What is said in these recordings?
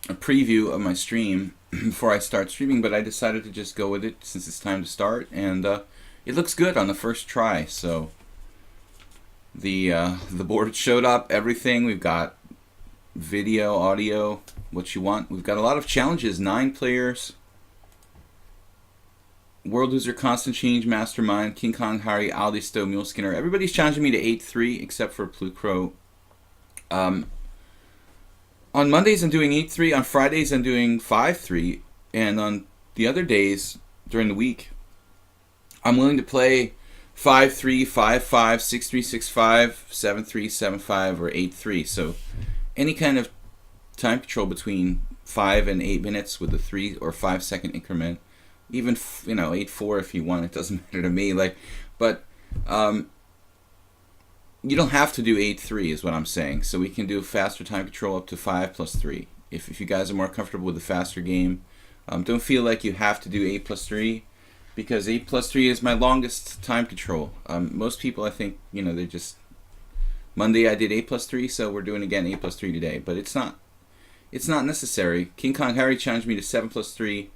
a preview of my stream before I start streaming, but I decided to just go with it since it's time to start, and it looks good on the first try. So the board showed up, everything. We've got video, audio, what you want. We've got a lot of challenges, 9 players. World Loser, Constant Change, Mastermind, King Kong, Harry, Aldi Stowe, Mule Skinner. Everybody's challenging me to 8-3 except for Plukro. On Mondays I'm doing 8-3. On Fridays I'm doing 5-3. And on the other days during the week, I'm willing to play 5-3, 5-5, 6-3, 6-5, 7-3, 7-5, or 8-3. So any kind of time control between 5 and 8 minutes with a 3 or 5 second increment. Even 8-4 if you want. It doesn't matter to me. But you don't have to do 8-3 is what I'm saying. So we can do faster time control up to 5+3. If you guys are more comfortable with the faster game, don't feel like you have to do 8+3 because 8+3 is my longest time control. Most people, I think, they just Monday I did 8+3, so we're doing again 8+3 today. But it's not necessary. King Kong Harry challenged me to 7+3.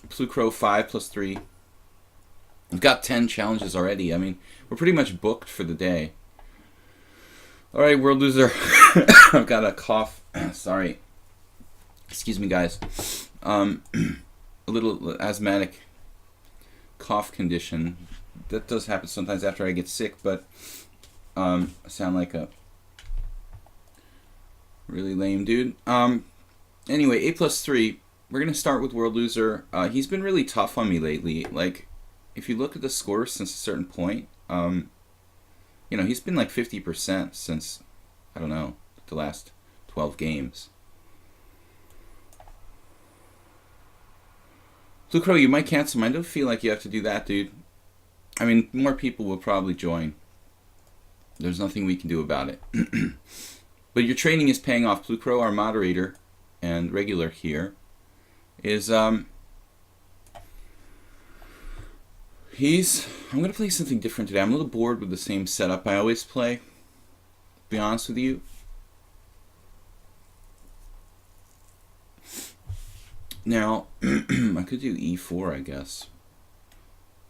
Plukro 5+3. We've got 10 challenges already. I mean, we're pretty much booked for the day. Alright, World Loser. I've got a cough. Sorry. Excuse me, guys. A little asthmatic cough condition. That does happen sometimes after I get sick, but I sound like a really lame dude. Anyway, 8+3. We're going to start with World Loser. He's been really tough on me lately. Like, if you look at the scores since a certain point, he's been like 50% since, I don't know, the last 12 games. Plukro, you might cancel. I don't feel like you have to do that, dude. I mean, more people will probably join. There's nothing we can do about it. But your training is paying off. Plukro, our moderator and regular here, is I'm going to play something different today. I'm a little bored with the same setup I always play, to be honest with you. Now, I could do e4, I guess.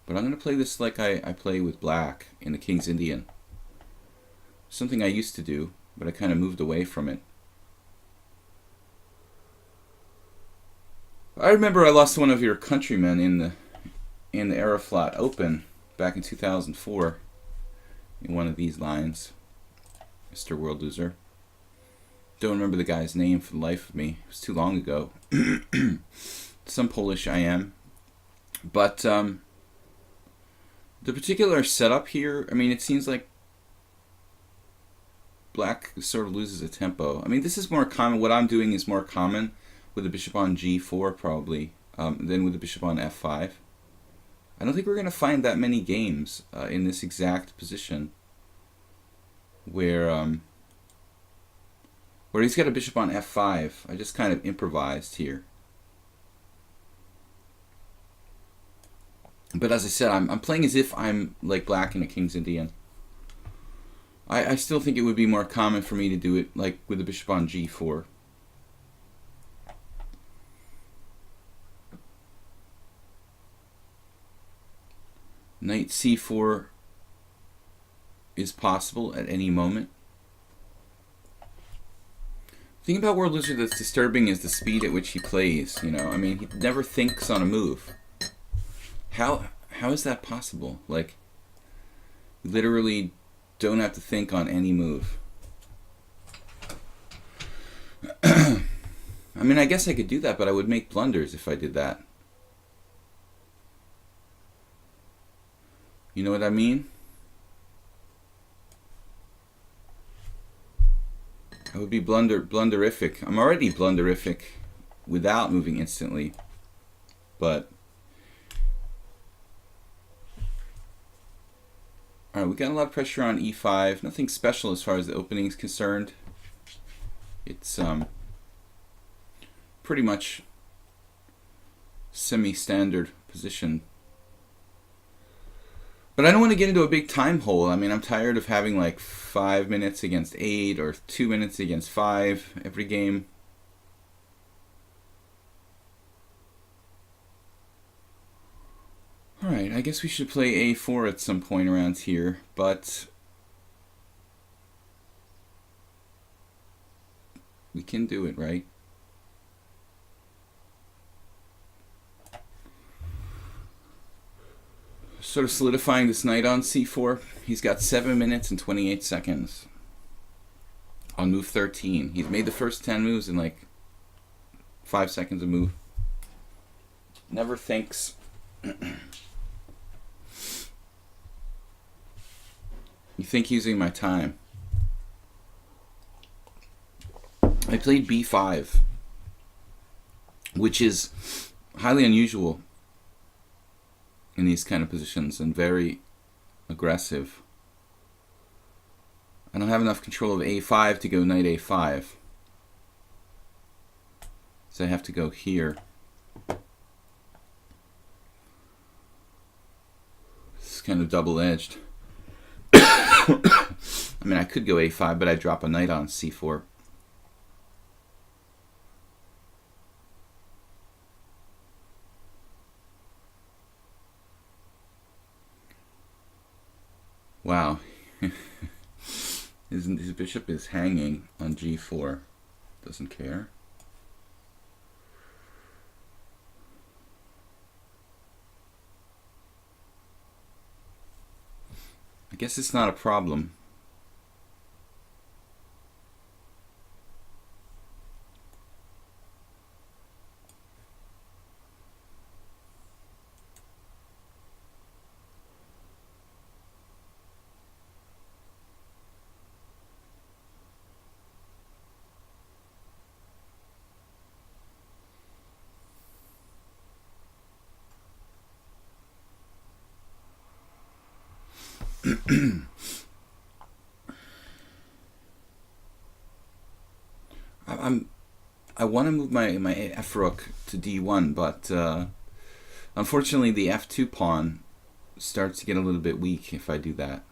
But I'm going to play this like I play with black in the King's Indian. Something I used to do, but I kind of moved away from it. I remember I lost one of your countrymen in the Aeroflot Open back in 2004 in one of these lines, Mr. World Loser. Don't remember the guy's name for the life of me. It was too long ago. Some Polish I am. But the particular setup here, I mean, it seems like black sort of loses a tempo. I mean, this is more common. What I'm doing is more common with the bishop on g4 probably than with the bishop on f5. I don't think we're going to find that many games in this exact position where he's got a bishop on f5. I just kind of improvised here. But as I said, I'm playing as if I'm like black in a King's Indian. I still think it would be more common for me to do it like with the bishop on g4. Knight c4 is possible at any moment. The thing about World Loser that's disturbing is the speed at which he plays. I mean, he never thinks on a move. How is that possible? Like, you literally don't have to think on any move. I mean, I guess I could do that, but I would make blunders if I did that. You know what I mean? I would be blunderific. I'm already blunderific without moving instantly. But alright, we got a lot of pressure on e5. Nothing special as far as the opening is concerned. It's pretty much semi-standard position. But I don't want to get into a big time hole. I mean, I'm tired of having like 5 minutes against 8 or 2 minutes against 5 every game. Alright, I guess we should play a4 at some point around here, but we can do it, right? Sort of solidifying this knight on c4. He's got 7 minutes and 28 seconds on move 13. He's made the first 10 moves in like 5 seconds a move. Never thinks. You think using my time. I played b5, which is highly unusual in these kind of positions and very aggressive. I don't have enough control of a5 to go knight a5, so I have to go here. This is kind of double-edged. I mean, I could go a5, but I drop a knight on c4. Wow. his bishop is hanging on g4. Doesn't care. I guess it's not a problem. I want to move my f rook to d1, but unfortunately the f2 pawn starts to get a little bit weak if I do that.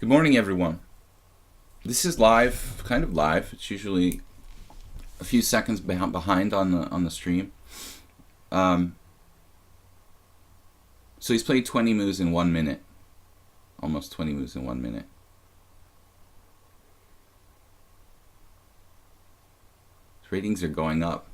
Good morning, everyone. This is live, kind of live. It's usually a few seconds behind on the stream. So he's played 20 moves in 1 minute. Almost 20 moves in 1 minute. His ratings are going up.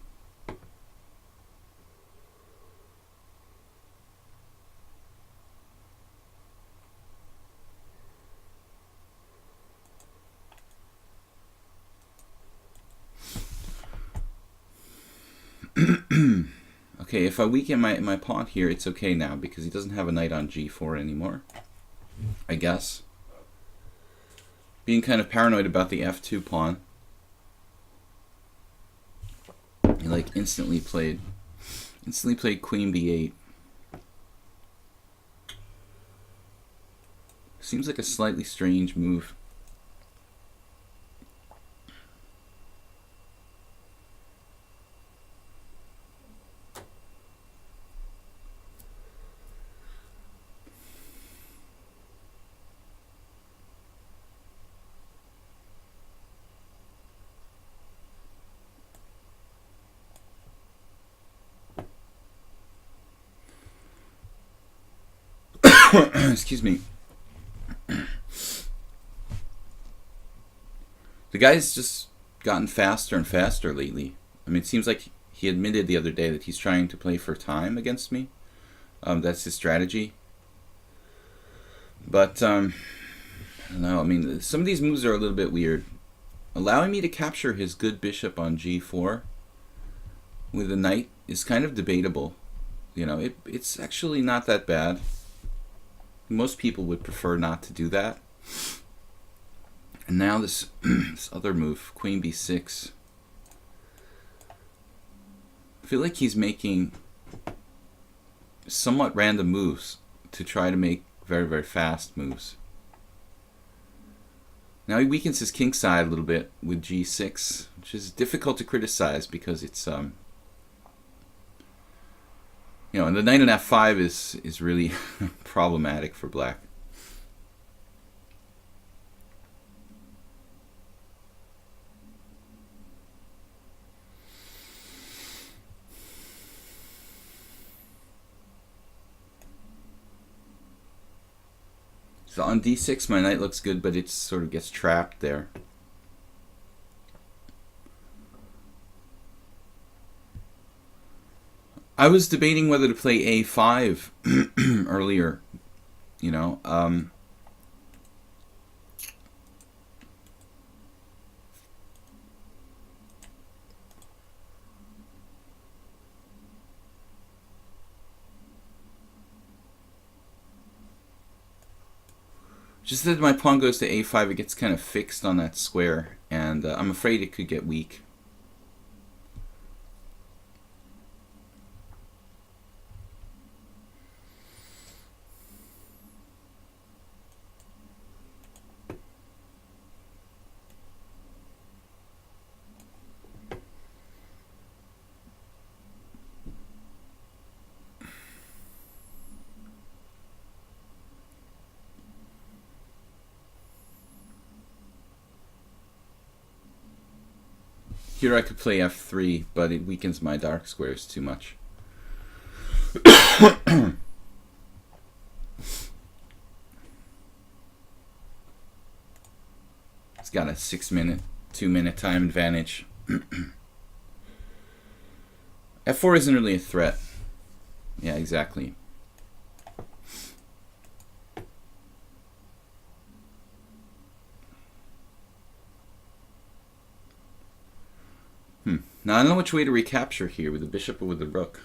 Okay, if I weaken my pawn here, it's okay now because he doesn't have a knight on g4 anymore, I guess. Being kind of paranoid about the f2 pawn. He like instantly played queen b8. Seems like a slightly strange move. Excuse me. The guy's just gotten faster and faster lately. I mean, it seems like he admitted the other day that he's trying to play for time against me. That's his strategy. But, I don't know. I mean, some of these moves are a little bit weird. Allowing me to capture his good bishop on g4 with a knight is kind of debatable. You know, it's actually not that bad. Most people would prefer not to do that. And now this this other move, queen b6. I feel like he's making somewhat random moves to try to make very, very fast moves. Now he weakens his king side a little bit with g6, which is difficult to criticize because it's and the knight on f5 is really problematic for black. So on d6, my knight looks good, but it sort of gets trapped there. I was debating whether to play a5 earlier, Just that my pawn goes to a5, it gets kind of fixed on that square, and I'm afraid it could get weak. Here I could play f3, but it weakens my dark squares too much. It's got a 6-minute, 2-minute time advantage. f4 isn't really a threat. Yeah, exactly. Now, I don't know which way to recapture here, with the bishop or with the rook.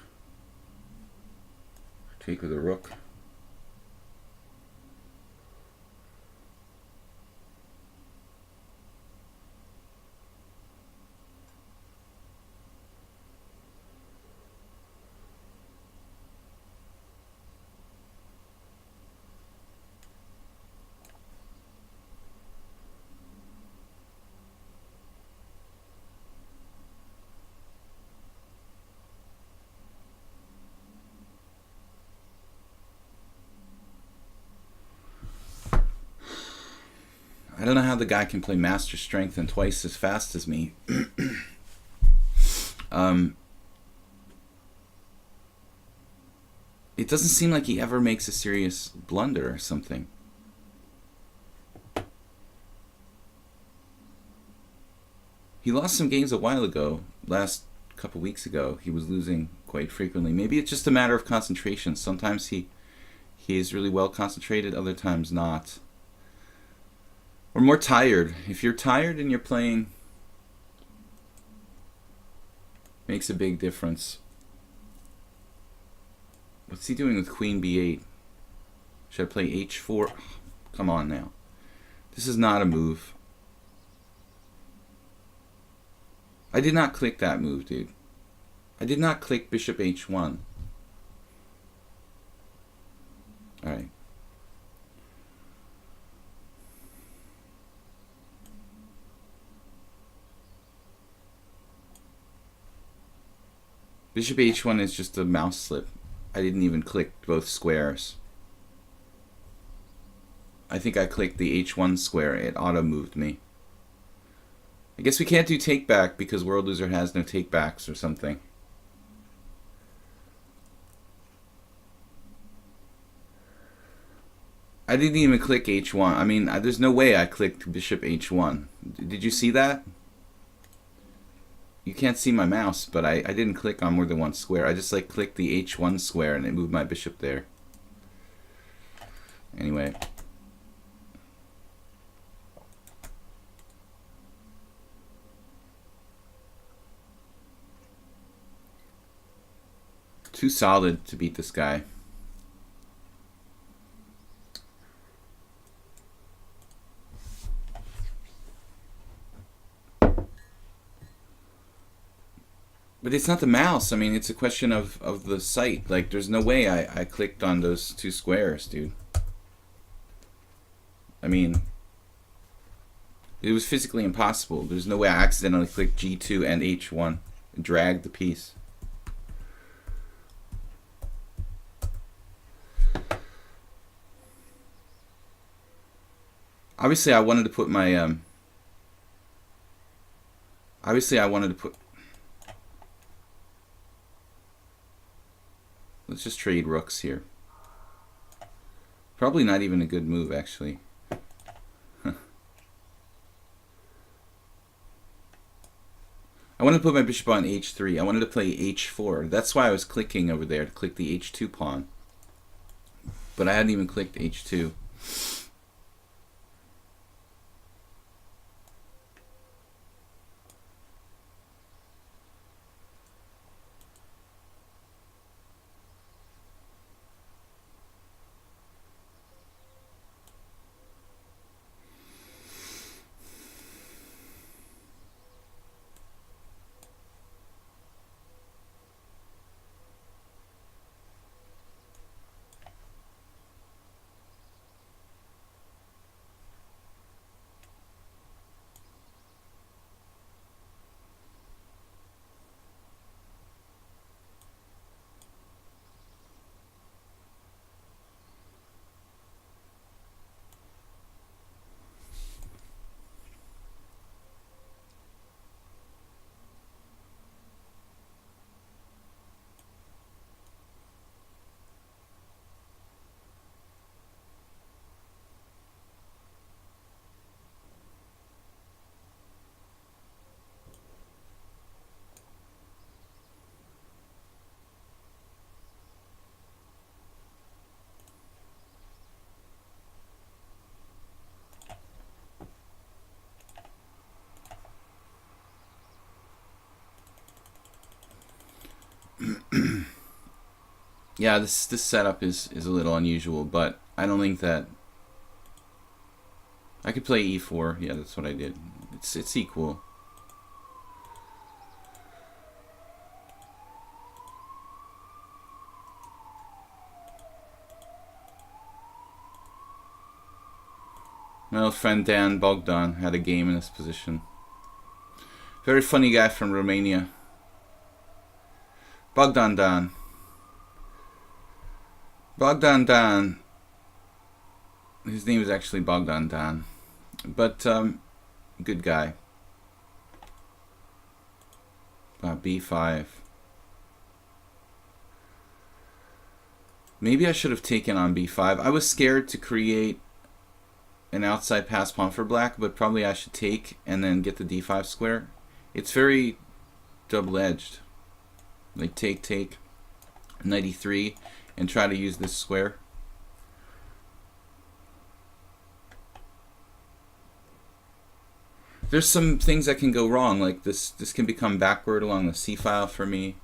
Take with the rook. I don't know how the guy can play master strength and twice as fast as me. It doesn't seem like he ever makes a serious blunder or something. He lost some games a while ago. Last couple weeks ago, he was losing quite frequently. Maybe it's just a matter of concentration. Sometimes he is really well concentrated, other times not. Or more tired. If you're tired and you're playing, makes a big difference. What's he doing with queen b8? Should I play h4? Come on now. This is not a move. I did not click that move, dude. I did not click bishop h1. Alright. Bishop h1 is just a mouse slip. I didn't even click both squares. I think I clicked the h1 square. It auto-moved me. I guess we can't do take-back because World Loser has no take-backs or something. I didn't even click h1. I mean, there's no way I clicked bishop h1. Did you see that? You can't see my mouse, but I didn't click on more than one square. I just clicked the h1 square and it moved my bishop there. Anyway. Too solid to beat this guy. But it's not the mouse. I mean, it's a question of the site. Like, there's no way I clicked on those two squares, dude. I mean, It was physically impossible. There's no way I accidentally clicked G2 and H1 and dragged the piece. Obviously, I wanted to put my let's just trade rooks here. Probably not even a good move, actually. I wanted to put my bishop on h3. I wanted to play h4. That's why I was clicking over there to click the h2 pawn. But I hadn't even clicked h2. Yeah, this setup is a little unusual, but I don't think that I could play e4. Yeah, that's what I did. It's equal. My old friend Dan Bogdan had a game in this position. Very funny guy from Romania. Bogdan Dan. Bogdan Dan. His name is actually Bogdan Dan. But, good guy. B5. Maybe I should have taken on b5. I was scared to create an outside pass pawn for black, but probably I should take and then get the d5 square. It's very double-edged. Like take, knight e3, and try to use this square. There's some things that can go wrong, like this can become backward along the c file for me.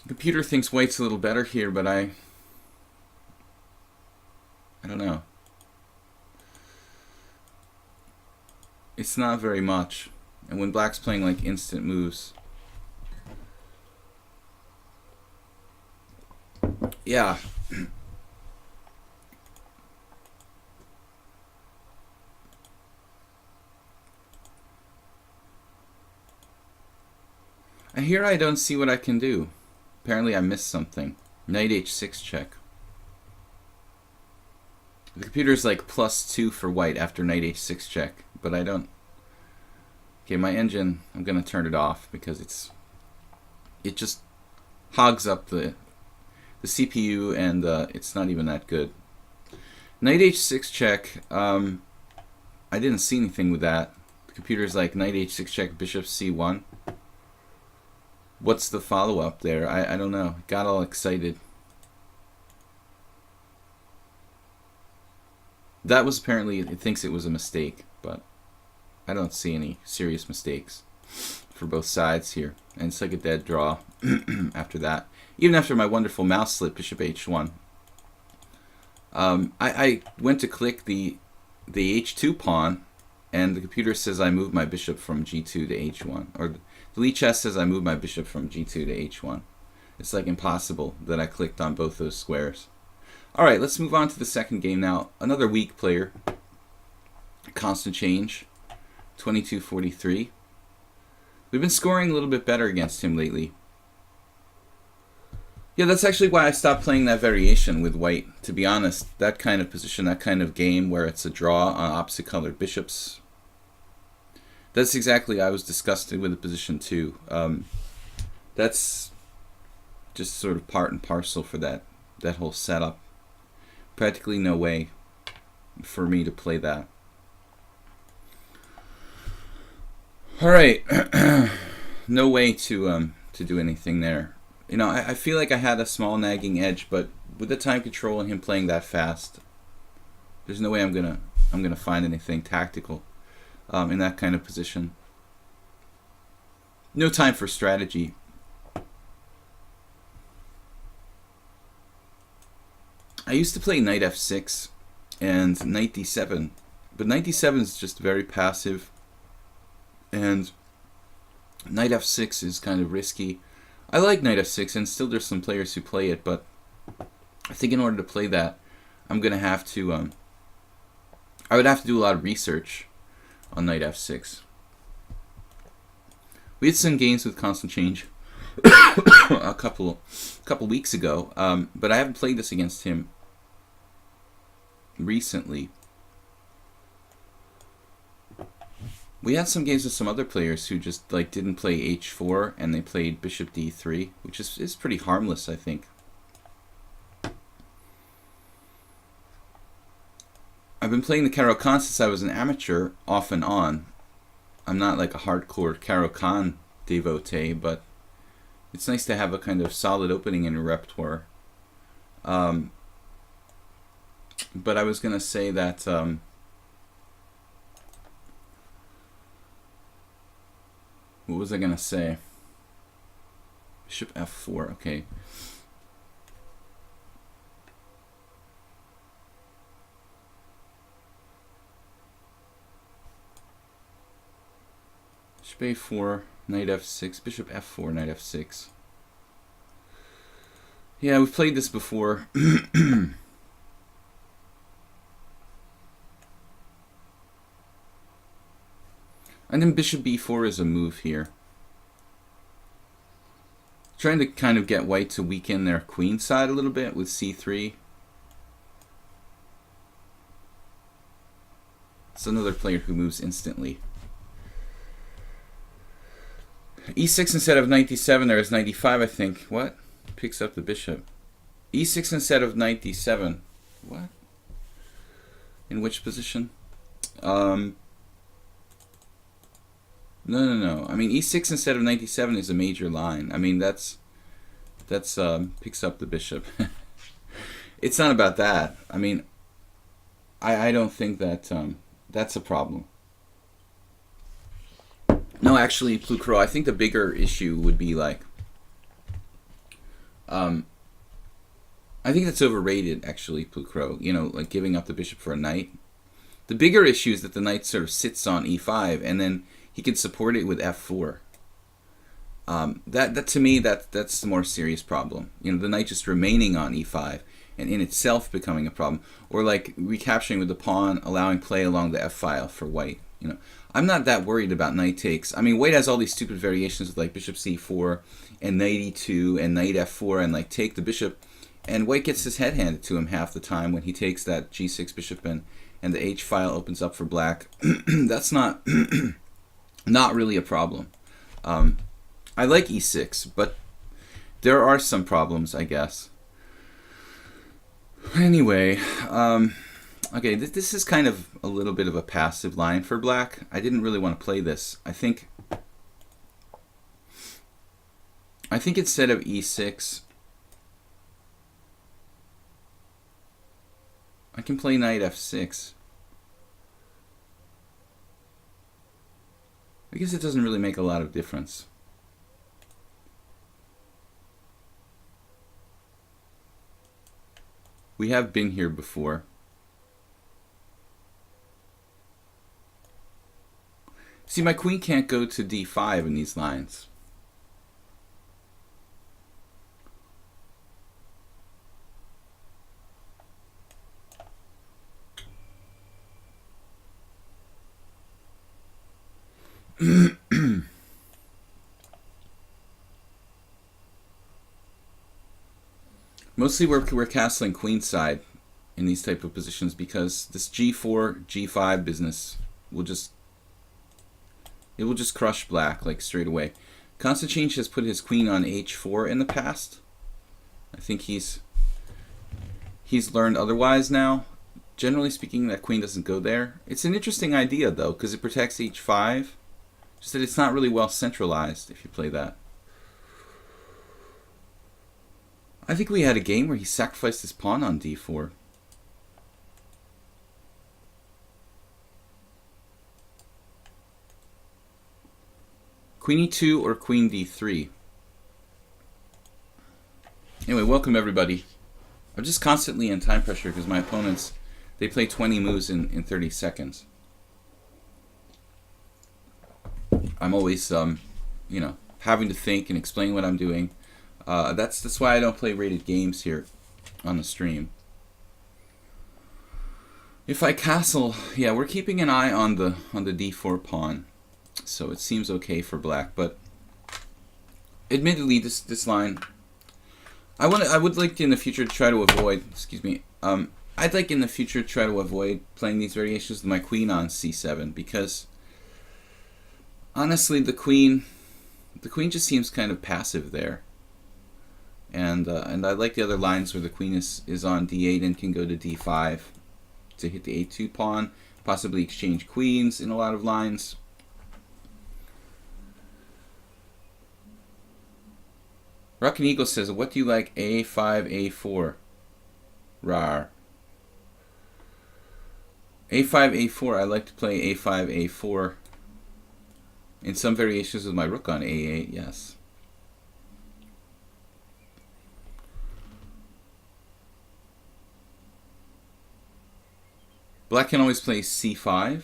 The computer thinks white's a little better here, but I don't know. It's not very much. And when black's playing like instant moves. Yeah. And here I don't see what I can do. Apparently I missed something. Knight h6 check. The computer's like +2 for white after knight h6 check, but I don't. Okay, my engine, I'm gonna turn it off because it just hogs up the CPU, and it's not even that good. Knight h6 check. I didn't see anything with that. The computer's like knight h6 check, bishop c1. What's the follow-up there? I don't know. Got all excited. That was apparently, it thinks it was a mistake, but I don't see any serious mistakes for both sides here. And it's like a dead draw after that. Even after my wonderful mouse slip, bishop h1. I went to click the h2 pawn, and the computer says I moved my bishop from g2 to h1. Or the lichess says I moved my bishop from g2 to h1. It's like impossible that I clicked on both those squares. All right, let's move on to the second game now. Another weak player. Constant change. 22-43. We've been scoring a little bit better against him lately. Yeah, that's actually why I stopped playing that variation with white. To be honest, that kind of position, that kind of game where it's a draw on opposite colored bishops, that's exactly, I was disgusted with the position too. That's just sort of part and parcel for that whole setup. Practically no way for me to play that. All right, no way to do anything there. You know, I feel like I had a small nagging edge, but with the time control and him playing that fast, there's no way I'm gonna find anything tactical in that kind of position. No time for strategy. I used to play knight f6 and knight d7, but knight d7 is just very passive, and knight f6 is kind of risky. I like knight f6, and still there's some players who play it, but I think in order to play that, I'm gonna have to I would have to do a lot of research on knight f6. We had some games with constant change a couple weeks ago, but I haven't played this against him recently. We had some games with some other players who just like didn't play h4 and they played bishop d3, which is pretty harmless, I think. I've been playing the Caro-Kann since I was an amateur, off and on. I'm not like a hardcore Caro-Kann devotee, but it's nice to have a kind of solid opening in your repertoire. But I was gonna say that what was I gonna say? Bishop f4, okay. Bishop a4, knight f6, bishop f4, knight f6. Yeah, we've played this before. And then bishop b4 is a move here. Trying to kind of get white to weaken their queen side a little bit with c3. It's another player who moves instantly. e6 instead of knight d7, there is knight d5, I think. What? Picks up the bishop. e6 instead of knight d7. What? In which position? No. I mean, e6 instead of knight d7 is a major line. I mean, that's picks up the bishop. It's not about that. I mean, I don't think that that's a problem. No, actually, Plucro, I think the bigger issue would be like, I think that's overrated, actually, Plucro. You know, like giving up the bishop for a knight. The bigger issue is that the knight sort of sits on e5, and then he can support it with f4. That to me, that's the more serious problem. You know, the knight just remaining on e5 and in itself becoming a problem, or like recapturing with the pawn, allowing play along the f file for white. You know, I'm not that worried about knight takes. I mean, white has all these stupid variations with like bishop c4 and knight e2 and knight f4 and like take the bishop, and white gets his head handed to him half the time when he takes that g6 bishop and the h file opens up for black. That's not not really a problem. I like e6, but there are some problems, I guess. Anyway, okay, this is kind of a little bit of a passive line for black. I didn't really want to play this. I think instead of e6, I can play knight f6. I guess it doesn't really make a lot of difference. We have been here before. See, my queen can't go to d5 in these lines. Mostly we're castling queenside in these type of positions because this g4, g5 business will just crush black like straight away. Constant Change has put his queen on h4 in the past. I think he's learned otherwise now. Generally speaking, that queen doesn't go there. It's an interesting idea though, because it protects h5. Just that it's not really well centralized if you play that. I think we had a game where he sacrificed his pawn on d4. Queen e2 or queen d3. Anyway, welcome everybody. I'm just constantly in time pressure because my opponents, they play 20 moves in 30 seconds. I'm always, you know, having to think and explain what I'm doing. That's why I don't play rated games here on the stream. If I castle, yeah, we're keeping an eye on the d4 pawn, so it seems okay for black. But admittedly, this line, I would like in the future to try to avoid. Excuse me. I'd like in the future to try to avoid playing these variations with my queen on c7 because honestly, the queen just seems kind of passive there. And I like the other lines where the queen is on d8 and can go to d5 to hit the a2 pawn, possibly exchange queens in a lot of lines. Rockin' Eagle says, what do you like a5, a4? Rar. a5, a4, I like to play a5, a4 in some variations with my rook on a8, yes. Black can always play c5.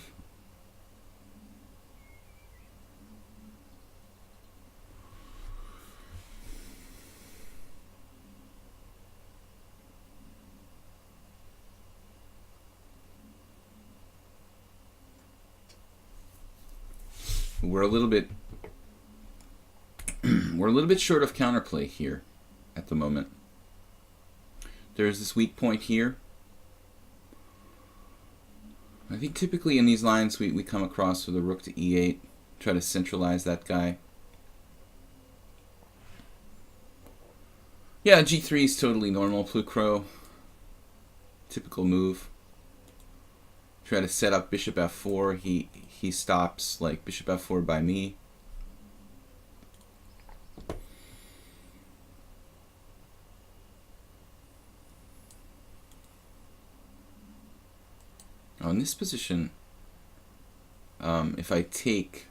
We're a little bit short of counterplay here at the moment. There's this weak point here. I think typically in these lines we come across with a rook to e8, try to centralize that guy. Yeah, g3 is totally normal, Plucro. Typical move. Try to set up bishop f4. He stops like bishop f4 by me. Oh, in this position, if I take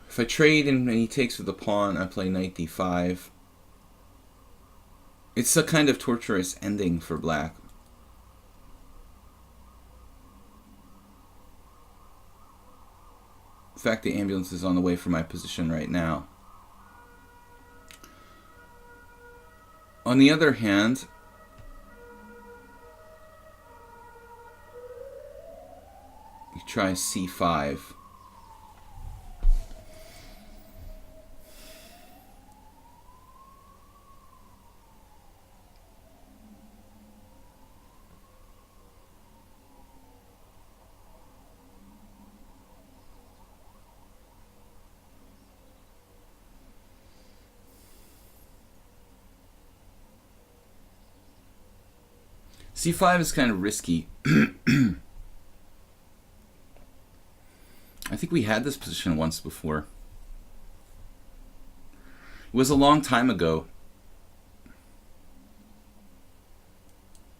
if I trade and he takes with the pawn, I play knight d5. It's a kind of torturous ending for black. In fact, the ambulance is on the way for my position right now. On the other hand, you try c5. c5 is kind of risky. I think we had this position once before. It was a long time ago.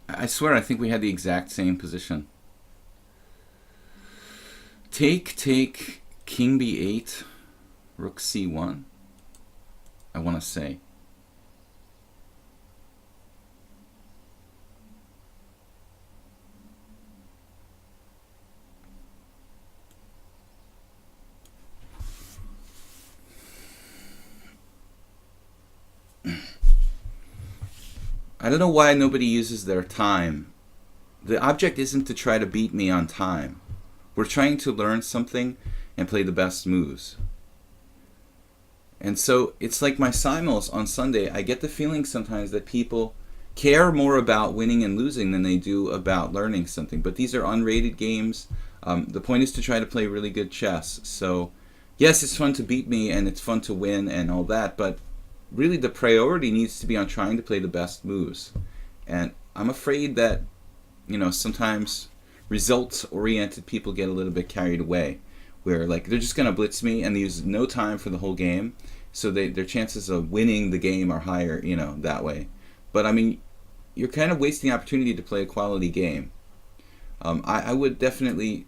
I swear I think we had the exact same position. Take, king b8, rook c1, I want to say. I don't know why nobody uses their time. The object isn't to try to beat me on time. We're trying to learn something and play the best moves. And so it's like my simuls on Sunday. I get the feeling sometimes that people care more about winning and losing than they do about learning something. But these are unrated games. The point is to try to play really good chess. So yes, it's fun to beat me and it's fun to win and all that, but really the priority needs to be on trying to play the best moves. And I'm afraid that, sometimes results-oriented people get a little bit carried away, where like they're just going to blitz me and they use no time for the whole game, so their chances of winning the game are higher, that way. But I mean, you're kind of wasting the opportunity to play a quality game. I would definitely,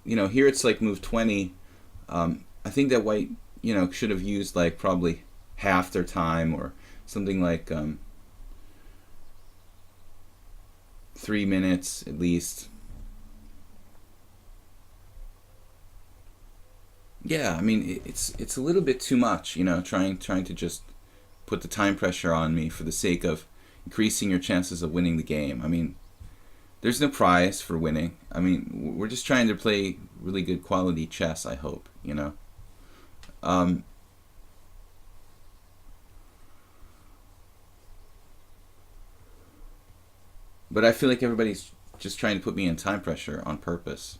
here it's like move 20. I think that white, should have used like probably half their time or something like 3 minutes at least. Yeah, I mean it's a little bit too much, trying to just put the time pressure on me for the sake of increasing your chances of winning the game. I mean, there's no prize for winning. I mean, we're just trying to play really good quality chess, I hope, But I feel like everybody's just trying to put me in time pressure on purpose.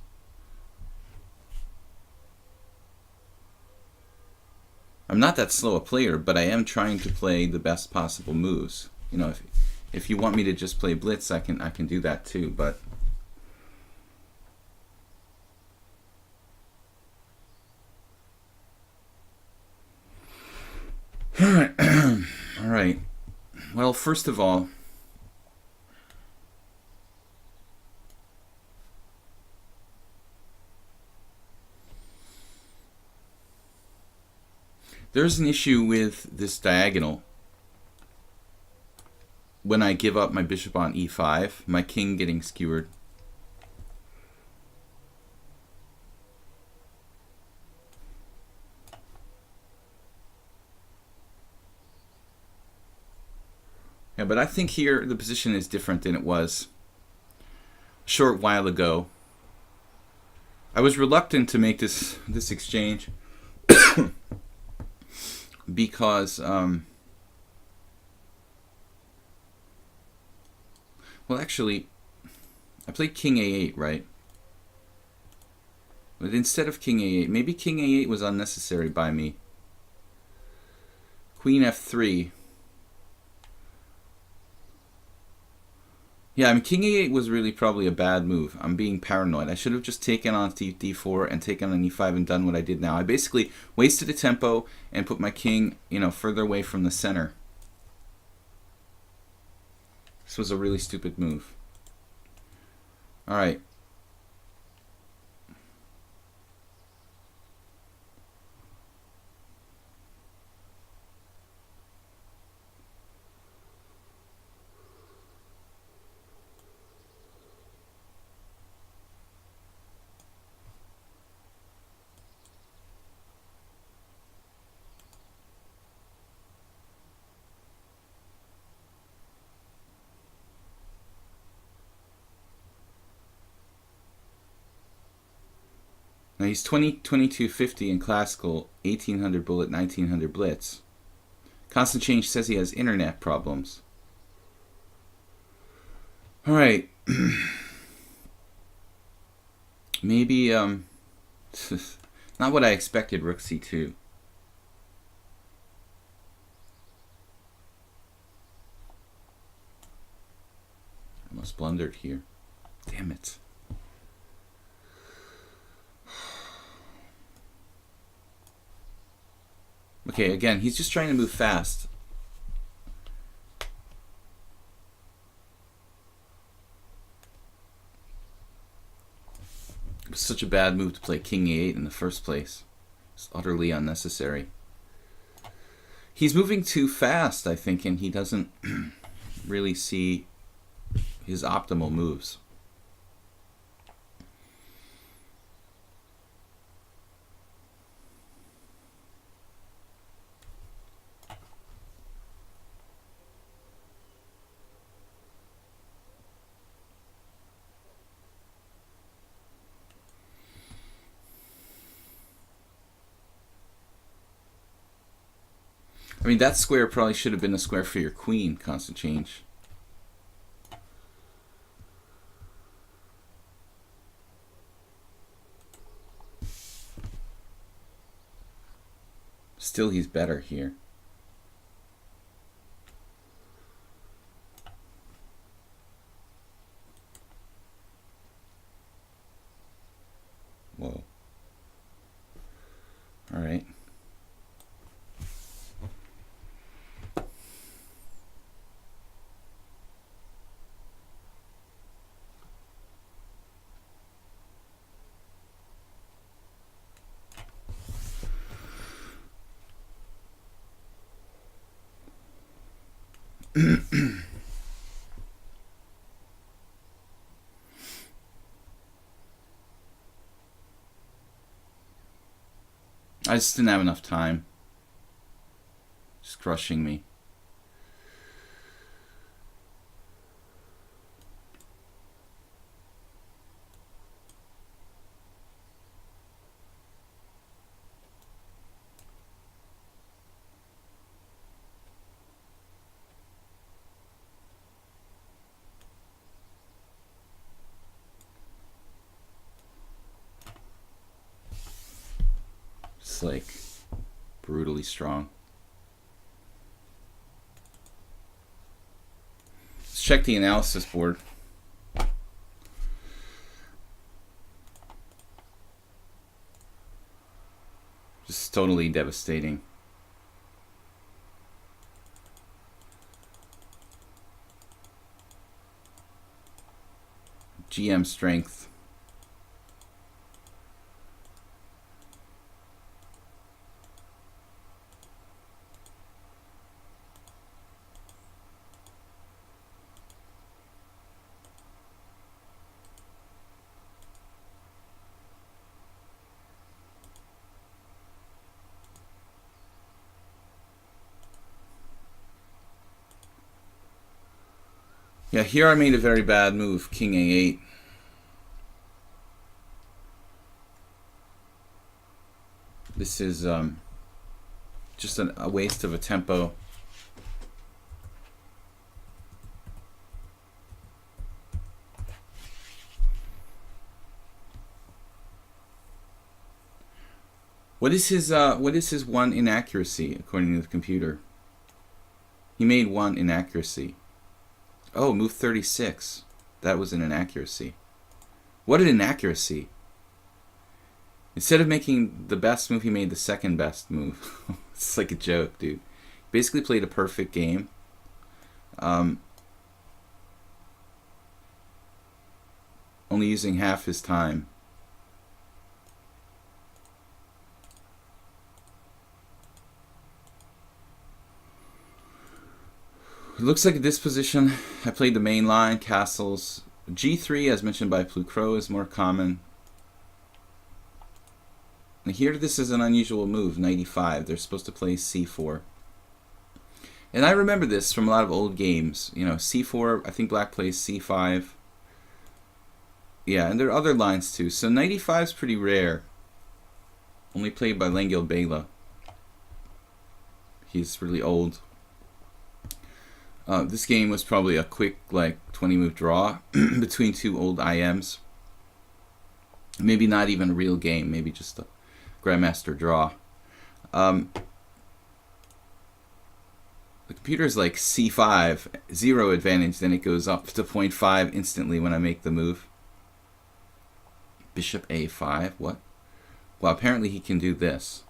I'm not that slow a player, but I am trying to play the best possible moves. If you want me to just play blitz, I can do that too, but all right. Well, first of all, there's an issue with this diagonal. When I give up my bishop on e5, my king getting skewered. Yeah, but I think here the position is different than it was a short while ago. I was reluctant to make this exchange because well, actually, I played king a8, right? But instead of king a8, maybe king a8 was unnecessary by me. Queen f3. Yeah, I mean, king a8 was really probably a bad move. I'm being paranoid. I should have just taken on d4 and taken on e5 and done what I did now. I basically wasted a tempo and put my king, further away from the center. This was a really stupid move. All right. Now he's 2250 in classical, 1800 bullet, 1900 blitz. Constant Change says he has internet problems. All right. Maybe, not what I expected, rook c2. I almost blundered here. Damn it. Okay, again, he's just trying to move fast. It was such a bad move to play king e8 in the first place. It's utterly unnecessary. He's moving too fast, I think, and he doesn't really see his optimal moves. I mean, that square probably should have been a square for your queen, constant change. Still, he's better here. Whoa. All right. I just didn't have enough time. Just crushing me. It's like brutally strong. Let's check the analysis board. Just totally devastating. GM strength. Yeah, here I made a very bad move, King A8. This is just a waste of a tempo. What is his one inaccuracy according to the computer? He made one inaccuracy. Oh, move 36. That was an inaccuracy. What an inaccuracy. Instead of making the best move, he made the second best move. It's like a joke, dude. Basically played a perfect game. Only using half his time. It looks like at this position, I played the main line, castles. G3, as mentioned by Plucro, is more common. And here, this is an unusual move, knight e5. They're supposed to play c4. And I remember this from a lot of old games. You know, c4, I think black plays c5. Yeah, and there are other lines too. So knight e5 is pretty rare. Only played by Lengil Bela. He's really old. This game was probably a quick, like, 20-move draw between two old IMs. Maybe not even a real game. Maybe just a Grandmaster draw. The computer's like C5, 0 advantage, then it goes up to 0.5 instantly when I make the move. Bishop A5, what? Well, apparently he can do this.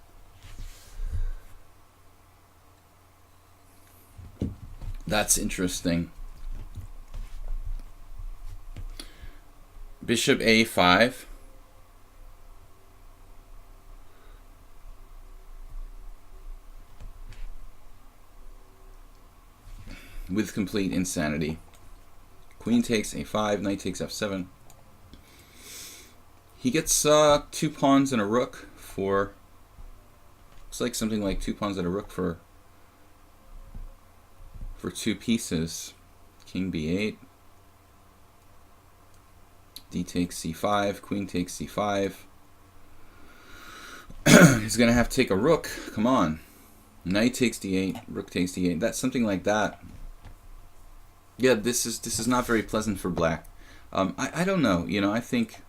That's interesting. Bishop A5. With complete insanity. Queen takes A5, knight takes F7. He gets 2 pawns and a rook for... Looks like something like 2 pawns and a rook for 2 pieces. King B8. D takes C5. Queen takes C5. He's going to have to take a rook. Come on. Knight takes d8, rook takes d8. That's something like that. Yeah, this is not very pleasant for black. I don't know. You know, I think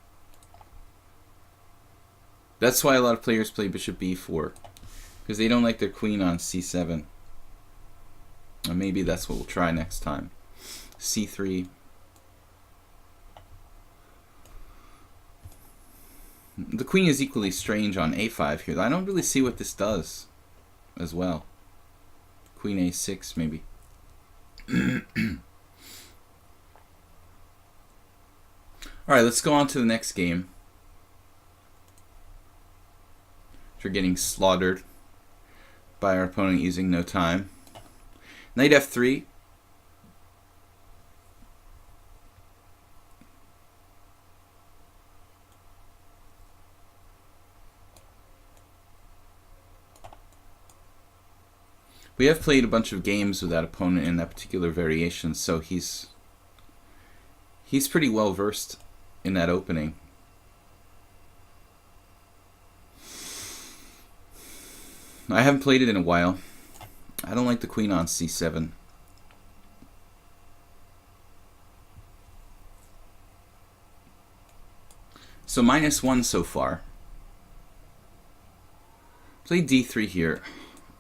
that's why a lot of players play bishop b4, because they don't like their queen on c7. Or maybe that's what we'll try next time. c3. The queen is equally strange on a5 here. I don't really see what this does as well. Queen a6 maybe. Alright, let's go on to the next game. We're getting slaughtered by our opponent using no time. Knight f3. We have played a bunch of games with that opponent in that particular variation, so he's pretty well versed in that opening. I haven't played it in a while. I don't like the queen on c7. So -1 so far. Play d3 here.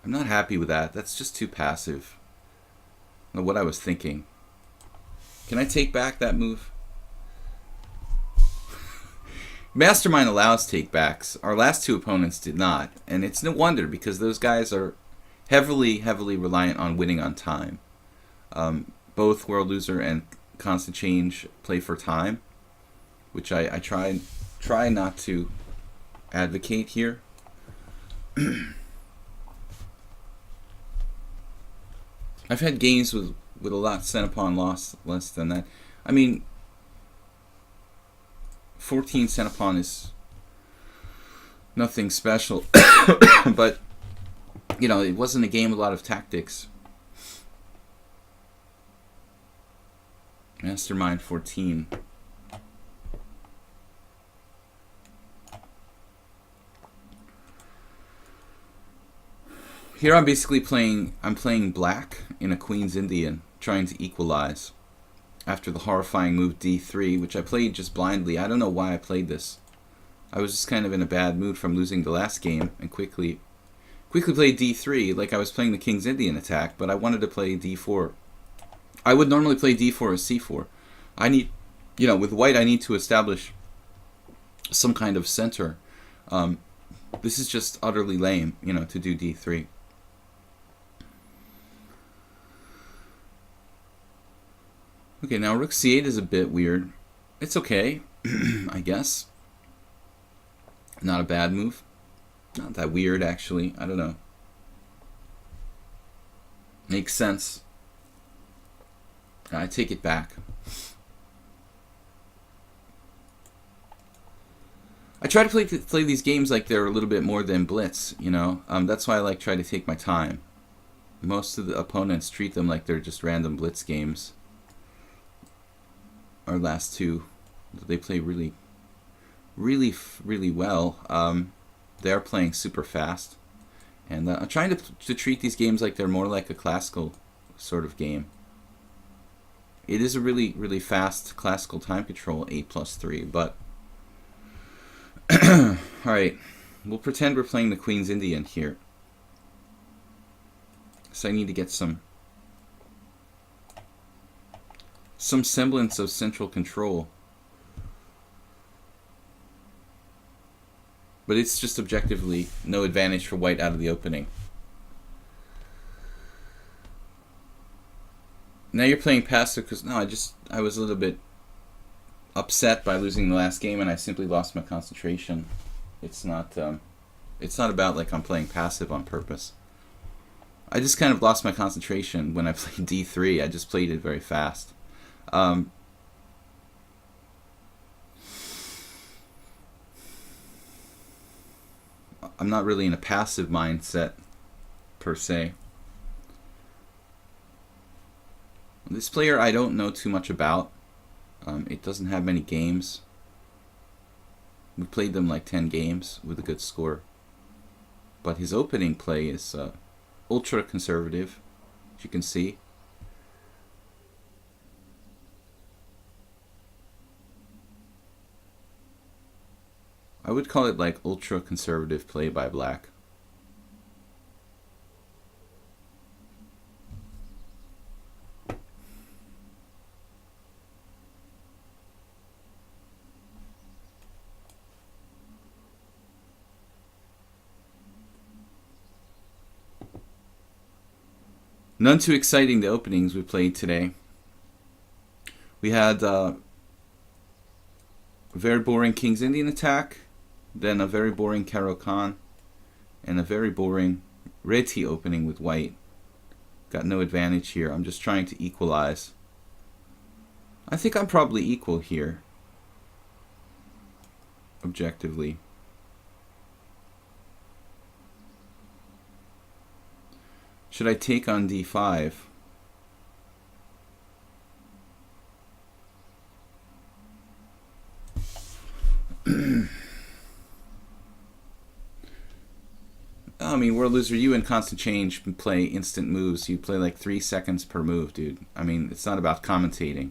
I'm not happy with that. That's just too passive. I don't know what I was thinking. Can I take back that move? Mastermind allows takebacks. Our last two opponents did not. And it's no wonder, because those guys are heavily reliant on winning on time. Both World Loser and Constant Change play for time, which I try not to advocate here. I've had games with a lot cent upon loss less than that. I mean, 14 cent upon is nothing special, but you know, it wasn't a game with a lot of tactics. Mastermind 14. Here I'm basically playing black in a Queen's Indian, trying to equalize after the horrifying move d3, which I played just blindly. I don't know why I played this. I was just kind of in a bad mood from losing the last game and quickly played d3 like I was playing the King's Indian attack, but I wanted to play d4. I would normally play d4 or c4. I need, you know, with white I need to establish some kind of center. This is just utterly lame, you know, to do d3. Okay, now rook c8 is a bit weird. It's okay, I guess. Not a bad move. Not that weird, actually. I don't know. Makes sense. I take it back. I try to play these games like they're a little bit more than blitz, you know. That's why I try to take my time. Most of the opponents treat them like they're just random blitz games. Our last two, they play really well. They're playing super fast, and I'm trying to treat these games like they're more like a classical sort of game. It is a really fast classical time control, 8+3, but all right, we'll pretend we're playing the Queen's Indian here. So I need to get some semblance of central control. But it's just objectively no advantage for white out of the opening. Now you're playing passive because no, I was a little bit upset by losing the last game and I simply lost my concentration. It's not about like I'm playing passive on purpose. I just kind of lost my concentration when I played d3. I just played it very fast. I'm not really in a passive mindset, per se. This player I don't know too much about. It doesn't have many games. We played them like 10 games with a good score. But his opening play is ultra conservative, as you can see. I would call it like ultra conservative play by black. None too exciting, the openings we played today. We had a very boring King's Indian attack, then a very boring Caro-Kann, and a very boring Red-T opening with white. Got no advantage here. I'm just trying to equalize. I think I'm probably equal here, objectively. Should I take on d5? I mean, World Loser, you in Constant Change play instant moves. You play like 3 seconds per move, dude. I mean, it's not about commentating.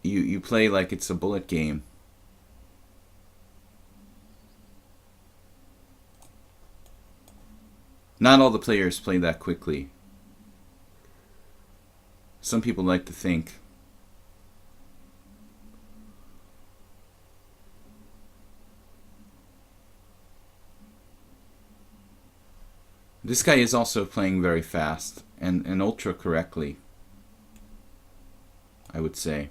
You play like it's a bullet game. Not all the players play that quickly. Some people like to think. This guy is also playing very fast and ultra correctly, I would say.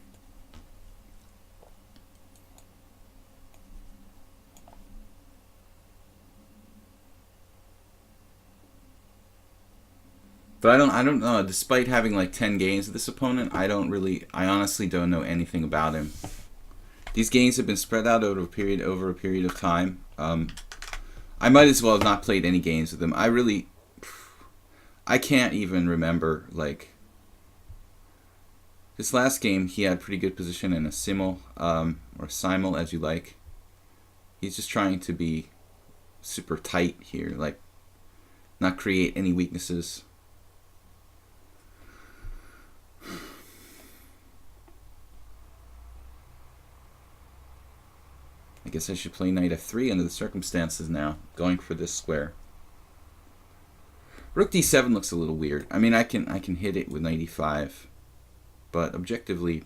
But I don't know, despite having like 10 games with this opponent, I honestly don't know anything about him. These games have been spread out over a period of time. I might as well have not played any games with him. I can't even remember, like, this last game he had pretty good position in a simul, or simul as you like. He's just trying to be super tight here, like, not create any weaknesses. I guess I should play knight f3 under the circumstances now, going for this square. Rook d7 looks a little weird. I mean, I can hit it with knight e5, but objectively,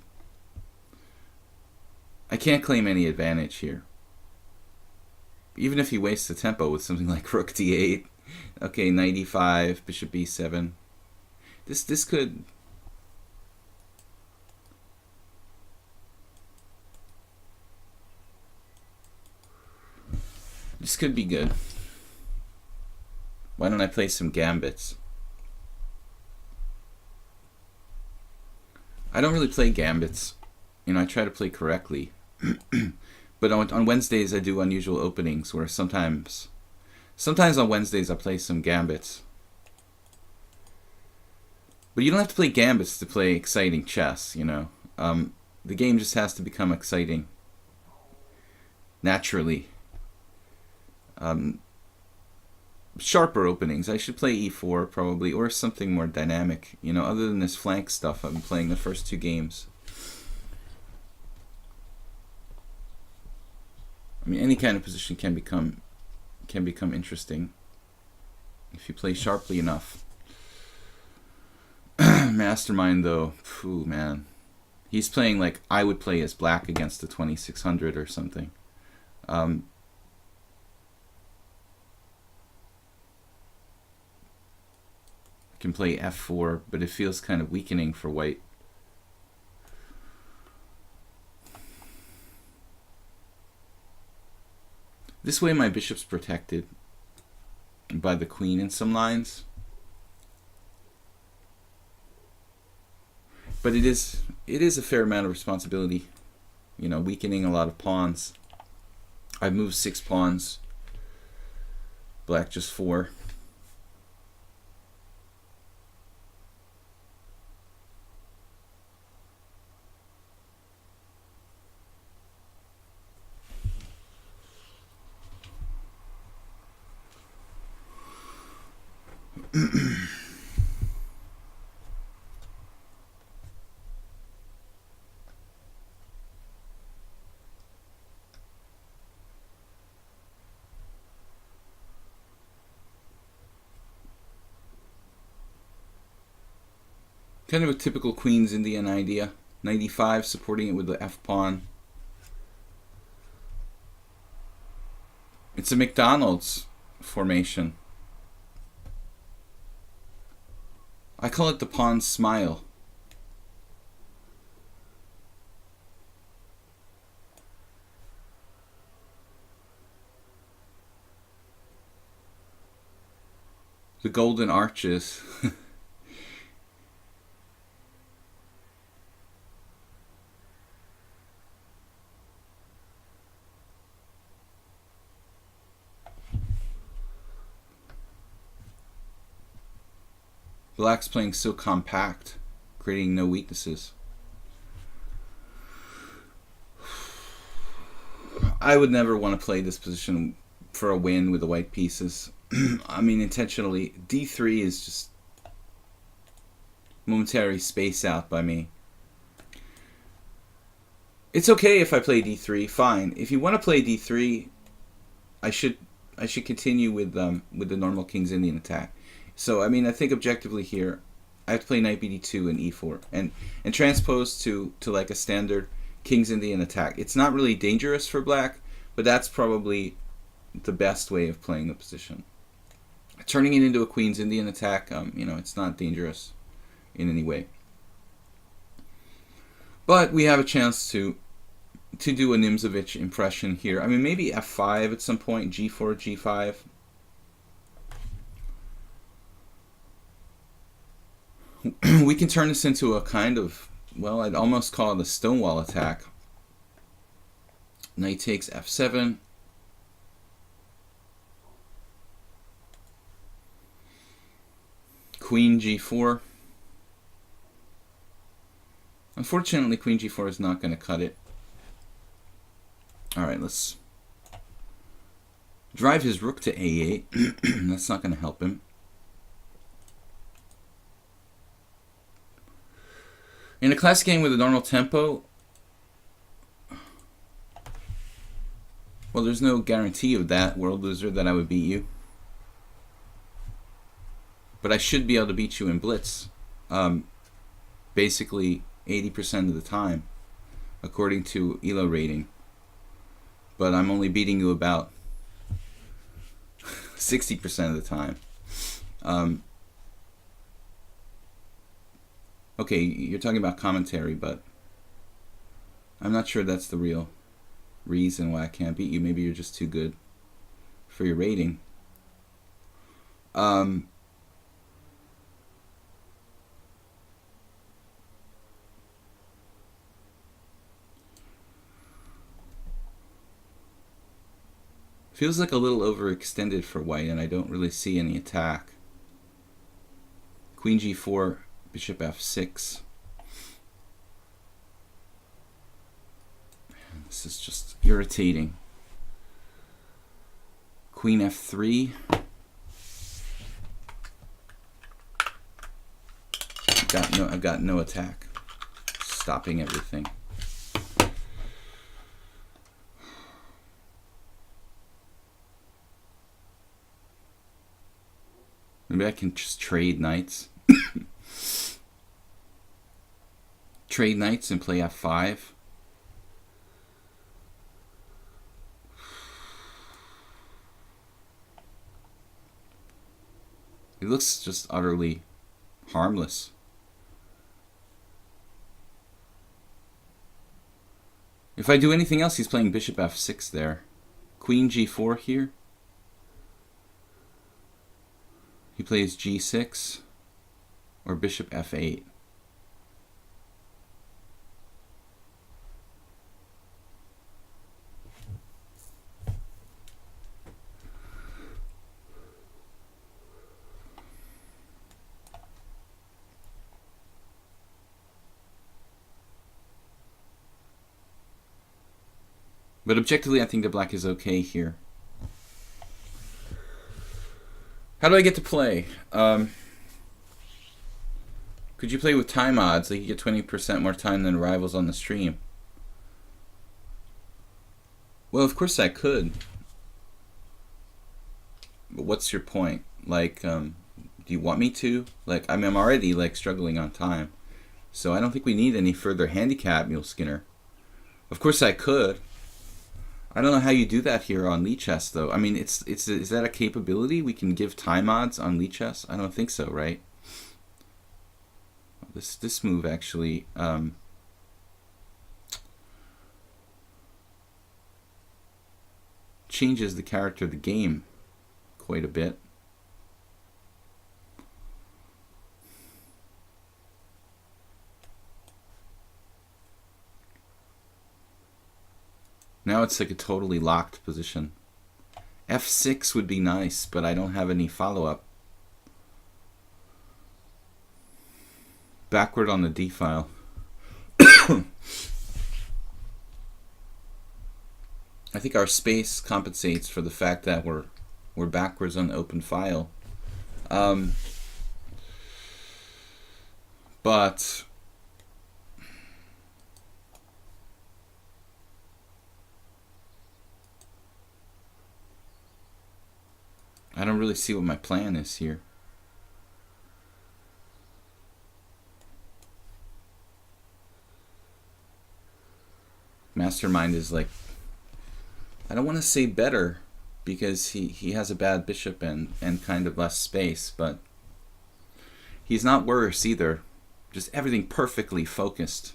I can't claim any advantage here. Even if he wastes the tempo with something like rook d8, okay, knight e5, bishop b7. This could. This could be good. Why don't I play some gambits? I don't really play gambits. You know, I try to play correctly. But on Wednesdays I do unusual openings where sometimes on Wednesdays I play some gambits. But you don't have to play gambits to play exciting chess, you know. The game just has to become exciting naturally. Sharper openings. I should play e4 probably, or something more dynamic. You know, other than this flank stuff I've been playing the first 2 games. I mean, any kind of position can become interesting if you play sharply enough. Mastermind though, phew, man, he's playing like I would play as black against the 2600 or something. Can play f4, but it feels kind of weakening for white. This way my bishop's protected by the queen in some lines. But it is a fair amount of responsibility, you know, weakening a lot of pawns. I've moved 6 pawns, black just 4. Kind of a typical Queen's Indian idea. 95, supporting it with the F-pawn. It's a McDonald's formation. I call it the pawn smile. The golden arches. Black's playing so compact, creating no weaknesses. I would never want to play this position for a win with the white pieces. I mean, intentionally. D3 is just momentary space out by me. It's okay if I play D3, fine. If you want to play D3, I should continue with the normal King's Indian attack. So, I mean, I think objectively here, I have to play knight bd2 and e4, and transpose to like a standard King's Indian attack. It's not really dangerous for black, but that's probably the best way of playing the position. Turning it into a Queen's Indian attack, you know, it's not dangerous in any way. But we have a chance to do a Nimzovich impression here. I mean, maybe f5 at some point, g4, g5. We can turn this into a kind of, well, I'd almost call it a stonewall attack. Knight takes f7. Queen g4. Unfortunately, queen g4 is not going to cut it. Alright, let's drive his rook to a8. That's not going to help him. In a classic game with a normal tempo, well, there's no guarantee of that, world loser, that I would beat you. But I should be able to beat you in blitz, basically 80% of the time, according to ELO rating. But I'm only beating you about 60% of the time. Okay, you're talking about commentary, but I'm not sure that's the real reason why I can't beat you. Maybe you're just too good for your rating. Feels like a little overextended for white, and I don't really see any attack. Queen g4, bishop f6. Man, this is just irritating. Queen f3. I've got no attack. Stopping everything. Maybe I can just trade knights. Trade knights and play f5. It looks just utterly harmless. If I do anything else, he's playing bishop f6 there. Queen g4 here. He plays g6 or bishop f8. But objectively, I think the black is okay here. How do I get to play? Could you play with time odds? Like you get 20% more time than rivals on the stream. Well, of course I could. But what's your point? Like, do you want me to? Like, I mean, I'm already like struggling on time, so I don't think we need any further handicap, Mule Skinner. Of course I could. I don't know how you do that here on lichess, though. I mean, is that a capability? We can give time odds on lichess? I don't think so, right? This move actually changes the character of the game quite a bit. Now it's like a totally locked position. F6 would be nice, but I don't have any follow-up. Backward on the D file. I think our space compensates for the fact that we're backwards on the open file. But I don't really see what my plan is here. Mastermind is like, I don't want to say better because he has a bad bishop and kind of less space, but he's not worse either. Just everything perfectly focused.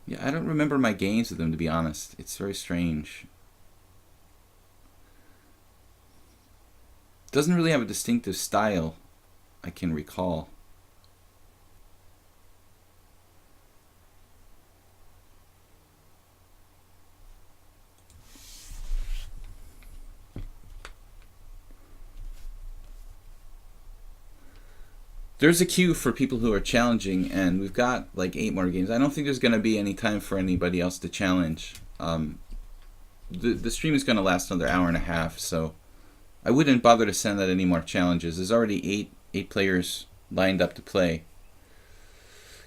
Yeah, I don't remember my games with him, to be honest. It's very strange. Doesn't really have a distinctive style I can recall. There's a queue for people who are challenging, and we've got like 8 more games. I don't think there's going to be any time for anybody else to challenge. The stream is going to last another hour and a half, so I wouldn't bother to send out any more challenges. There's already eight players lined up to play.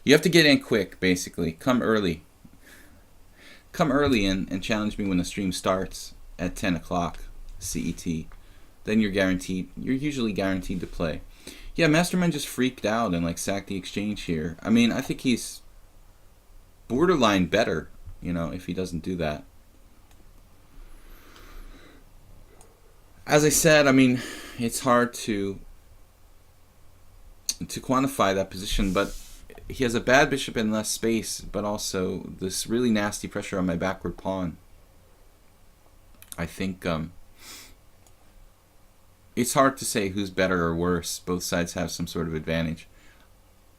You have to get in quick, basically. Come early. Come early and challenge me when the stream starts at 10 o'clock CET. Then you're guaranteed. You're usually guaranteed to play. Yeah, Mastermind just freaked out and like sacked the exchange here. I mean, I think he's borderline better, you know, if he doesn't do that. As I said, I mean, it's hard to quantify that position, but he has a bad bishop and less space, but also this really nasty pressure on my backward pawn. I think it's hard to say who's better or worse. Both sides have some sort of advantage.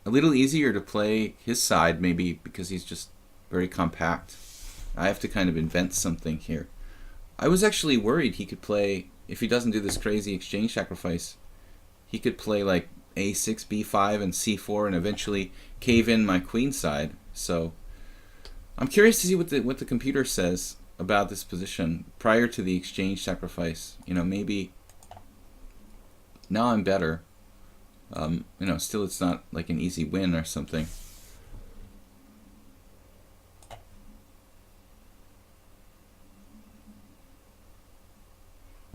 A little easier to play his side, maybe because he's just very compact. I have to kind of invent something here. I was actually worried he could play, if he doesn't do this crazy exchange sacrifice, he could play like a6, b5, and c4, and eventually cave in my queen side. So I'm curious to see what the computer says about this position prior to the exchange sacrifice. You know, maybe now I'm better. You know, still it's not like an easy win or something.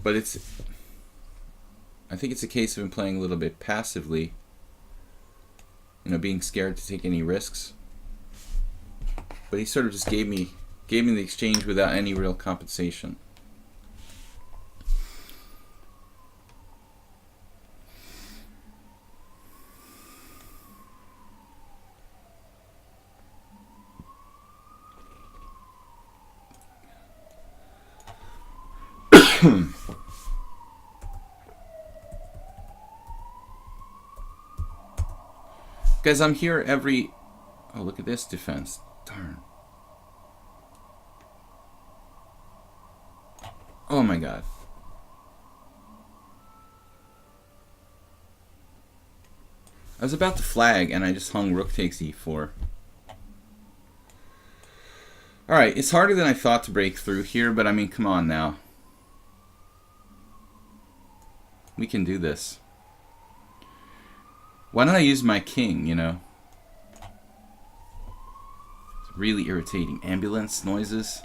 But I think it's a case of him playing a little bit passively. You know, being scared to take any risks. But he sort of just gave me the exchange without any real compensation. Guys, I'm here every... Oh, look at this defense. Darn. Oh my god. I was about to flag and I just hung rook takes e4. Alright, it's harder than I thought to break through here, but I mean, come on now. We can do this. Why don't I use my king, you know? It's really irritating. Ambulance noises.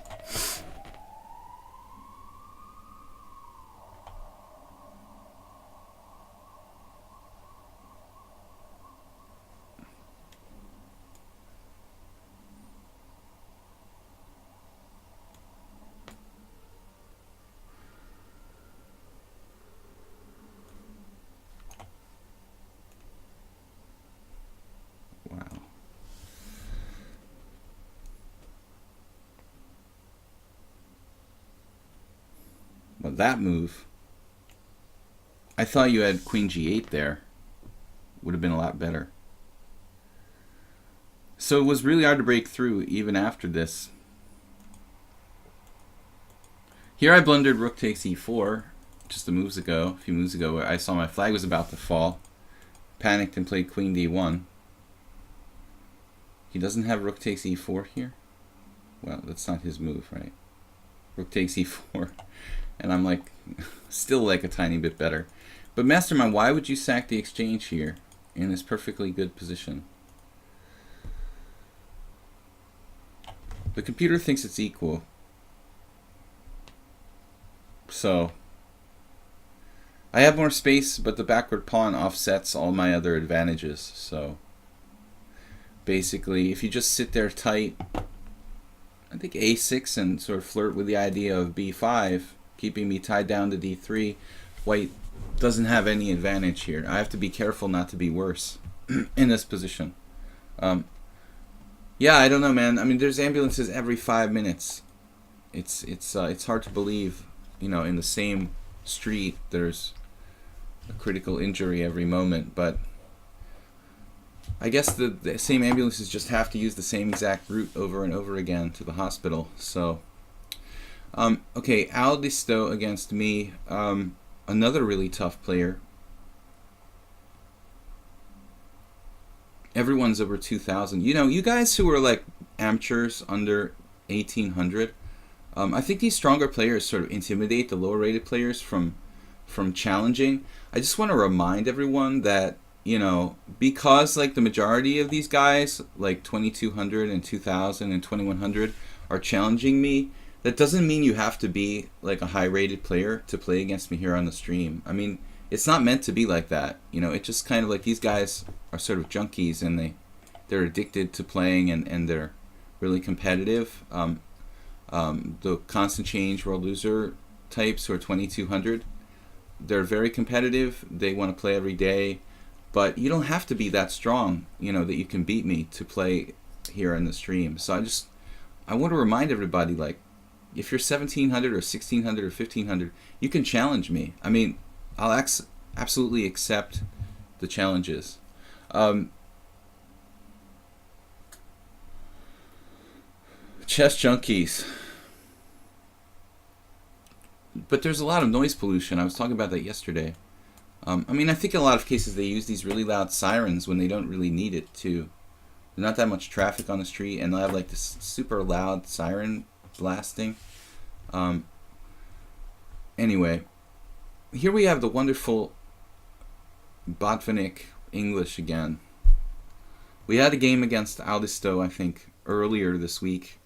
That move. I thought you had queen g8 there. Would have been a lot better. So it was really hard to break through even after this. Here I blundered rook takes e4 just a few moves ago, where I saw my flag was about to fall. Panicked and played queen d1. He doesn't have rook takes e4 here? Well, that's not his move, right? Rook takes e4. And I'm like, still like a tiny bit better. But Mastermind, why would you sack the exchange here in this perfectly good position? The computer thinks it's equal. So, I have more space, but the backward pawn offsets all my other advantages. So, basically, if you just sit there tight, I think a6 and sort of flirt with the idea of b5, keeping me tied down to d3. White doesn't have any advantage here. I have to be careful not to be worse in this position. Yeah, I don't know, man. I mean, there's ambulances every 5 minutes. It's hard to believe, you know, in the same street there's a critical injury every moment. But I guess the same ambulances just have to use the same exact route over and over again to the hospital. So. Okay, Aldisto against me, another really tough player. Everyone's over 2,000. You know, you guys who are like amateurs under 1,800, I think these stronger players sort of intimidate the lower rated players from challenging. I just want to remind everyone that, you know, because like the majority of these guys, like 2,200 and 2,000 and 2,100, are challenging me, that doesn't mean you have to be like a high-rated player to play against me here on the stream. I mean, it's not meant to be like that. You know, it's just kind of like these guys are sort of junkies and they're addicted to playing and they're really competitive. The constant change world loser types who are 2,200, they're very competitive. They want to play every day, but you don't have to be that strong, you know, that you can beat me to play here on the stream. So I want to remind everybody, like, if you're 1,700 or 1,600 or 1,500, you can challenge me. I mean, I'll absolutely accept the challenges. Chess junkies. But there's a lot of noise pollution. I was talking about that yesterday. I mean, I think in a lot of cases they use these really loud sirens when they don't really need it to. There's not that much traffic on the street, and they'll have like this super loud siren blasting. Anyway, here we have the wonderful Botvinnik English again. We had a game against Aldisto, I think, earlier this week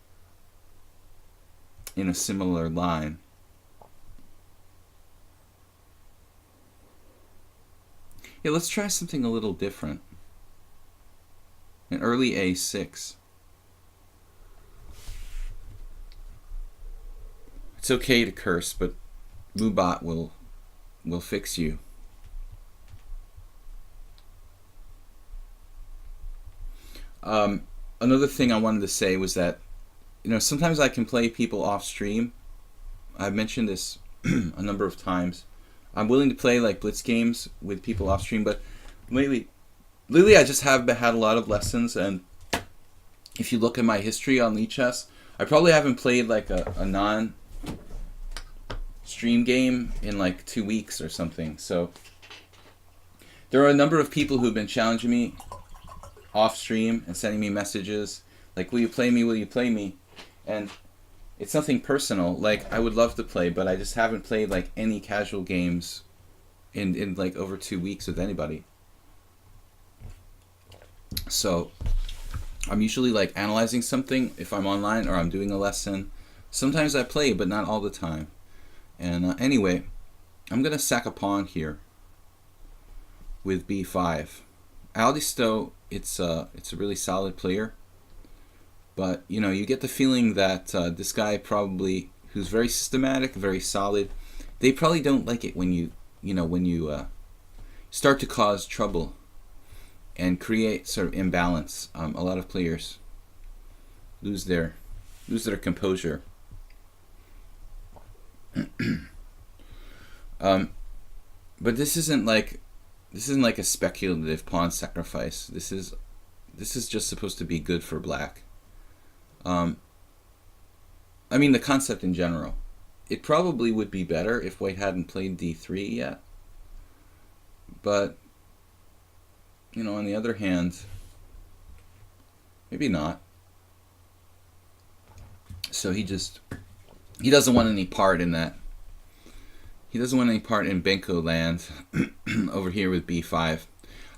in a similar line. Yeah, let's try something a little different. An early a6. It's okay to curse, but Mubot will fix you. Another thing I wanted to say was that, you know, sometimes I can play people off stream. I've mentioned this a number of times. I'm willing to play like blitz games with people off stream, but lately I just have had a lot of lessons, and if you look at my history on lichess, I probably haven't played like a non-stream game in like 2 weeks or something. So there are a number of people who've been challenging me off stream and sending me messages like, will you play me, will you play me? And it's nothing personal. Like, I would love to play, but I just haven't played like any casual games in like over 2 weeks with anybody. So I'm usually like analyzing something if I'm online or I'm doing a lesson. Sometimes I play, but not all the time. And anyway, I'm gonna sack a pawn here with b5. Aldi Stowe, it's a really solid player, but you know, you get the feeling that this guy probably, who's very systematic, very solid, they probably don't like it when you start to cause trouble and create sort of imbalance. A lot of players lose their composure. But this isn't like a speculative pawn sacrifice. This is just supposed to be good for black. I mean, the concept in general. It probably would be better if white hadn't played d3 yet. But, you know, on the other hand, maybe not. So he doesn't want any part in that. He doesn't want any part in Benko land over here with b5.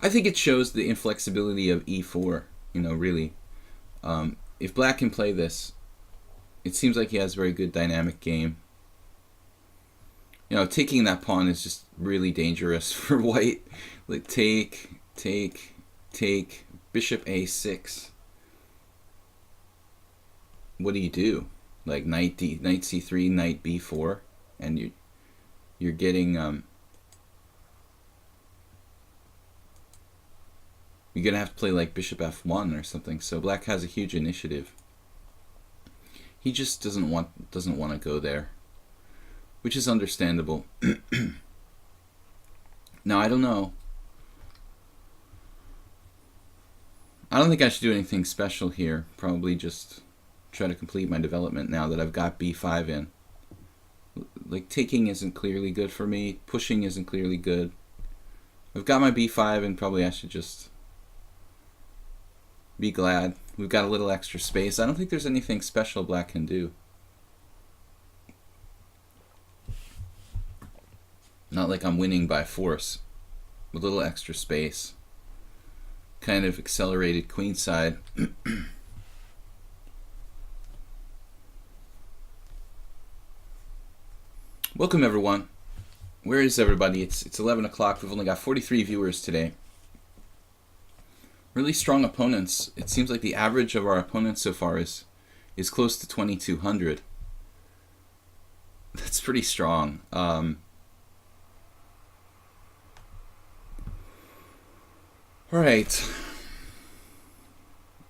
I think it shows the inflexibility of e4, you know, really. If black can play this, it seems like he has a very good dynamic game. You know, taking that pawn is just really dangerous for white. Like take, bishop a6. What do you do? Like knight c3, knight b4, and you're getting you're gonna have to play like bishop f1 or something. So black has a huge initiative. He just doesn't want to go there, which is understandable. Now, I don't know. I don't think I should do anything special here. Probably just try to complete my development now that I've got b5 in. Like, taking isn't clearly good for me. Pushing isn't clearly good. I've got my b5, and probably I should just be glad. We've got a little extra space. I don't think there's anything special black can do. Not like I'm winning by force. A little extra space. Kind of accelerated queenside. Welcome everyone. Where is everybody? It's 11 o'clock. We've only got 43 viewers today. Really strong opponents. It seems like the average of our opponents so far is close to 2,200. That's pretty strong. Alright.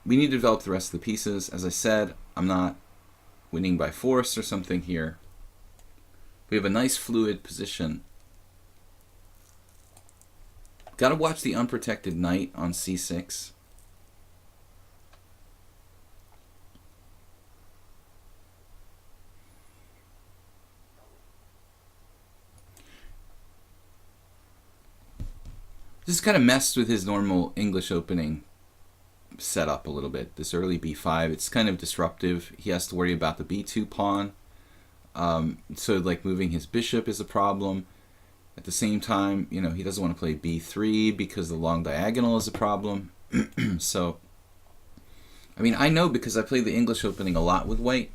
We need to develop the rest of the pieces. As I said, I'm not winning by force or something here. We have a nice fluid position. Gotta watch the unprotected knight on c6. This kind of messed with his normal English opening setup a little bit. This early b5, it's kind of disruptive. He has to worry about the b2 pawn. So like moving his bishop is a problem. At the same time, you know, he doesn't want to play b3 because the long diagonal is a problem. So, I mean, I know because I played the English opening a lot with white,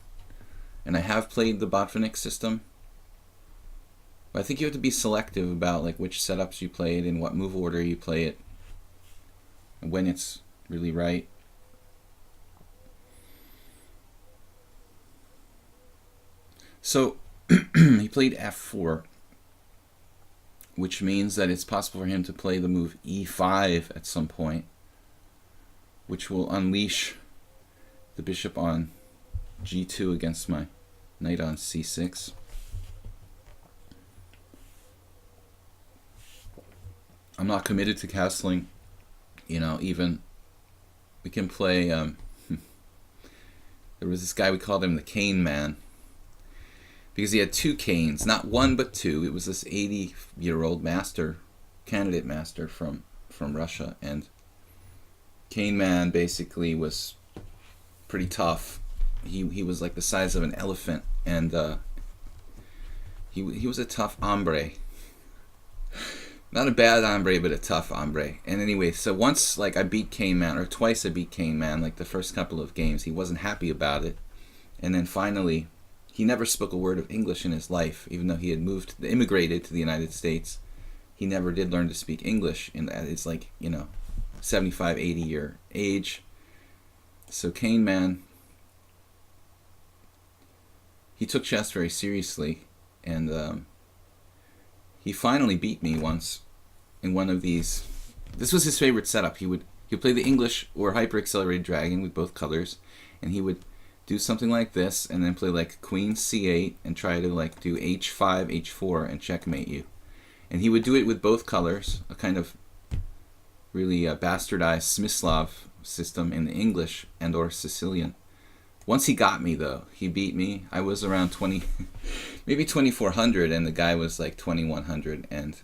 and I have played the Botvinnik system. But I think you have to be selective about like which setups you play it, in what move order you play it, and when it's really right. So he played f4, which means that it's possible for him to play the move e5 at some point, which will unleash the bishop on g2 against my knight on c6. I'm not committed to castling, you know, even we can play, there was this guy, we called him the Cane Man, because he had two canes, not one but two. It was this 80-year-old master, candidate master from Russia, and Cane Man basically was pretty tough. He was like the size of an elephant, and he was a tough hombre. Not a bad hombre, but a tough hombre. And anyway, so once like I beat Cane Man, or twice I beat Cane Man, like the first couple of games, he wasn't happy about it. And then finally, he never spoke a word of English in his life, even though he had immigrated to the United States. He never did learn to speak English at his 75, 80-year age. So Cane Man, he took chess very seriously, and he finally beat me once in one of these. This was his favorite setup. He would play the English or hyper accelerated dragon with both colors, and he would do something like this, and then play like Queen C8 and try to like do H5, H4 and checkmate you. And he would do it with both colors, a kind of really bastardized Smyslov system in the English and or Sicilian. Once he got me though, he beat me. I was around 20, maybe 2400, and the guy was like 2100, and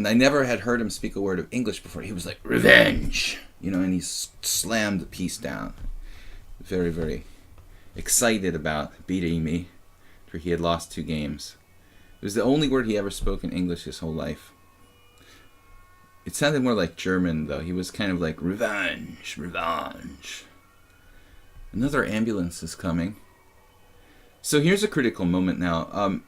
I never had heard him speak a word of English before. He was like, revenge, and he slammed the piece down. Very, very excited about beating me, for he had lost 2 games. It was the only word he ever spoke in English his whole life. It sounded more like German, though. He was kind of like, revenge, revenge. Another ambulance is coming. So here's a critical moment now.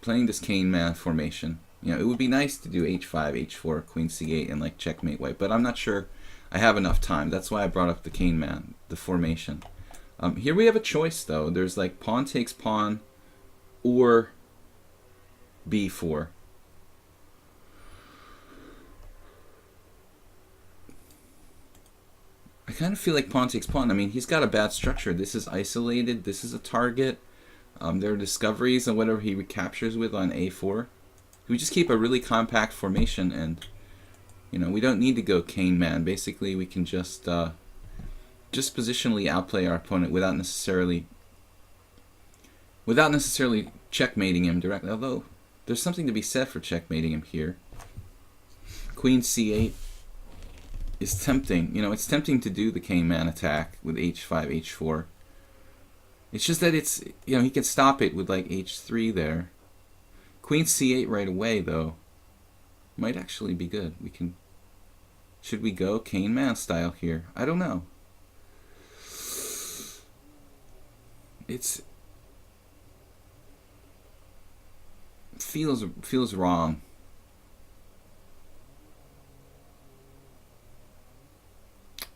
Playing this Cane Man formation, it would be nice to do H5, H4, Queen C8, and like checkmate white, but I'm not sure I have enough time. That's why I brought up the Cane Man, the formation. Here we have a choice, though. There's like pawn takes pawn or B4. I kind of feel like pawn takes pawn. I mean, he's got a bad structure. This is isolated. This is a target. There are discoveries on whatever he recaptures with on A4. We just keep a really compact formation, and we don't need to go Cane Man. Basically, we can just positionally outplay our opponent without necessarily checkmating him directly. Although there's something to be said for checkmating him here. Queen C8 is tempting. It's tempting to do the Cane Man attack with H5, H4. It's just that it's, he can stop it with like H3 there. Queen C8 right away, though, might actually be good. Should we go Cane Man style here? I don't know. Feels wrong.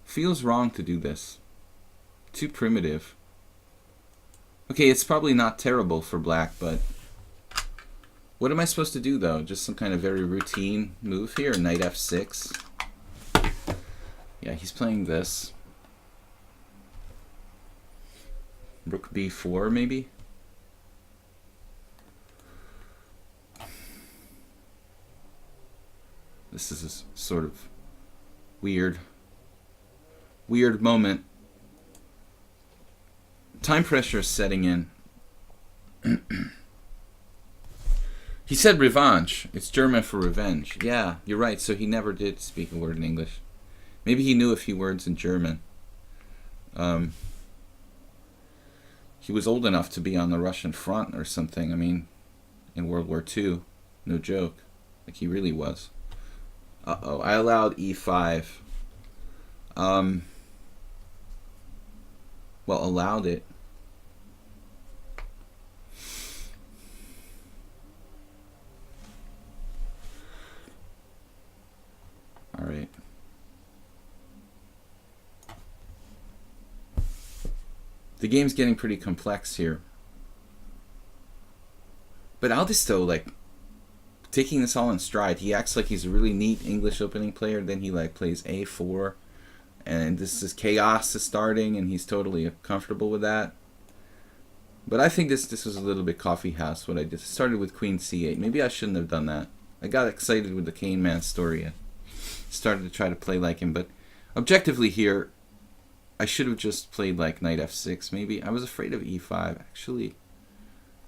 Feels wrong to do this. Too primitive. Okay, it's probably not terrible for black, but what am I supposed to do, though? Just some kind of very routine move here. Knight F6. Yeah, he's playing this. Rook B4, maybe? This is a sort of weird moment. Time pressure is setting in. He said revenge. It's German for revenge. Yeah, you're right. So he never did speak a word in English. Maybe he knew a few words in German. He was old enough to be on the Russian front or something. I mean, in World War II. No joke. Like he really was. Uh-oh. I allowed E5. Well, allowed it. All right. The game's getting pretty complex here. But Aldisto, like, taking this all in stride. He acts like he's a really neat English opening player. Then he, like, plays A4. And this is chaos is starting, and he's totally comfortable with that. But I think this was a little bit coffee house, what I did. Started with Queen C8. Maybe I shouldn't have done that. I got excited with the Cane Man story and started to try to play like him. But objectively here, I should have just played like Knight F6 maybe. I was afraid of E5. Actually,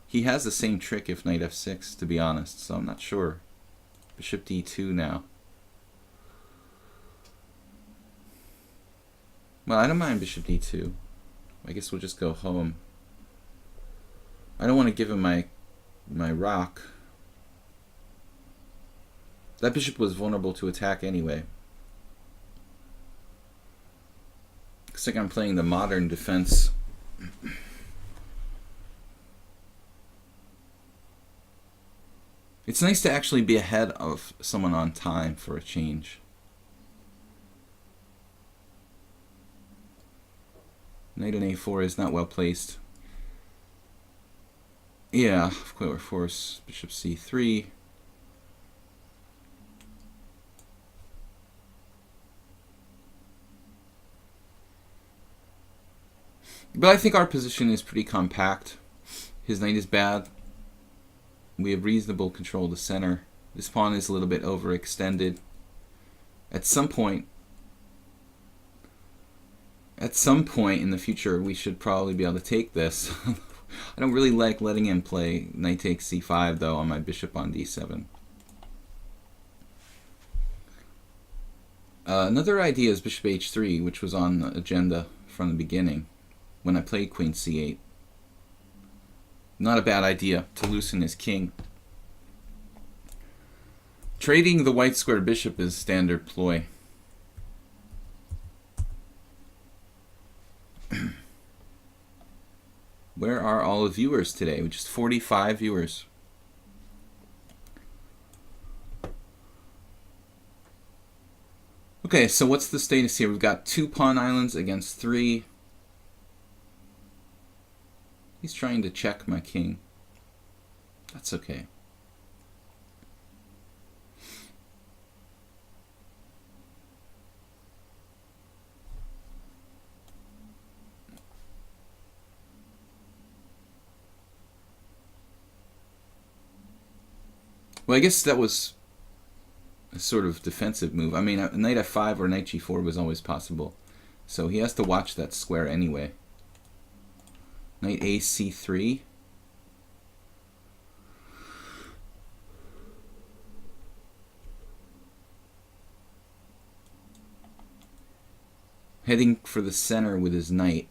he has the same trick if Knight F6, to be honest. So I'm not sure. Bishop D2 now. Well, I don't mind Bishop D2. I guess we'll just go home. I don't want to give him my rock. That bishop was vulnerable to attack anyway. Looks like I'm playing the modern defense. It's nice to actually be ahead of someone on time for a change. Knight on a4 is not well placed. Yeah, of course. Bishop c3. But I think our position is pretty compact. His knight is bad. We have reasonable control of the center. This pawn is a little bit overextended. At some point in the future, we should probably be able to take this. I don't really like letting him play knight takes c5 though on my bishop on d7. Another idea is bishop h3, which was on the agenda from the beginning when I played queen c8. Not a bad idea to loosen his king. Trading the white square bishop is standard ploy. Where are all the viewers today? With just 45 viewers. Okay, so what's the status here? We've got 2 pawn islands against 3. He's trying to check my king. That's okay. Well, I guess that was a sort of defensive move. I mean, a knight f5 or knight g4 was always possible. So he has to watch that square anyway. Knight a c3. Heading for the center with his knight.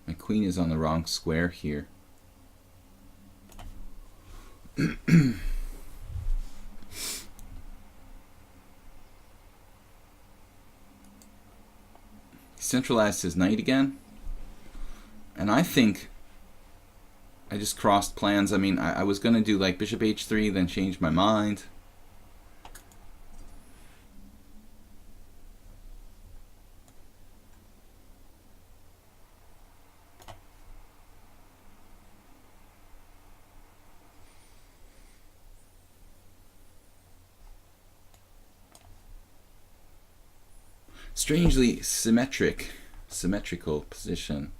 My queen is on the wrong square here. He centralized his knight again. And I think I just crossed plans. I mean, I was going to do like bishop h3, then change my mind. Strangely symmetrical position.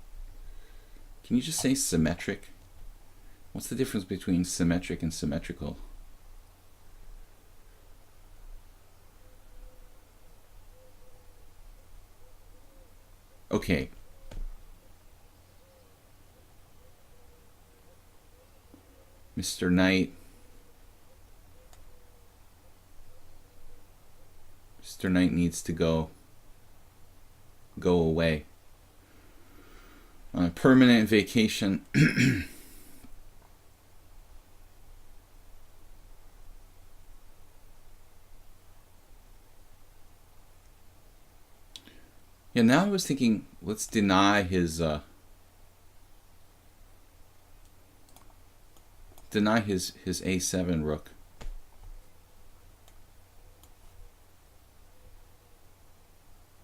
Can you just say symmetric? What's the difference between symmetric and symmetrical? Okay. Mr. Knight. Mr. Knight needs to go away on a permanent vacation. Yeah, now I was thinking, let's deny his a7 rook.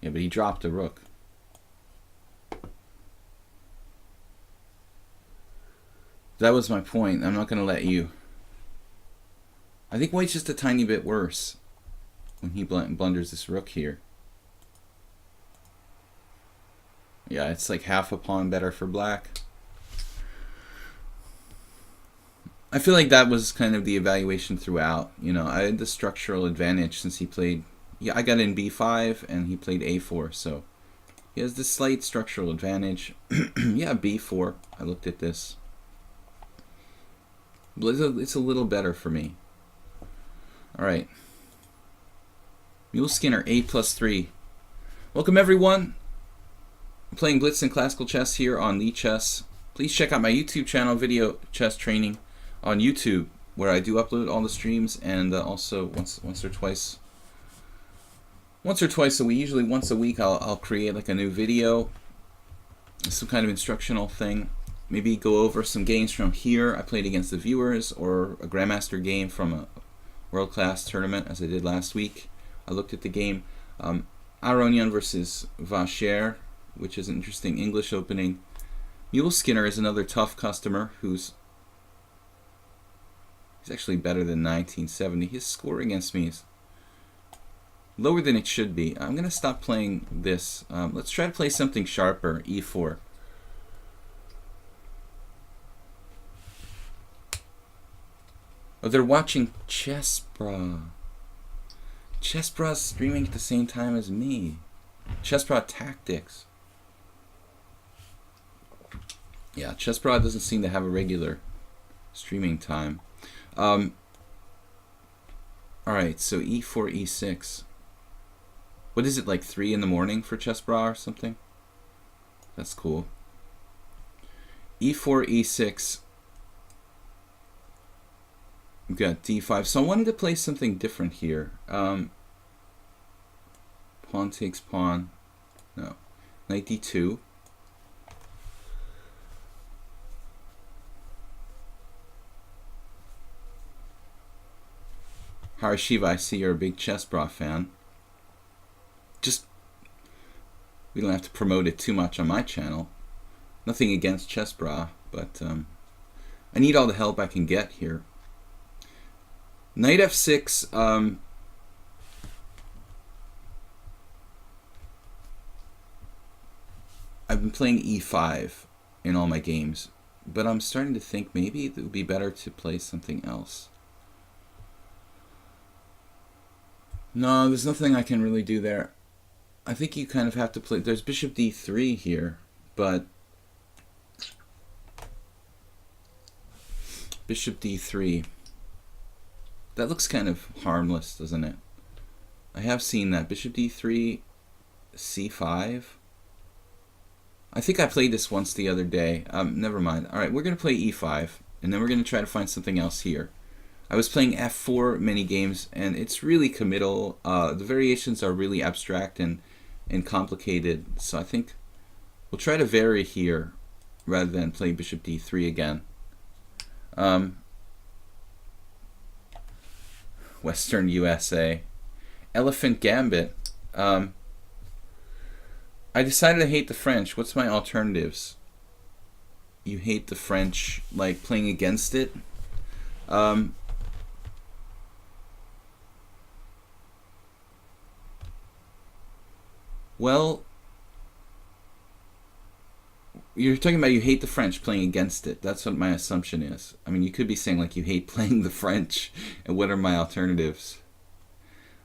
Yeah, but he dropped a rook. That was my point. I'm not going to let you. I think white's just a tiny bit worse when he blunders this rook here. Yeah, it's like half a pawn better for black. I feel like that was kind of the evaluation throughout. You know, I had the structural advantage since he played. Yeah, I got in b5 and he played a4, so he has this slight structural advantage. Yeah, b4. I looked at this. But it's a little better for me. All right. Mule Skinner, A+3. Welcome everyone. I'm playing Blitz and Classical Chess here on lichess. Please check out my YouTube channel, Video Chess Training, on YouTube, where I do upload all the streams, and also once or twice a week. Usually once a week, I'll create like a new video, some kind of instructional thing. Maybe go over some games from here I played against the viewers, or a Grandmaster game from a world-class tournament, as I did last week. I looked at the game, Aronian versus Vacher, which is an interesting English opening. Mule Skinner is another tough customer he's actually better than 1970. His score against me is lower than it should be. I'm going to stop playing this. Let's try to play something sharper, E4. Oh, they're watching Chessbra. Chessbra's streaming at the same time as me. Chessbra Tactics. Yeah, Chessbra doesn't seem to have a regular streaming time. Alright, so E4, E6. What is it, like 3 in the morning for Chessbra or something? That's cool. E4, E6. We've got D5. So I wanted to play something different here. Pawn takes pawn. No. Knight D2. Harashiva, I see you're a big Chessbra fan. We don't have to promote it too much on my channel. Nothing against Chessbra, but I need all the help I can get here. Knight F6, I've been playing E5 in all my games, but I'm starting to think maybe it would be better to play something else. No, there's nothing I can really do there. I think you kind of have to play. There's Bishop D3 here, but Bishop D3. That looks kind of harmless, doesn't it? I have seen that. Bishop D3, C5. I think I played this once the other day. Never mind. Alright, we're going to play E5, and then we're going to try to find something else here. I was playing F4 many games, and it's really committal. The variations are really abstract and complicated, so I think we'll try to vary here rather than play Bishop D3 again. Western USA. Elephant Gambit. I decided to hate the French. What's my alternatives? You hate the French, like playing against it? Well, you're talking about you hate the French playing against it. That's what my assumption is. I mean, you could be saying like you hate playing the French, and what are my alternatives?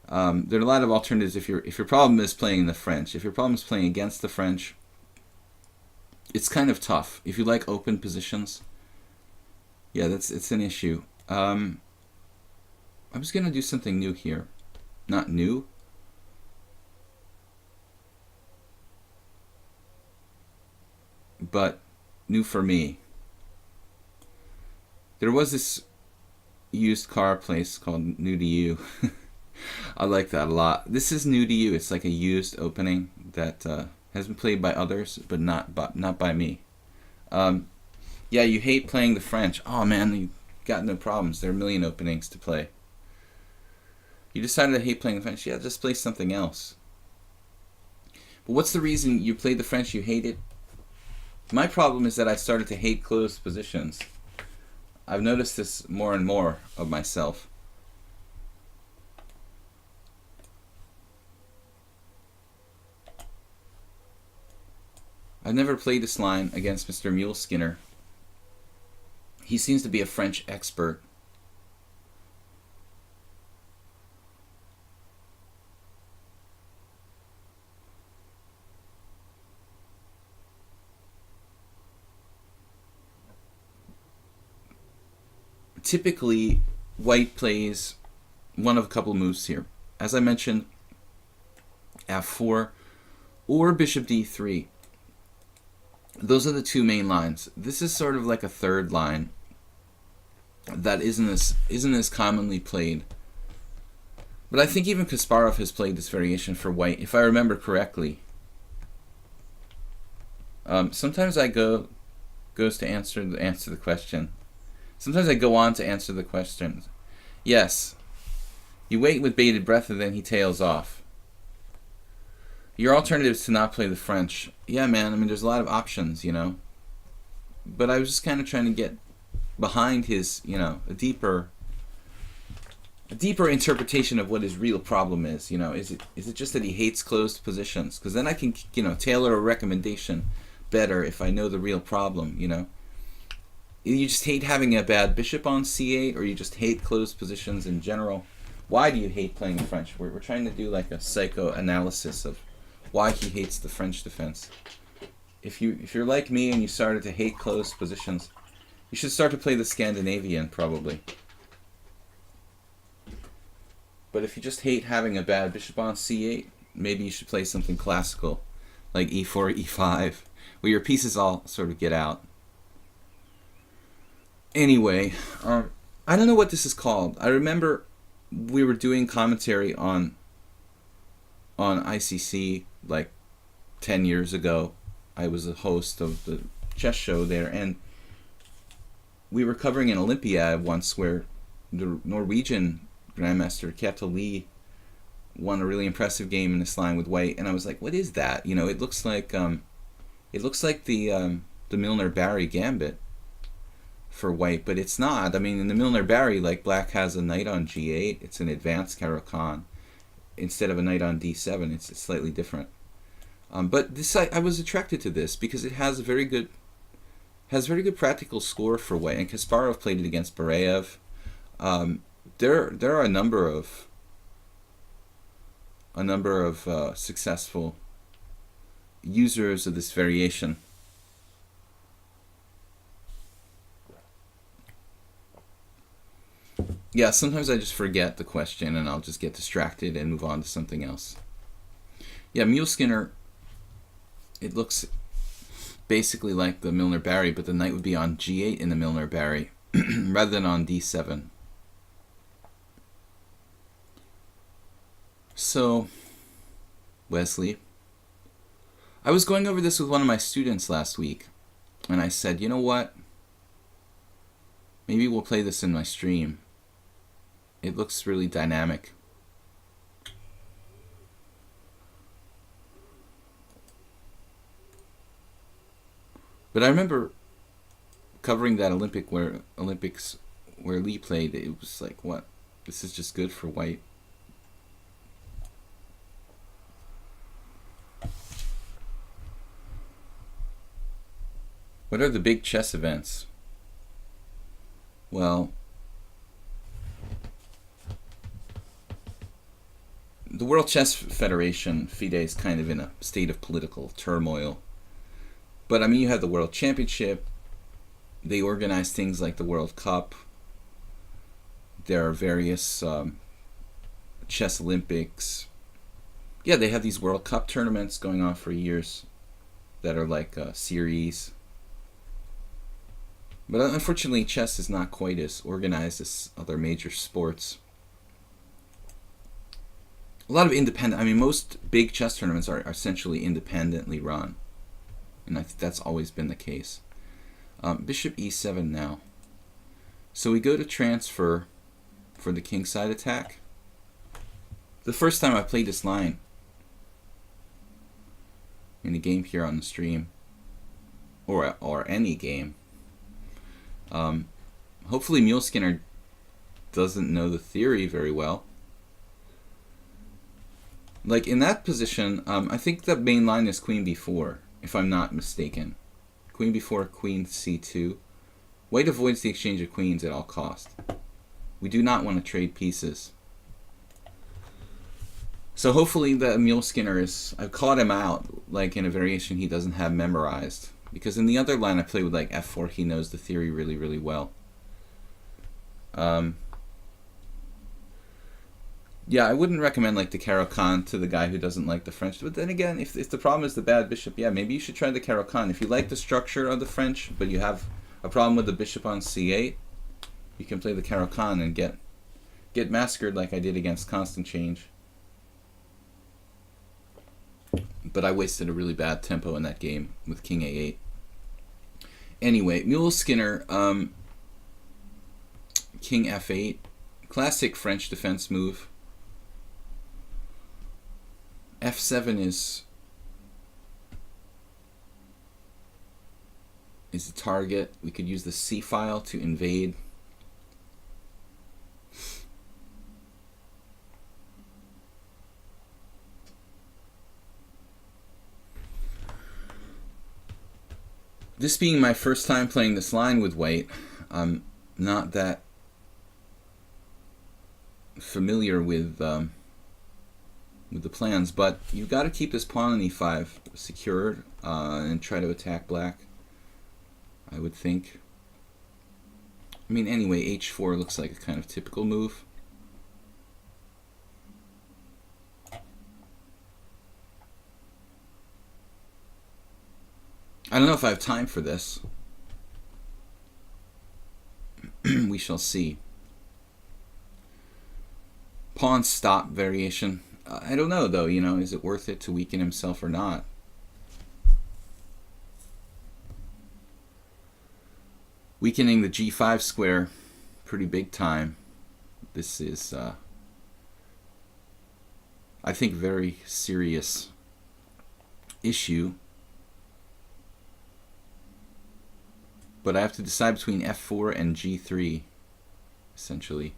There are a lot of alternatives if your problem is playing the French. If your problem is playing against the French, it's kind of tough. If you like open positions, yeah, it's an issue. I was gonna do something new here, not new. But new for me. There was this used car place called New to You. I like that a lot. This is New to You. It's like a used opening that has been played by others, but not by me. Yeah, you hate playing the French. Oh man, you got no problems. There are a million openings to play. You decided to hate playing the French. Yeah, just play something else. But what's the reason you played the French? You hate it? My problem is that I started to hate closed positions. I've noticed this more and more of myself. I've never played this line against Mr. Mule Skinner. He seems to be a French expert. Typically, white plays one of a couple moves here. As I mentioned, f4, or bishop d3. Those are the two main lines. This is sort of like a third line that isn't as commonly played. But I think even Kasparov has played this variation for white, if I remember correctly. Sometimes I goes to answer the question. Sometimes I go on to answer the question. Yes, you wait with bated breath and then he tails off. Your alternative is to not play the French. Yeah, man. I mean, there's a lot of options, you know. But I was just kind of trying to get behind his, you know, a deeper interpretation of what his real problem is. You know, is it just that he hates closed positions? Because then I can, you know, tailor a recommendation better if I know the real problem. You know, you just hate having a bad bishop on c8, or you just hate closed positions in general. Why do you hate playing the French? We're trying to do like a psychoanalysis of why he hates the French defense. If you're like me and you started to hate closed positions, you should start to play the Scandinavian probably. But if you just hate having a bad bishop on c8, maybe you should play something classical, like e4, e5, where your pieces all sort of get out. Anyway, I don't know what this is called. I remember we were doing commentary on ICC like 10 years ago. I was a host of the chess show there, and we were covering an Olympiad once where the Norwegian Grandmaster Ketil Lee won a really impressive game in this line with white, and I was like, "What is that?" You know, it looks like the Milner-Barry gambit for white, but it's not. I mean, in the Milner-Barry, like black has a knight on g8. It's an advanced Caro-Kann instead of a knight on d7. It's slightly different. But this I was attracted to this because it has a very good practical score for white, and Kasparov played it against Bareyev. There are a number of successful users of this variation. Yeah, sometimes I just forget the question and I'll just get distracted and move on to something else. Yeah, Mule Skinner, it looks basically like the Milner-Barry, but the knight would be on g8 in the Milner-Barry rather than on d7. So, Wesley, I was going over this with one of my students last week, and I said, you know what? Maybe we'll play this in my stream. It looks really dynamic. But I remember covering that Olympics where Lee played. It was like, what? This is just good for white. What are the big chess events? Well, the World Chess Federation, FIDE, is kind of in a state of political turmoil. But I mean, you have the World Championship. They organize things like the World Cup. There are various chess Olympics. Yeah, they have these World Cup tournaments going on for years that are like a series. But unfortunately, chess is not quite as organized as other major sports. A lot of independent, I mean, most big chess tournaments are essentially independently run. And I think that's always been the case. Bishop e7 now. So we go to transfer for the kingside attack. The first time I played this line in a game here on the stream, or any game. Hopefully Mule Skinner doesn't know the theory very well. Like in that position, I think the main line is queen b4, if I'm not mistaken. Queen b4, queen c2. White avoids the exchange of queens at all cost. We do not want to trade pieces. So hopefully the Mule Skinner is, I've caught him out, like in a variation he doesn't have memorized. Because in the other line I play with like f4, he knows the theory really, really well. Yeah, I wouldn't recommend like the Caro-Kann to the guy who doesn't like the French. But then again, if the problem is the bad bishop, yeah, maybe you should try the Caro-Kann. If you like the structure of the French, but you have a problem with the bishop on c8, you can play the Caro-Kann and get massacred like I did against Constant Change. But I wasted a really bad tempo in that game with King A8. Anyway, Mule Skinner, King F8, classic French defense move. F7 is the target. We could use the C file to invade. This being my first time playing this line with white, I'm not that familiar with the plans, but you've got to keep this pawn on e5 secured and try to attack black, I would think. I mean, anyway, h4 looks like a kind of typical move. I don't know if I have time for this. We shall see. Pawn stop variation. I don't know, though, you know, is it worth it to weaken himself or not? Weakening the g5 square, pretty big time. This is, I think, very serious issue. But I have to decide between f4 and g3, essentially.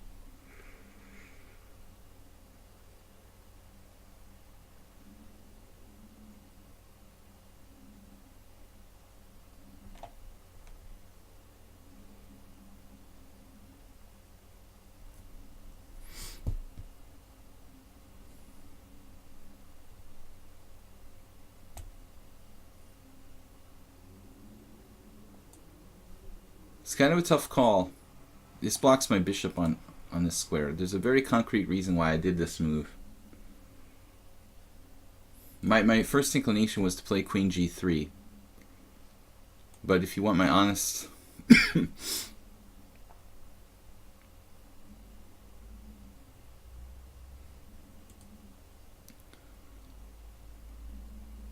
It's kind of a tough call. This blocks my bishop on this square. There's a very concrete reason why I did this move. My first inclination was to play queen g3. But if you want my honest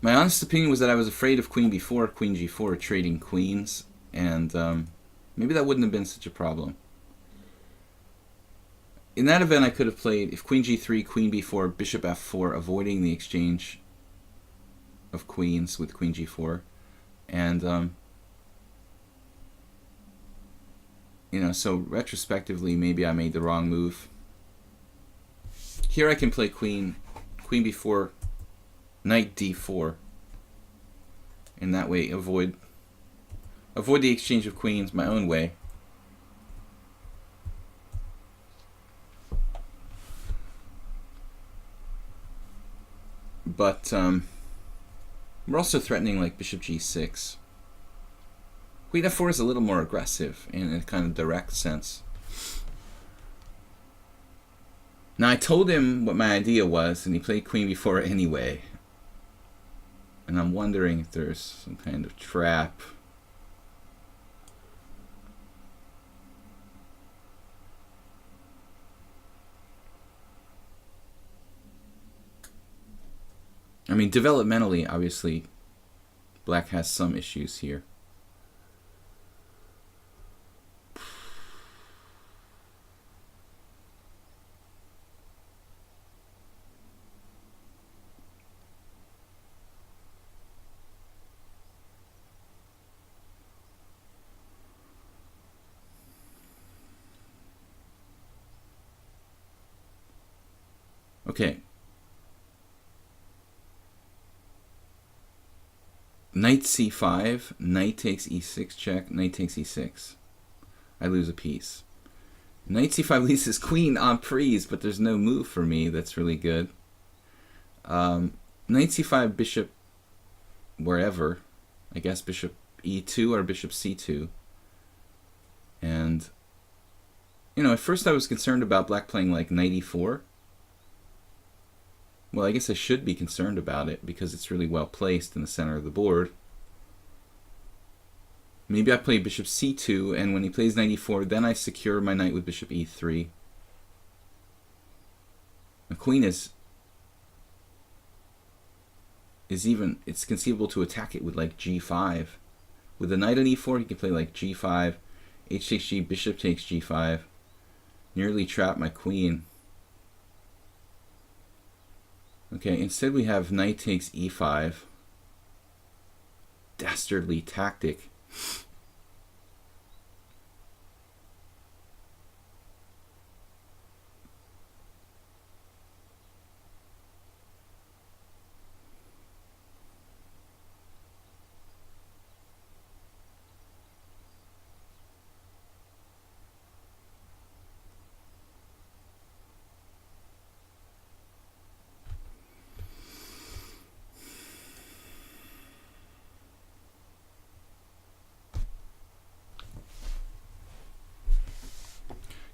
my honest opinion was that I was afraid of queen b4, queen g4 trading queens, and maybe that wouldn't have been such a problem. In that event, I could have played, if queen g3, queen b4, bishop f4, avoiding the exchange of queens with queen g4. And, you know, so retrospectively, maybe I made the wrong move. Here I can play queen b4, knight d4. And that way avoid the exchange of queens my own way. But we're also threatening like bishop g6. Queen f4 is a little more aggressive in a kind of direct sense. Now I told him what my idea was, and he played queen b4 anyway. And I'm wondering if there's some kind of trap. I mean, developmentally, obviously, black has some issues here. Okay. Knight c5, knight takes e6 check, knight takes e6. I lose a piece. Knight c5 leaves his queen en prise, but there's no move for me that's really good. Knight c5, bishop wherever. I guess bishop e2 or bishop c2. And, you know, at first I was concerned about black playing like knight e4. Well, I guess I should be concerned about it because it's really well placed in the center of the board. Maybe I play bishop c2, and when he plays knight e4, then I secure my knight with bishop e3. The queen is even, it's conceivable to attack it with like g5. With the knight on e4, he can play like g5, h takes g, bishop takes g5. Nearly trap my queen. Okay, instead we have knight takes e5. Dastardly tactic.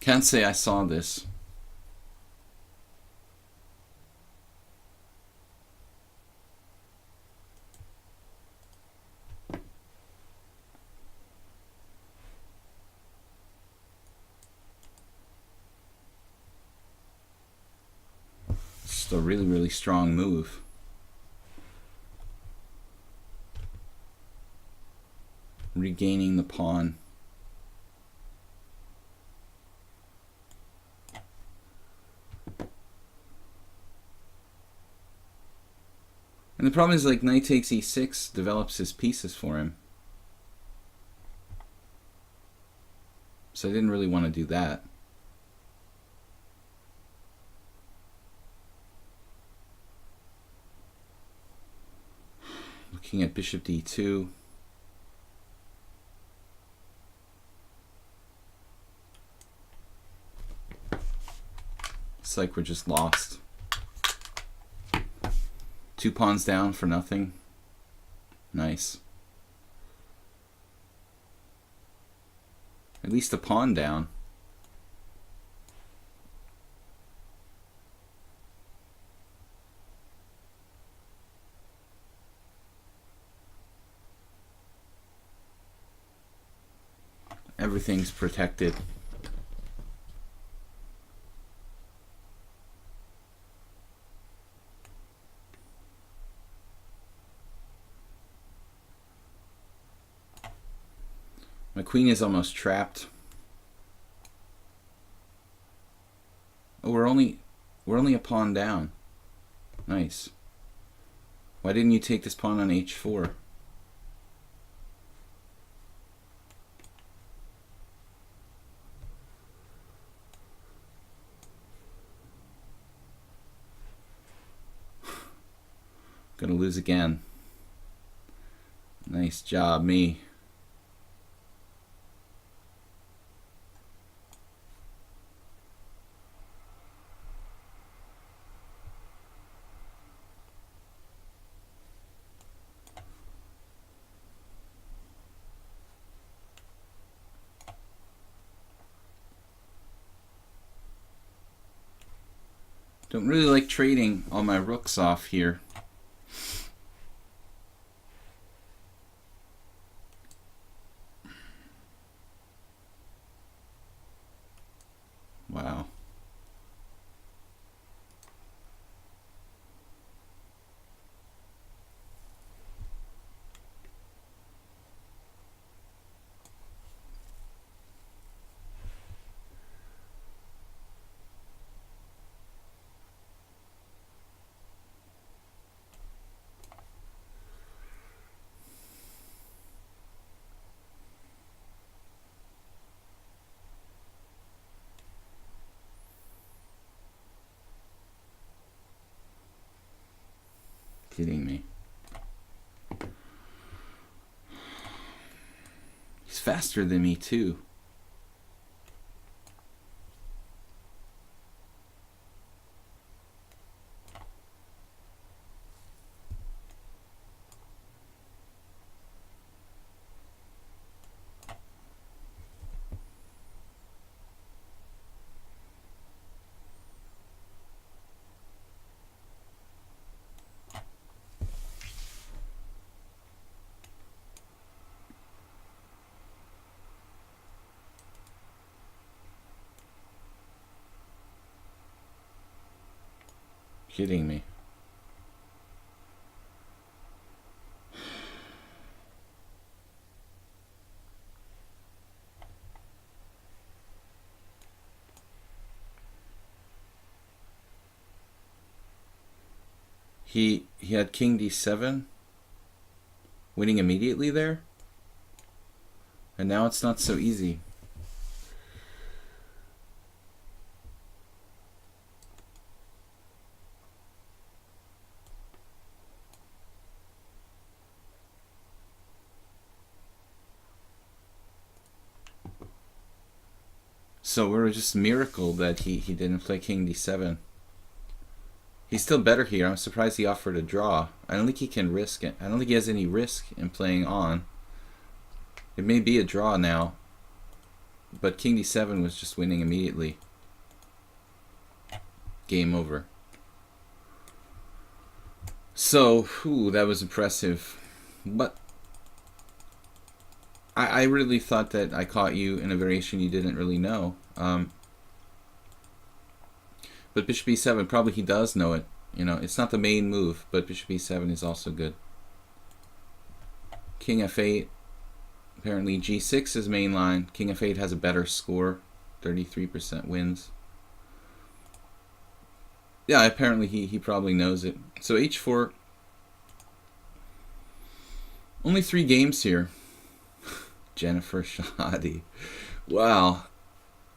Can't say I saw this. It's a really, really strong move. Regaining the pawn. And the problem is, like, knight takes e6 develops his pieces for him. So I didn't really want to do that. Looking at bishop d2. It's like we're just lost. 2 pawns down for nothing. Nice. At least a pawn down. Everything's protected. My queen is almost trapped. Oh, we're only a pawn down. Nice. Why didn't you take this pawn on h4? Gonna lose again. Nice job, me. Don't really like trading all my rooks off here. Wow. Kidding me. He's faster than me too. kidding me? He had king d7, winning immediately there, and now it's not so easy. So we're just a miracle that he didn't play king d7. He's still better here. I'm surprised he offered a draw. I don't think he can risk it. I don't think he has any risk in playing on. It may be a draw now, but king d7 was just winning immediately. Game over. So, that was impressive. But I really thought that I caught you in a variation you didn't really know. But bishop e7, probably he does know it. You know, it's not the main move, but bishop e7 is also good. King f8. Apparently g6 is main line. King f8 has a better score. 33% wins. Yeah, apparently he probably knows it. So h4. Only 3 games here. Jennifer Shahadi. Wow.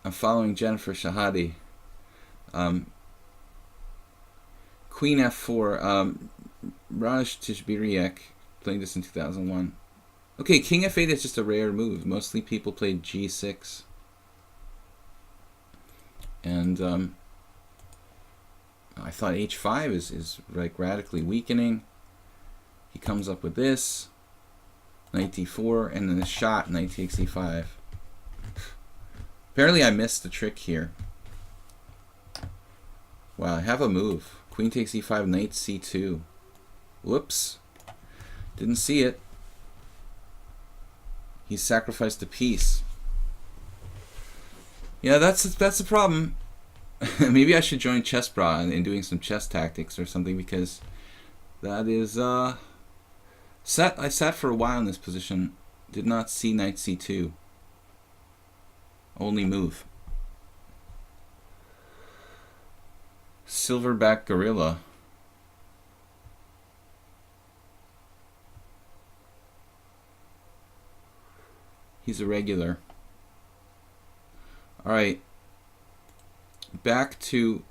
I'm following Jennifer Shahadi. Queen f4. Raj Tishbiriek playing this in 2001. Okay, king f8 is just a rare move. Mostly people played g6. And I thought h5 is like radically weakening. He comes up with this. Knight d4, and then a shot, knight takes e5. Apparently I missed the trick here. Wow, I have a move. Queen takes e5, knight c2. Whoops. Didn't see it. He sacrificed a piece. Yeah, that's a problem. Maybe I should join Chess Bra and doing some chess tactics or something, because that is I sat for a while in this position. Did not see knight c2. Only move. Silverback Gorilla. He's a regular. Alright. Back to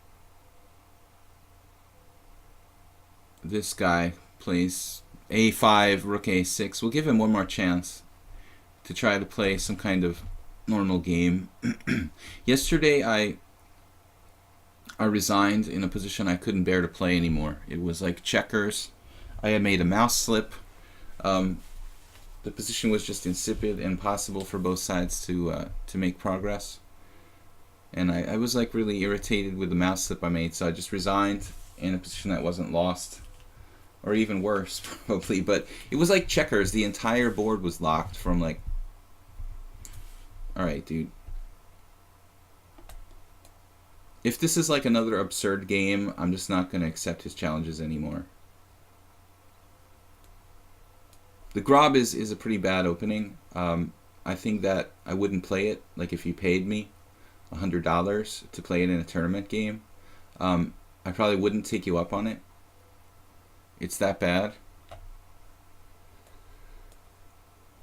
this guy. Plays a5, rook a6. We'll give him one more chance to try to play some kind of normal game. Yesterday I resigned in a position I couldn't bear to play anymore. It was like checkers. I had made a mouse slip. The position was just insipid and impossible for both sides to make progress. And I was like really irritated with the mouse slip I made, so I just resigned in a position that wasn't lost. Or even worse, probably. But it was like checkers. The entire board was locked from like... Alright, dude. If this is like another absurd game, I'm just not going to accept his challenges anymore. The Grob is a pretty bad opening. I think that I wouldn't play it. Like if you paid me $100 to play it in a tournament game, I probably wouldn't take you up on it. It's that bad.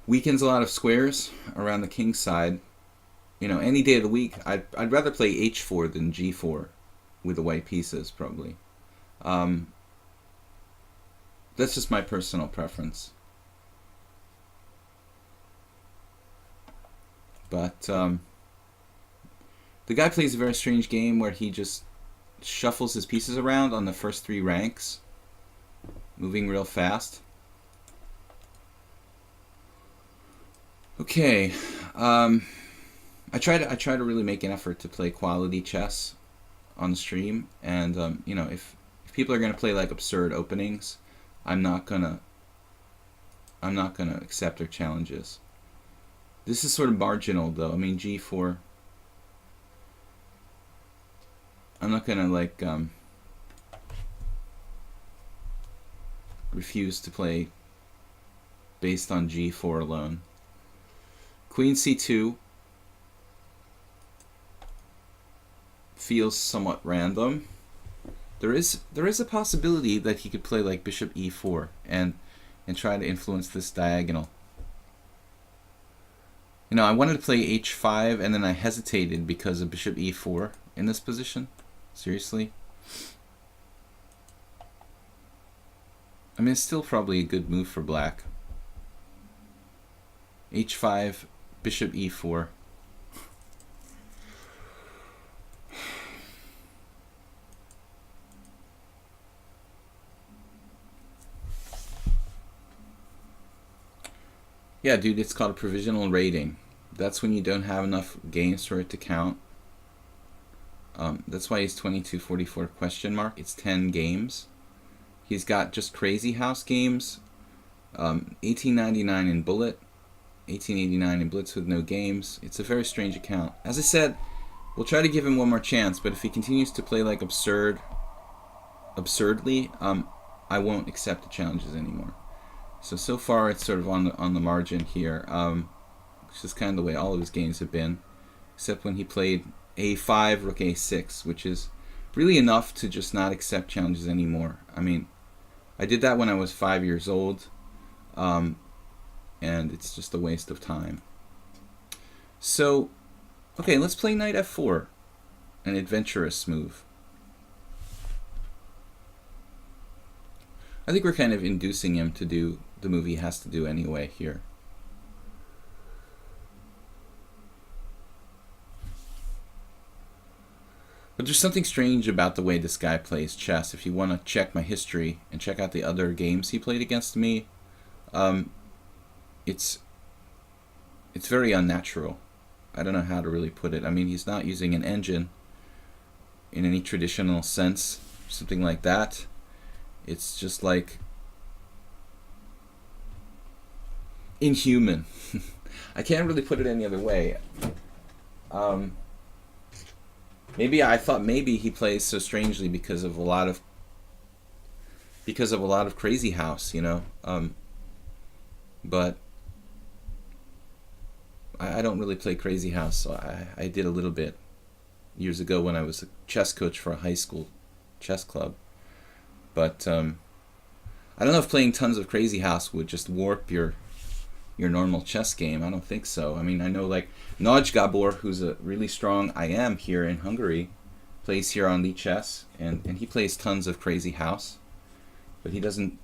Weakens a lot of squares around the king's side. You know, any day of the week, I'd rather play h4 than g4 with the white pieces, probably. That's just my personal preference. But the guy plays a very strange game where he just shuffles his pieces around on the first 3 ranks, moving real fast. Okay, I try to really make an effort to play quality chess on the stream, and you know, if people are gonna play like absurd openings, I'm not gonna accept their challenges. This is sort of marginal, though. I mean, g4. I'm not gonna like refuse to play based on g4 alone. Queen c2 feels somewhat random. There is a possibility that he could play like bishop e4 and try to influence this diagonal. You know, I wanted to play h5 and then I hesitated because of bishop e4 in this position. Seriously. I mean, it's still probably a good move for black. h5, bishop e4. Yeah, dude, it's called a provisional rating. That's when you don't have enough games for it to count. That's why he's 2244 question mark. It's 10 games. He's got just crazy house games. 1899 in bullet, 1889 in blitz with no games. It's a very strange account. As I said, we'll try to give him one more chance, but if he continues to play like absurdly, I won't accept the challenges anymore. So far it's sort of on the margin here. It's just kind of the way all of his games have been, except when he played a5, rook a6, which is really enough to just not accept challenges anymore. I mean, I did that when I was 5 years old, and it's just a waste of time. So, okay, let's play knight f4, an adventurous move. I think we're kind of inducing him to do the move he has to do anyway here. But there's something strange about the way this guy plays chess. If you want to check my history and check out the other games he played against me, it's very unnatural. I don't know how to really put it. I mean, he's not using an engine in any traditional sense, something like that. It's just like inhuman. I can't really put it any other way. Maybe I thought maybe he plays so strangely because of a lot of crazy house, you know. But I don't really play crazy house. So I did a little bit years ago when I was a chess coach for a high school chess club. But I don't know if playing tons of crazy house would just warp your normal chess game. I don't think so. I mean, I know like Nagy Gabor, who's a really strong IM here in Hungary, plays here on lichess, and he plays tons of crazy house, but he doesn't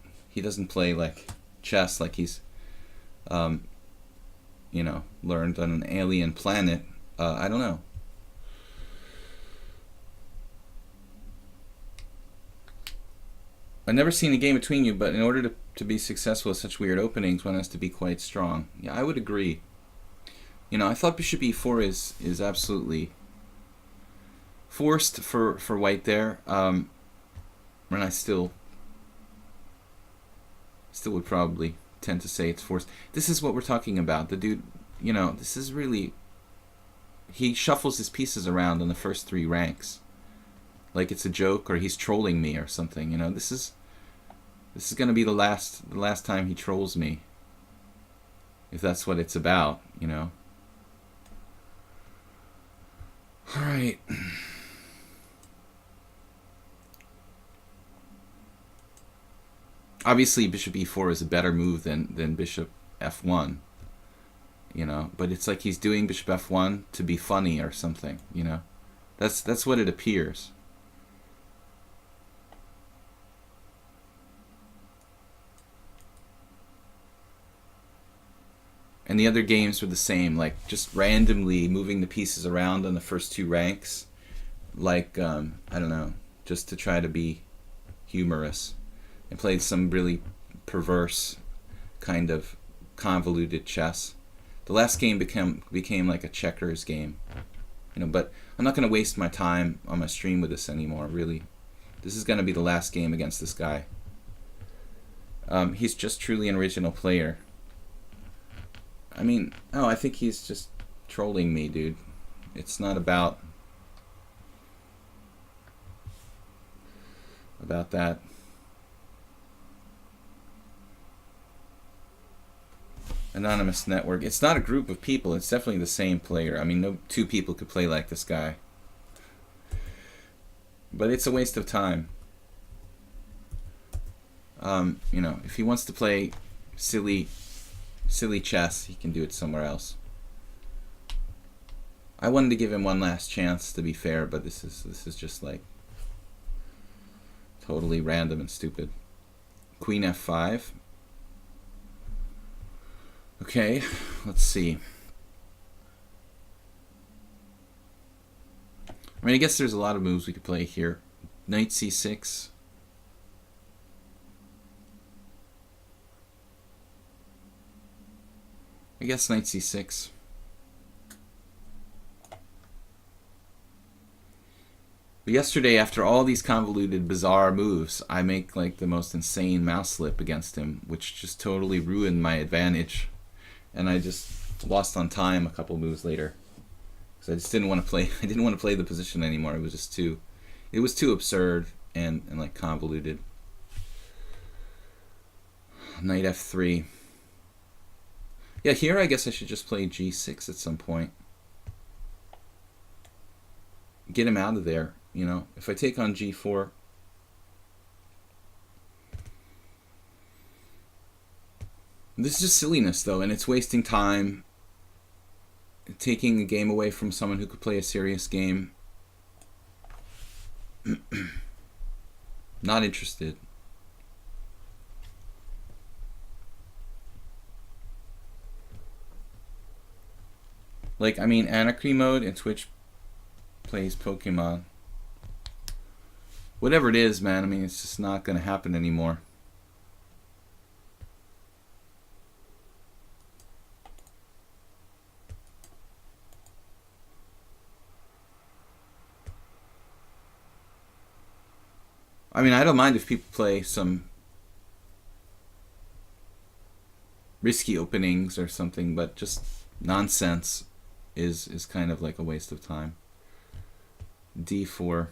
play like chess like he's you know, learned on an alien planet. I don't know. I've never seen a game between you, but in order to be successful with such weird openings, one has to be quite strong. Yeah, I would agree. You know, I thought bishop e4 is absolutely forced for white there. And I still would probably tend to say it's forced. This is what we're talking about. The dude, you know, this is really... He shuffles his pieces around in the first 3 ranks. Like it's a joke, or he's trolling me or something. You know, this is going to be the last time he trolls me, if that's what it's about, you know. All right. Obviously, bishop e4 is a better move than bishop f1, you know. But it's like he's doing bishop f1 to be funny or something, you know. That's what it appears. And the other games were the same, like just randomly moving the pieces around on the first 2 ranks, like, I don't know, just to try to be humorous. And played some really perverse kind of convoluted chess. The last game became like a checkers game, you know. But I'm not going to waste my time on my stream with this anymore, really. This is going to be the last game against this guy. He's just truly an original player. I mean, oh, I think he's just trolling me, dude. It's not about that. Anonymous network. It's not a group of people. It's definitely the same player. I mean, no two people could play like this guy. But it's a waste of time. You know, if he wants to play silly chess, he can do it somewhere else. I wanted to give him one last chance, to be fair, but this is just like totally random and stupid. Queen f5. Okay, let's see. I mean, I guess there's a lot of moves we could play here. Knight c6. I guess knight c6. But yesterday, after all these convoluted, bizarre moves, I make like the most insane mouse slip against him, which just totally ruined my advantage. And I just lost on time a couple moves later. Because I just didn't want to play. I didn't want to play the position anymore. It was just too. It was too absurd and like convoluted. Knight f3. Yeah, here I guess I should just play g6 at some point. Get him out of there. You know, if I take on g4, this is just silliness though, and it's wasting time, taking a game away from someone who could play a serious game. Not interested. Like, I mean, Anarchy Mode and Twitch plays Pokemon. Whatever it is, man, I mean, it's just not going to happen anymore. I mean, I don't mind if people play some risky openings or something, but just nonsense is kind of like a waste of time. d4.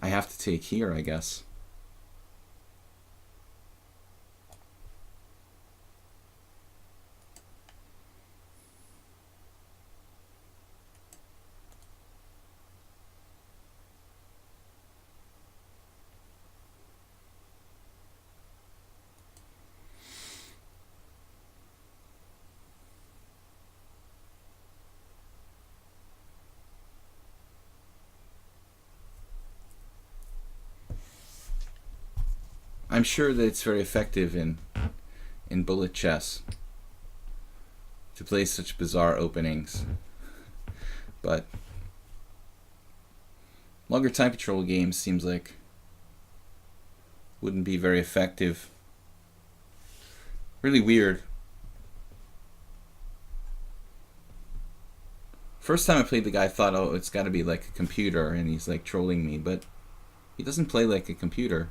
I have to take here, I guess. I'm sure that it's very effective in bullet chess to play such bizarre openings, but longer time control games seems like wouldn't be very effective. Really weird. First time I played the guy, I thought, oh, it's got to be like a computer, and he's like trolling me, but he doesn't play like a computer.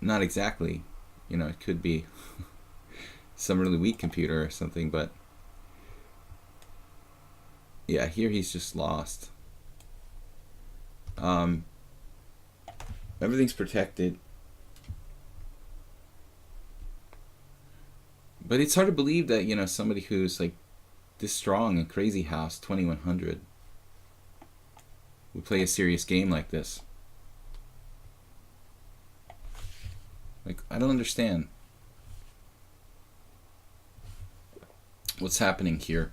Not exactly. You know, it could be some really weak computer or something, but yeah, here he's just lost. Everything's protected. But it's hard to believe that, you know, somebody who's like this strong in Crazy House 2100 would play a serious game like this. Like, I don't understand what's happening here.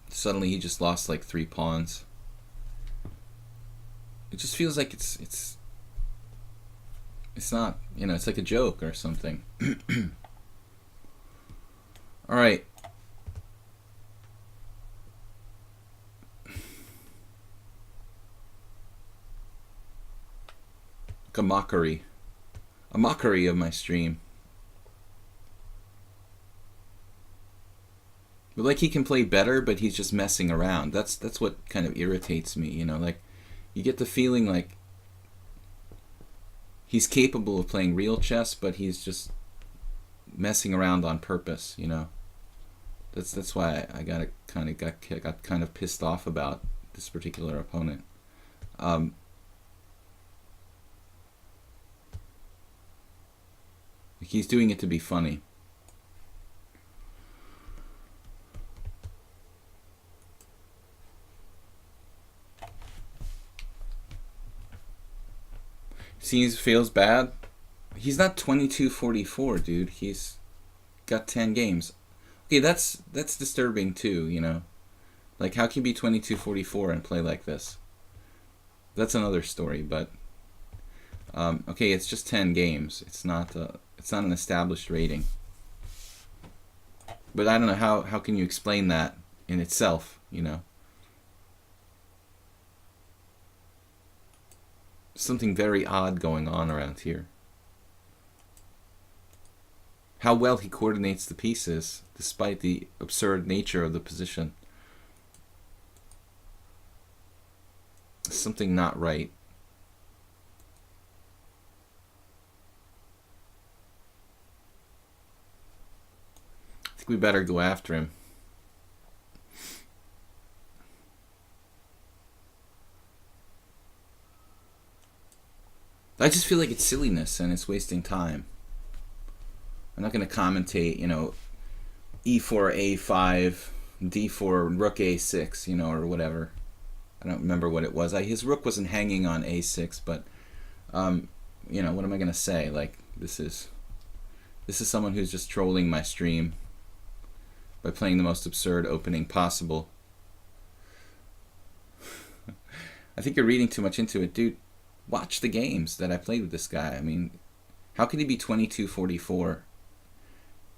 Suddenly he just lost like 3 pawns. It just feels like it's not, you know, it's like a joke or something. All right. Like a mockery. A mockery of my stream. But like, he can play better, but he's just messing around. That's what kind of irritates me, you know, like you get the feeling like he's capable of playing real chess, but he's just messing around on purpose, you know. That's why I got kind of pissed off about this particular opponent. He's doing it to be funny. Feels bad. He's not 22-44, dude. He's got 10 games. Okay, that's disturbing too, you know. Like, how can you be 22-44 and play like this? That's another story, but okay, it's just 10 games. It's not an established rating. But I don't know how can you explain that in itself, you know? Something very odd going on around here. How well he coordinates the pieces, despite the absurd nature of the position. Something not right. I think we better go after him. I just feel like it's silliness and it's wasting time. I'm not going to commentate, you know, e4, a5, d4, rook a6, you know, or whatever. I don't remember what it was. His rook wasn't hanging on a6, but, you know, what am I going to say? Like, this is someone who's just trolling my stream by playing the most absurd opening possible. I think you're reading too much into it, dude. Watch the games that I played with this guy. I mean, how can he be 22-44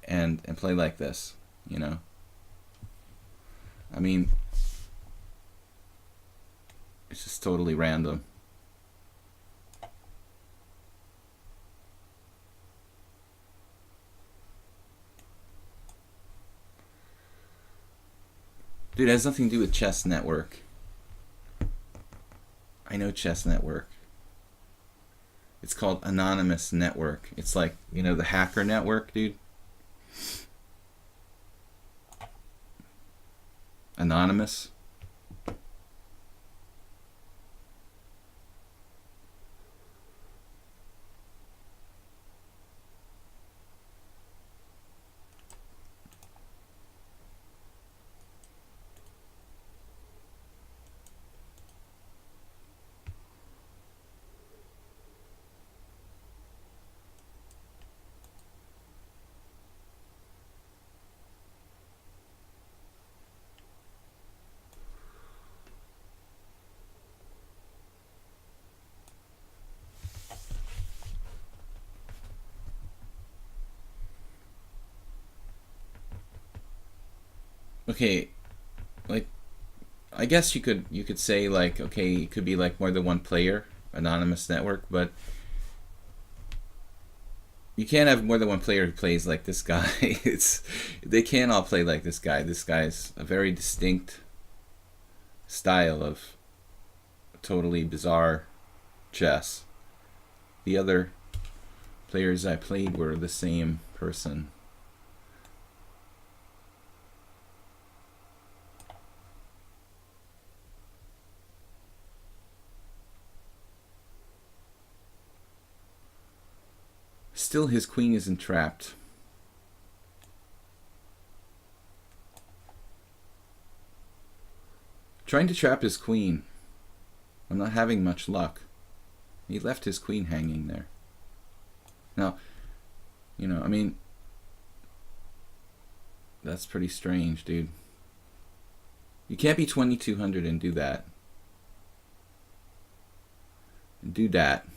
and play like this, you know? I mean, it's just totally random. Dude, it has nothing to do with Chess Network. I know Chess Network. It's called Anonymous Network. It's like, you know, the hacker network, dude. Anonymous. Okay, like, I guess you could say, like, okay, it could be like more than one player, anonymous network, but you can't have more than one player who plays like this guy. They can't all play like this guy. This guy's a very distinct style of totally bizarre chess. The other players I played were the same person. Still, his queen isn't trapped. Trying to trap his queen. I'm not having much luck. He left his queen hanging there. Now, you know, I mean, that's pretty strange, dude. You can't be 2200 and do that. And do that.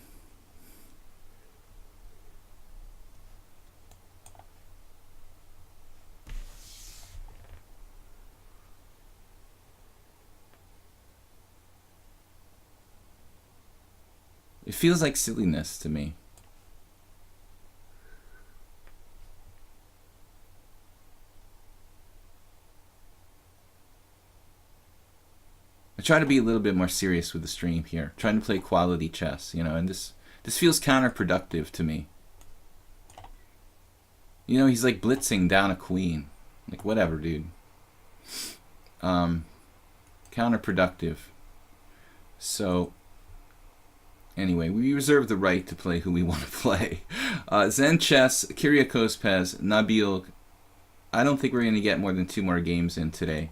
It feels like silliness to me. I try to be a little bit more serious with the stream here, trying to play quality chess, you know, and this feels counterproductive to me. You know, he's like blitzing down a queen. Like, whatever, dude. Counterproductive. So Anyway, we reserve the right to play who we want to play. Zen Chess, Kyriakos Pez, Nabil. I don't think we're going to get more than 2 more games in today.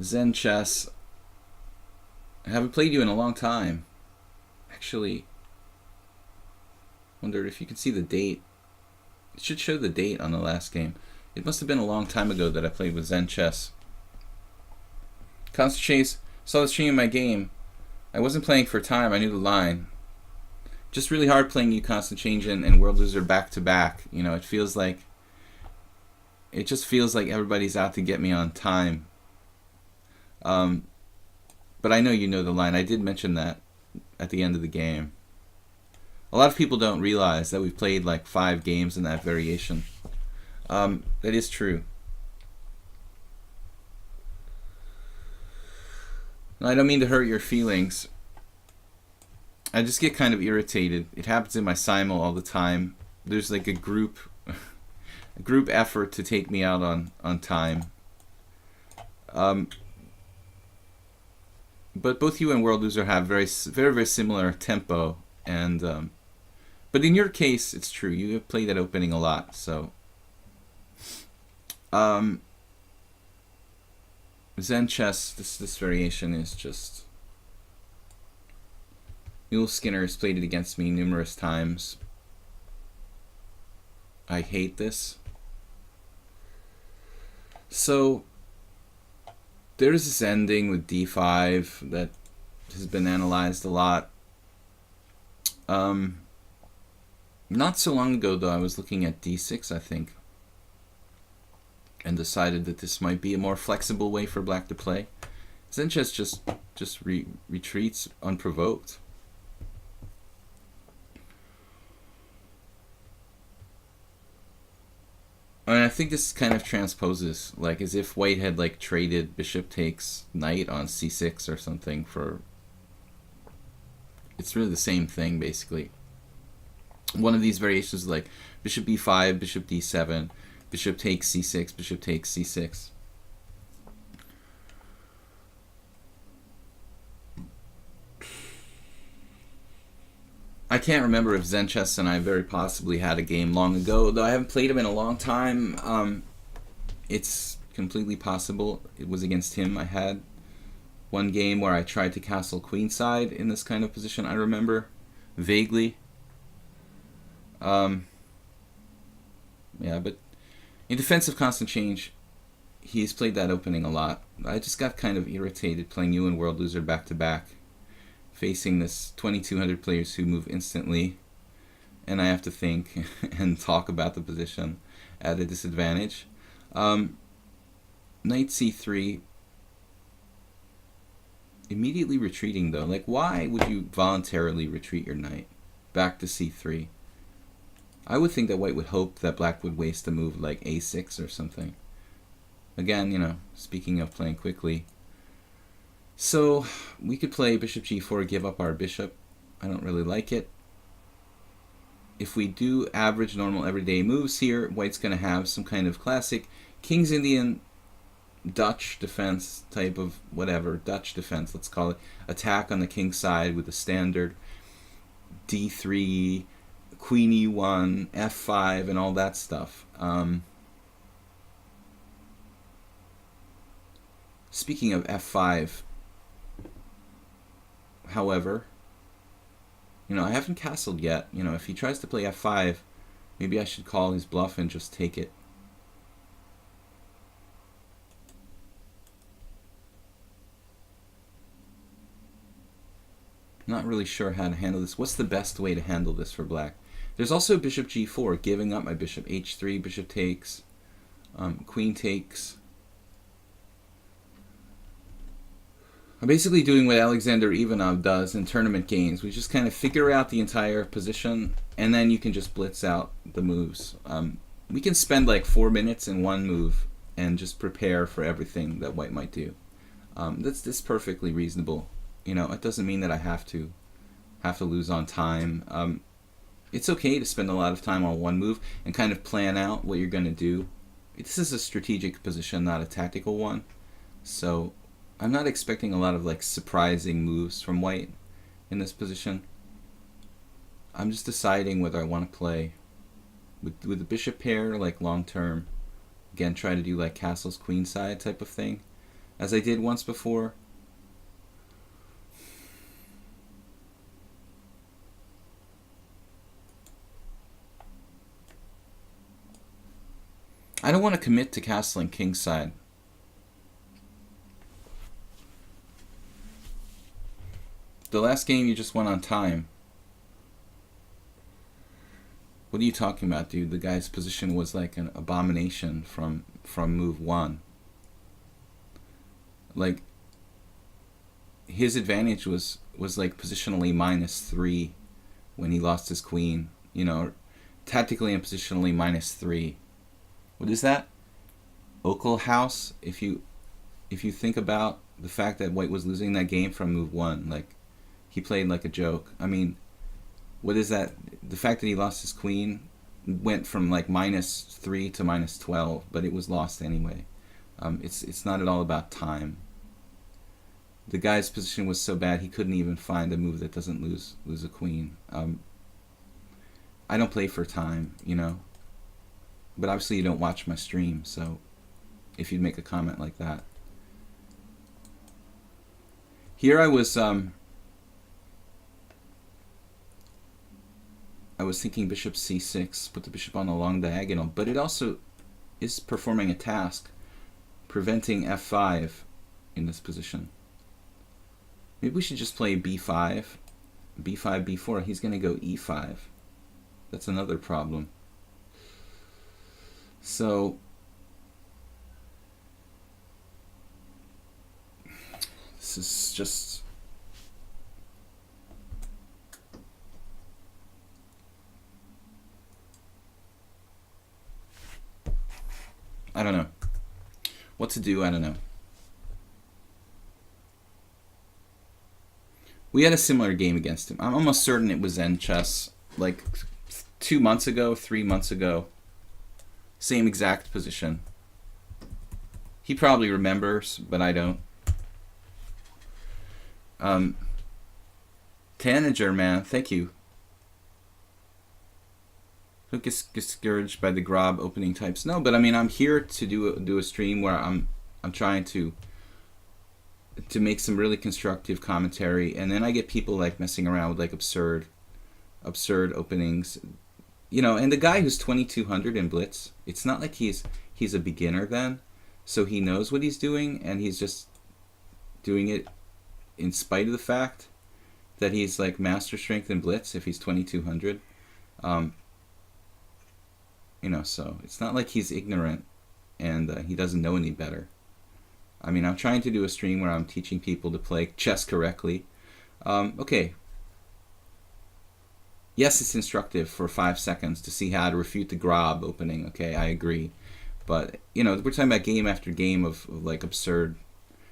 Zen Chess. I haven't played you in a long time. Actually, wondered if you could see the date. It should show the date on the last game. It must have been a long time ago that I played with Zen Chess. Constant Chase, saw the stream of my game. I wasn't playing for time, I knew the line. Just really hard playing you Constant Change and World Loser back to back. You know, it just feels like everybody's out to get me on time. But I know you know the line. I did mention that at the end of the game. A lot of people don't realize that we've played like 5 games in that variation. That is true. I don't mean to hurt your feelings. I just get kind of irritated. It happens in my simul all the time. There's like a group effort to take me out on time. But both you and World Loser have very similar tempo, and but in your case, it's true. You have played that opening a lot, so. Zen Chess, this variation is just. Mule Skinner has played it against me numerous times. I hate this. So, there's this ending with d5 that has been analyzed a lot. Not so long ago, though, I was looking at d6, I think, and decided that this might be a more flexible way for black to play. Zen Chess just retreats unprovoked. And I think this kind of transposes, like, as if white had, like, traded bishop takes knight on c6 or something for... It's really the same thing, basically. One of these variations is, like, bishop b5, bishop d7, bishop takes c6, bishop takes c6. I can't remember if Zen Chess and I very possibly had a game long ago, though I haven't played him in a long time. It's completely possible. It was against him. I had one game where I tried to castle queenside in this kind of position, I remember, vaguely. Yeah, but in defense of Constant Change, he's played that opening a lot. I just got kind of irritated playing you and World Loser back to back, facing this 2200 players who move instantly, and I have to think and talk about the position at a disadvantage. Knight c3, immediately retreating though. Like, why would you voluntarily retreat your knight back to c3? I would think that white would hope that black would waste a move like a6 or something. Again, you know, speaking of playing quickly. So, we could play bishop g4, give up our bishop. I don't really like it. If we do average, normal, everyday moves here, white's going to have some kind of classic King's Indian Dutch defense type of whatever, Dutch defense, let's call it. Attack on the king's side with the standard d3, queen e1, f5, and all that stuff. Speaking of f5, however, you know, I haven't castled yet. You know, if he tries to play f5, maybe I should call his bluff and just take it. Not really sure how to handle this. What's the best way to handle this for black? There's also bishop g4, giving up my bishop. h3, bishop takes, queen takes. I'm basically doing what Alexander Ivanov does in tournament games. We just kind of figure out the entire position, and then you can just blitz out the moves. We can spend like 4 minutes in one move and just prepare for everything that white might do. That's perfectly reasonable. You know, it doesn't mean that I have to lose on time. It's okay to spend a lot of time on one move and kind of plan out what you're going to do. This is a strategic position, not a tactical one. So I'm not expecting a lot of like surprising moves from white in this position. I'm just deciding whether I want to play with the bishop pair, like long term. Again, try to do like castles queenside type of thing, as I did once before. I don't want to commit to castling kingside. The last game you just went on time. What are you talking about, dude? The guy's position was like an abomination from move 1. Like, his advantage was like positionally -3 when he lost his queen. You know, tactically and positionally -3. What is that? Ocal house. If you think about the fact that white was losing that game from move 1, like, he played like a joke. I mean, what is that? The fact that he lost his queen went from like -3 to -12, but it was lost anyway. It's not at all about time. The guy's position was so bad he couldn't even find a move that doesn't lose a queen. I don't play for time, you know. But obviously you don't watch my stream, so if you'd make a comment like that. Here I was thinking bishop c6, put the bishop on the long diagonal, but it also is performing a task, preventing f5 in this position. Maybe we should just play b5, b5, b4. He's going to go e5. That's another problem. So this is just I don't know what to do. I don't know. We had a similar game against him. I'm almost certain it was Zen chess, like 2 months ago, 3 months ago. Same exact position. He probably remembers, but I don't. Tanager, man, thank you. Don't get discouraged by the Grob opening types. No, but I mean, I'm here to do a stream where I'm trying to make some really constructive commentary, and then I get people like messing around with like absurd openings. You know, and the guy who's 2200 in blitz, it's not like he's a beginner then, so he knows what he's doing, and he's just doing it in spite of the fact that he's like master strength in blitz if he's 2200. You know, so it's not like he's ignorant and he doesn't know any better. I mean, I'm trying to do a stream where I'm teaching people to play chess correctly. Okay. Yes, it's instructive for 5 seconds to see how to refute the Grob opening. Okay, I agree. But, you know, we're talking about game after game of like absurd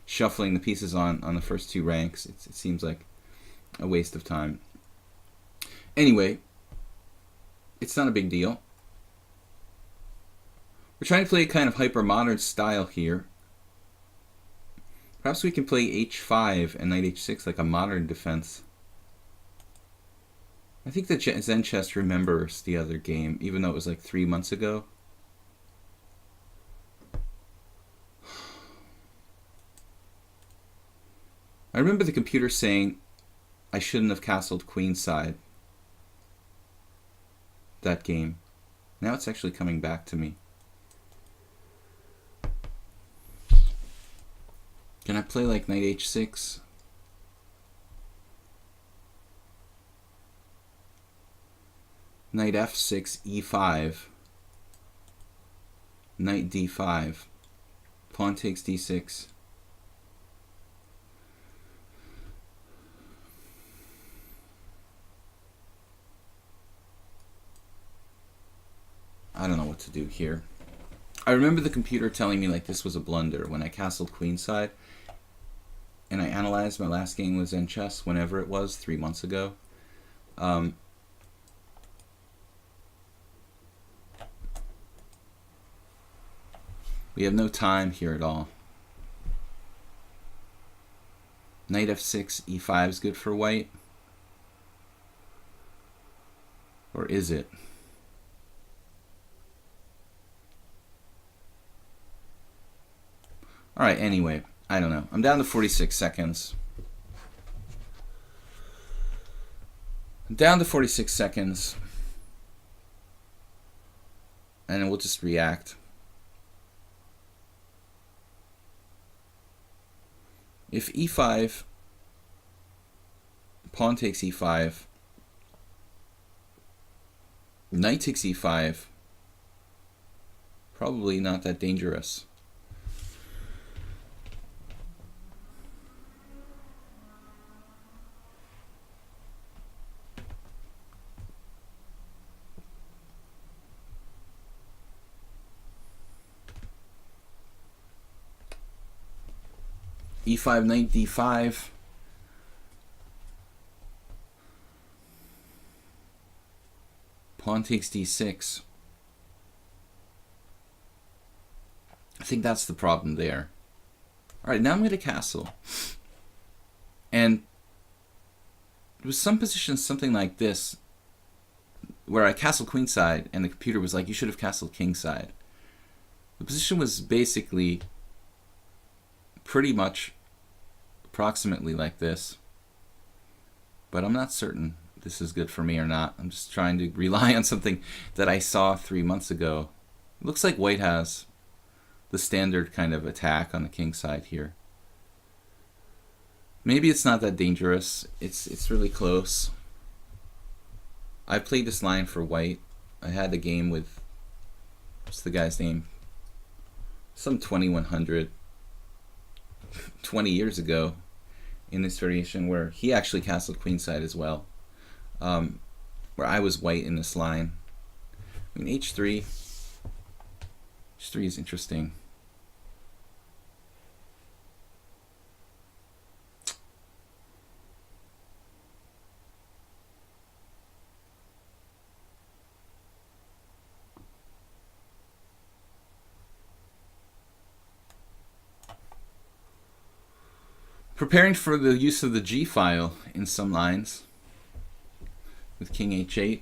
shuffling the pieces on the first 2 ranks. It seems like a waste of time. Anyway, it's not a big deal. We're trying to play a kind of hyper-modern style here. Perhaps we can play h5 and knight h6 like a modern defense. I think that Zen chess remembers the other game, even though it was like 3 months ago. I remember the computer saying I shouldn't have castled queenside that game. Now it's actually coming back to me. Can I play like knight h6? Knight f6, e5. Knight d5. Pawn takes d6. I don't know what to do here. I remember the computer telling me like this was a blunder when I castled queenside, and I analyzed my last game with Zen chess, whenever it was, 3 months ago. We have no time here at all. Knight f6, e5 is good for white. Or is it? Alright, anyway, I don't know. I'm down to 46 seconds. I'm down to 46 seconds. And we'll just react. If e5, pawn takes e5, knight takes e5, probably not that dangerous. e5, knight d5. Pawn takes d6. I think that's the problem there. Alright, now I'm going to castle. And there was some position, something like this, where I castled queenside, and the computer was like, you should have castled kingside. The position was basically pretty much approximately like this. But I'm not certain this is good for me or not. I'm just trying to rely on something that I saw 3 months ago. It looks like white has the standard kind of attack on the king side here. Maybe it's not that dangerous. It's really close. I played this line for white. I had a game with, what's the guy's name? Some 2100 20 years ago in this variation where he actually castled queenside as well. Where I was white in this line. I mean, h3 is interesting. Preparing for the use of the G file in some lines with king h8.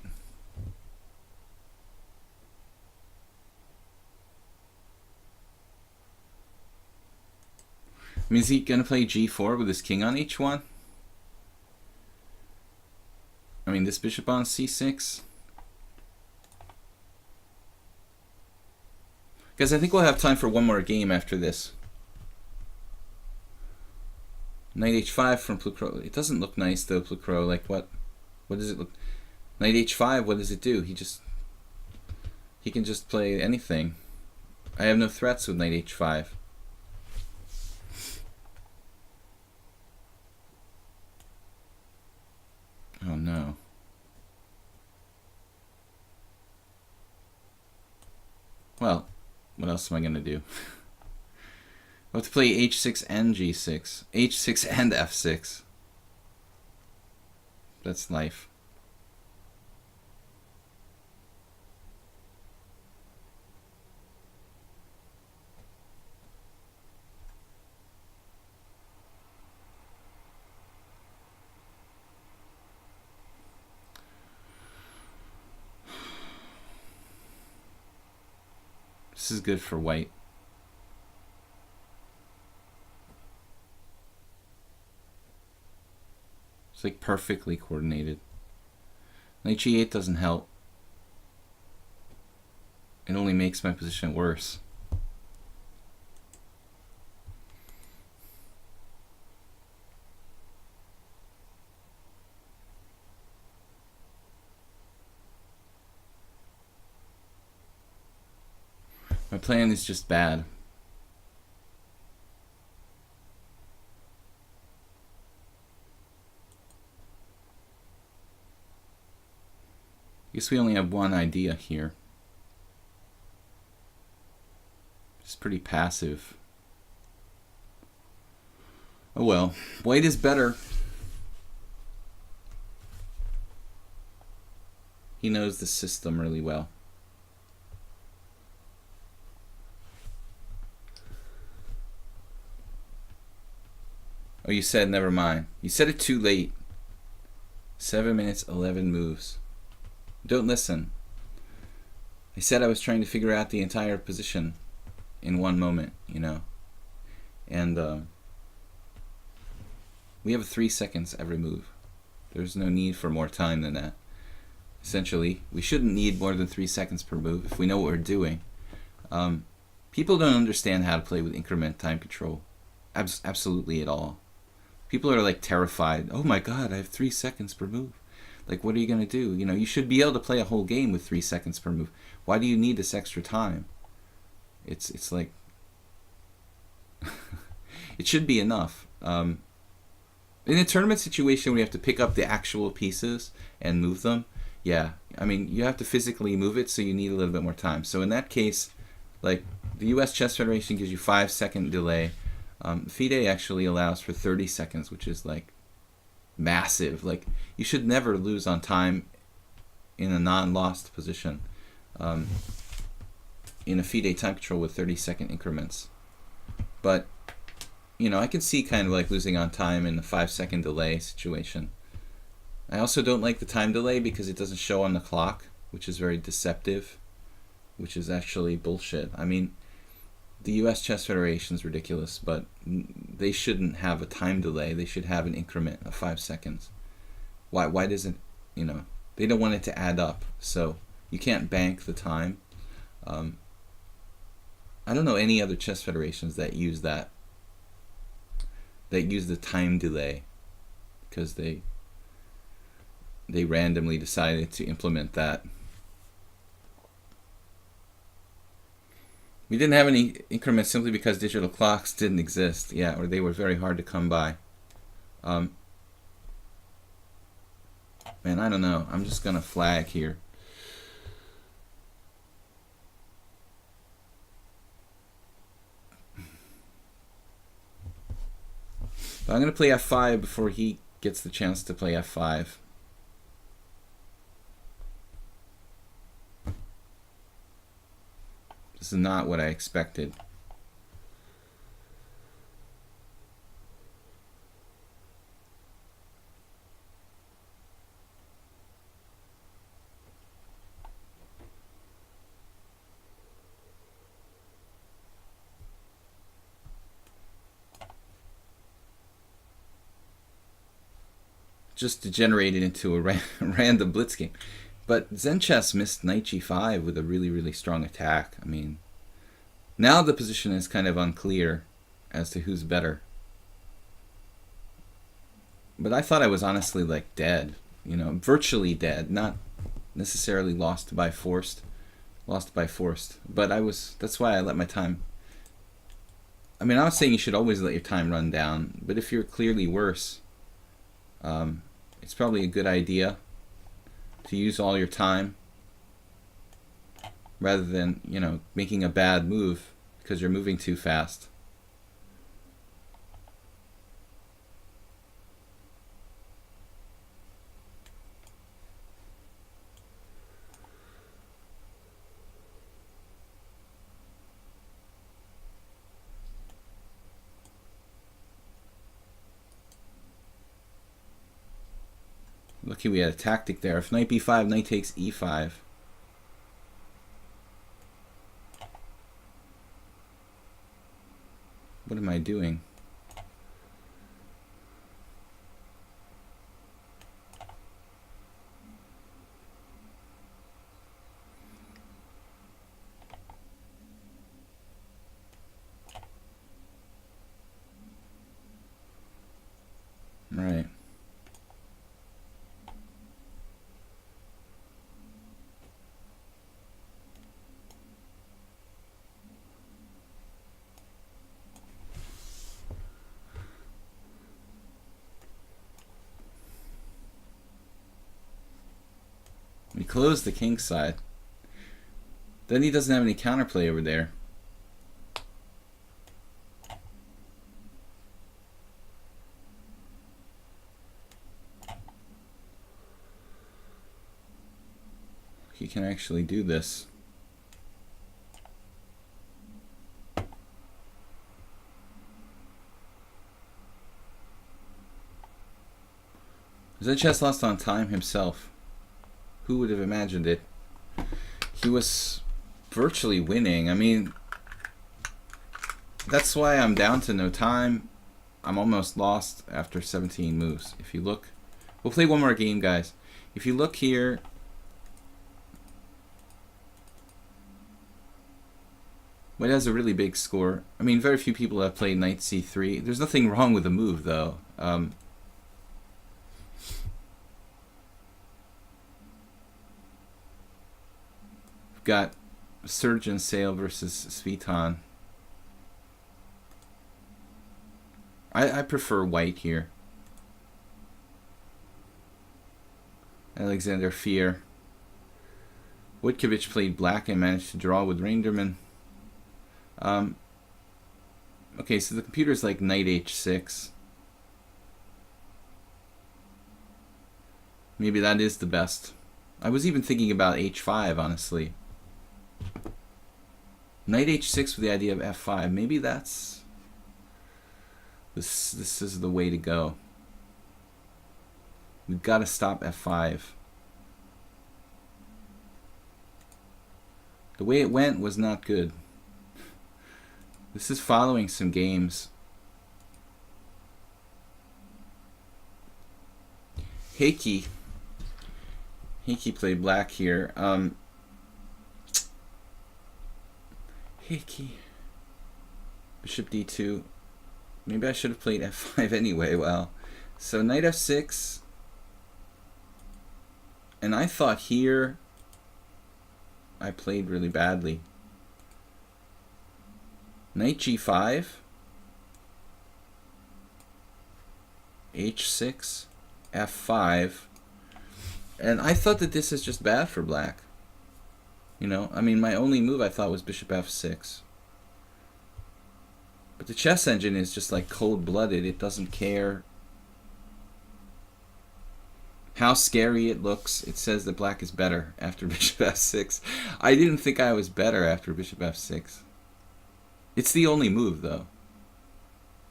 I mean, is he going to play g4 with his king on h1? I mean, this bishop on c6. Guys, I think we'll have time for one more game after this. Knight h5 from Plucro. It doesn't look nice though, Plucro. Like what does it look? Knight h5, what does it do? He can just play anything. I have no threats with knight h5. Oh no. Well, what else am I gonna do? I have to play h6 and g6. h6 and f6. That's life. This is good for white. It's like perfectly coordinated. Knight g8 doesn't help. It only makes my position worse. My plan is just bad. I guess we only have one idea here. It's pretty passive. Oh well, white is better. He knows the system really well. Oh, you said never mind. You said it too late. 7 minutes, 11 moves. Don't listen. I said I was trying to figure out the entire position in one moment, you know. And we have 3 seconds every move. There's no need for more time than that. Essentially, we shouldn't need more than 3 seconds per move if we know what we're doing. People don't understand how to play with increment time control. Absolutely at all. People are like terrified. Oh my god, I have 3 seconds per move. Like, what are you going to do? You know, you should be able to play a whole game with 3 seconds per move. Why do you need this extra time? It's like... it should be enough. In a tournament situation where you have to pick up the actual pieces and move them, yeah, I mean, you have to physically move it, so you need a little bit more time. So in that case, like, the US Chess Federation gives you 5-second delay. FIDE actually allows for 30 seconds, which is like massive. Like, you should never lose on time in a non-lost position in a FIDE time control with 30-second increments. But, you know, I can see kind of like losing on time in the 5-second delay situation. I also don't like the time delay because it doesn't show on the clock, which is very deceptive, which is actually bullshit. I mean, the US Chess Federation is ridiculous, but they shouldn't have a time delay. They should have an increment of 5 seconds. Why doesn't, you know, they don't want it to add up, so you can't bank the time. I don't know any other chess federations that use that, use the time delay, because they randomly decided to implement that. We didn't have any increments simply because digital clocks didn't exist, yeah, or they were very hard to come by. Man, I don't know. I'm just gonna flag here. But I'm gonna play f5 before he gets the chance to play f5. This is not what I expected. Just degenerated into a random blitz game. But Zen Chess missed knight g5 with a really, really strong attack. I mean, now the position is kind of unclear as to who's better. But I thought I was honestly like dead, you know, virtually dead, not necessarily lost by forced. But I was, that's why I let my time. I mean, I'm not saying you should always let your time run down, but if you're clearly worse, it's probably a good idea to use all your time rather than, you know, making a bad move because you're moving too fast. Lucky we had a tactic there. If knight b5, knight takes e5. What am I doing? Right. We close the king side. Then he doesn't have any counterplay over there. He can actually do this. Zenchess lost on time himself. Who would have imagined it? He was virtually winning. I mean, that's why I'm down to no time. I'm almost lost after 17 moves. If you look, we'll play one more game, guys. If you look here, White has a really big score. I mean, very few people have played knight c3. There's nothing wrong with the move, though. We've got Surgeon Sale versus Sviton. I prefer white here. Alexander Fear. Wojtkiewicz played black and managed to draw with Reinderman. Okay, so the computer's like knight h6. Maybe that is the best. I was even thinking about h5, honestly. Knight h6 with the idea of f5. Maybe that's... This is the way to go. We've got to stop f5. The way it went was not good. This is following some games. Heikki played black here. Heikki. Bishop d2. Maybe I should have played f5 anyway. Well, so knight f6. And I thought here I played really badly. Knight g5, h6, f5, and I thought that this is just bad for black. You know, I mean, my only move I thought was bishop f6. But the chess engine is just like cold-blooded. It doesn't care how scary it looks. It says that black is better after bishop f6. I didn't think I was better after bishop f6. It's the only move, though.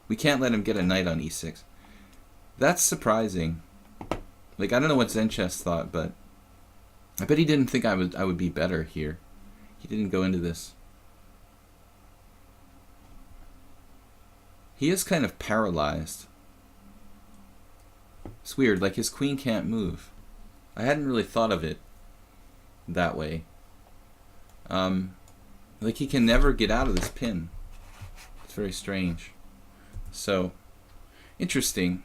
We can't let him get a knight on e6. That's surprising. Like, I don't know what Zenchess thought, but I bet he didn't think I would be better here. He didn't go into this. He is kind of paralyzed. It's weird, like his queen can't move. I hadn't really thought of it that way. Like he can never get out of this pin. It's very strange. So, interesting.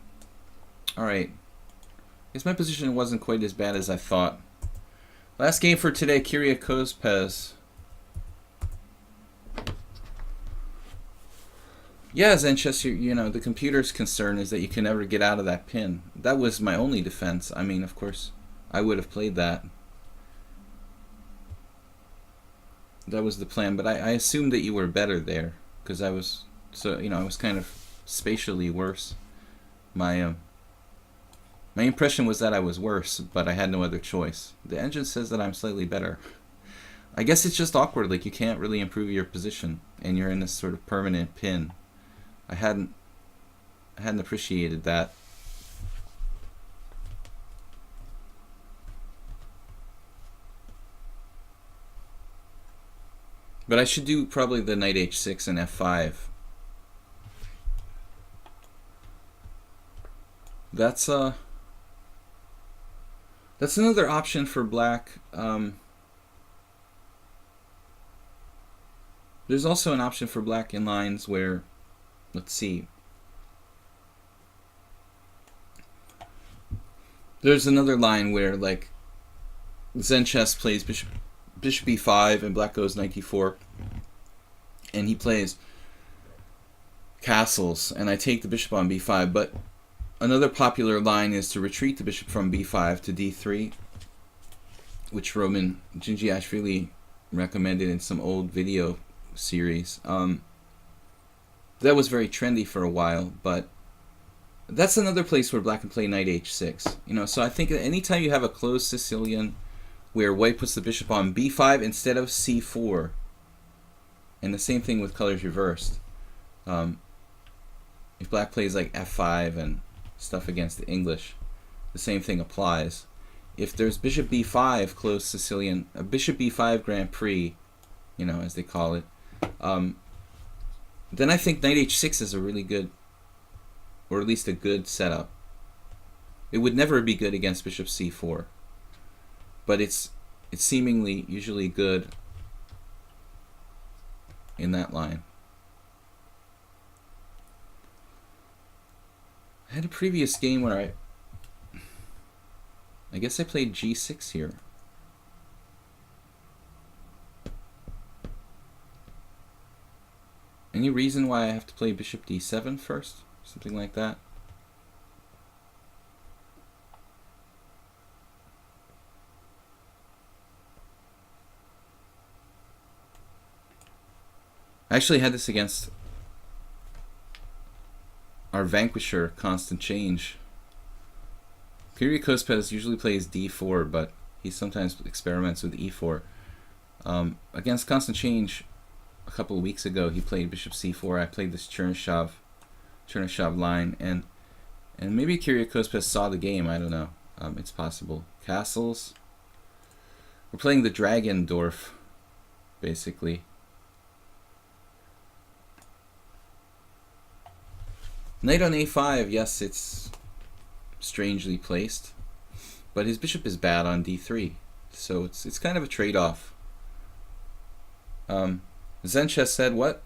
Alright. I guess my position wasn't quite as bad as I thought. Last game for today, Kyrgios-Pez. Yeah, Zenchess, you know, the computer's concern is that you can never get out of that pin. That was my only defense. I mean, of course, I would have played that. That was the plan, but I assumed that you were better there, because I was, so, you know, I was kind of spatially worse. My impression was that I was worse, but I had no other choice. The engine says that I'm slightly better. I guess it's just awkward, like you can't really improve your position, and you're in this sort of permanent pin. I hadn't appreciated that. But I should do probably the knight h6 and f5. That's another option for black. There's also an option for black in lines where, let's see. There's another line where, like, Zenchess plays bishop e5 and black goes knight e4, and he plays castles, and I take the bishop on b5. But another popular line is to retreat the bishop from b5 to d3, which Roman Gingiashvili recommended in some old video series. That was very trendy for a while, but that's another place where black can play knight h6. You know, so I think that anytime you have a closed Sicilian where white puts the bishop on b5 instead of c4, and the same thing with colors reversed. If black plays like f5 and stuff against the English, the same thing applies. If there's bishop b5 closed Sicilian, a bishop b5 Grand Prix, you know, as they call it, then I think knight h6 is a really good, or at least a good setup. It would never be good against bishop c4, but it's seemingly usually good in that line. I had a previous game where I guess I played g6 here. Any reason why I have to play bishop d7 first? Something like that? I actually had this against our vanquisher, Constant Change. Kyrgios usually plays d4, but he sometimes experiments with e4. Against Constant Change, a couple of weeks ago, he played bishop c4. I played this Chernyshov line, and maybe Kyrgios saw the game. I don't know. It's possible. Castles. We're playing the Dragendorf, basically. Knight on a5, yes, it's strangely placed, but his bishop is bad on d3, so it's kind of a trade-off. Zen Chess said, what?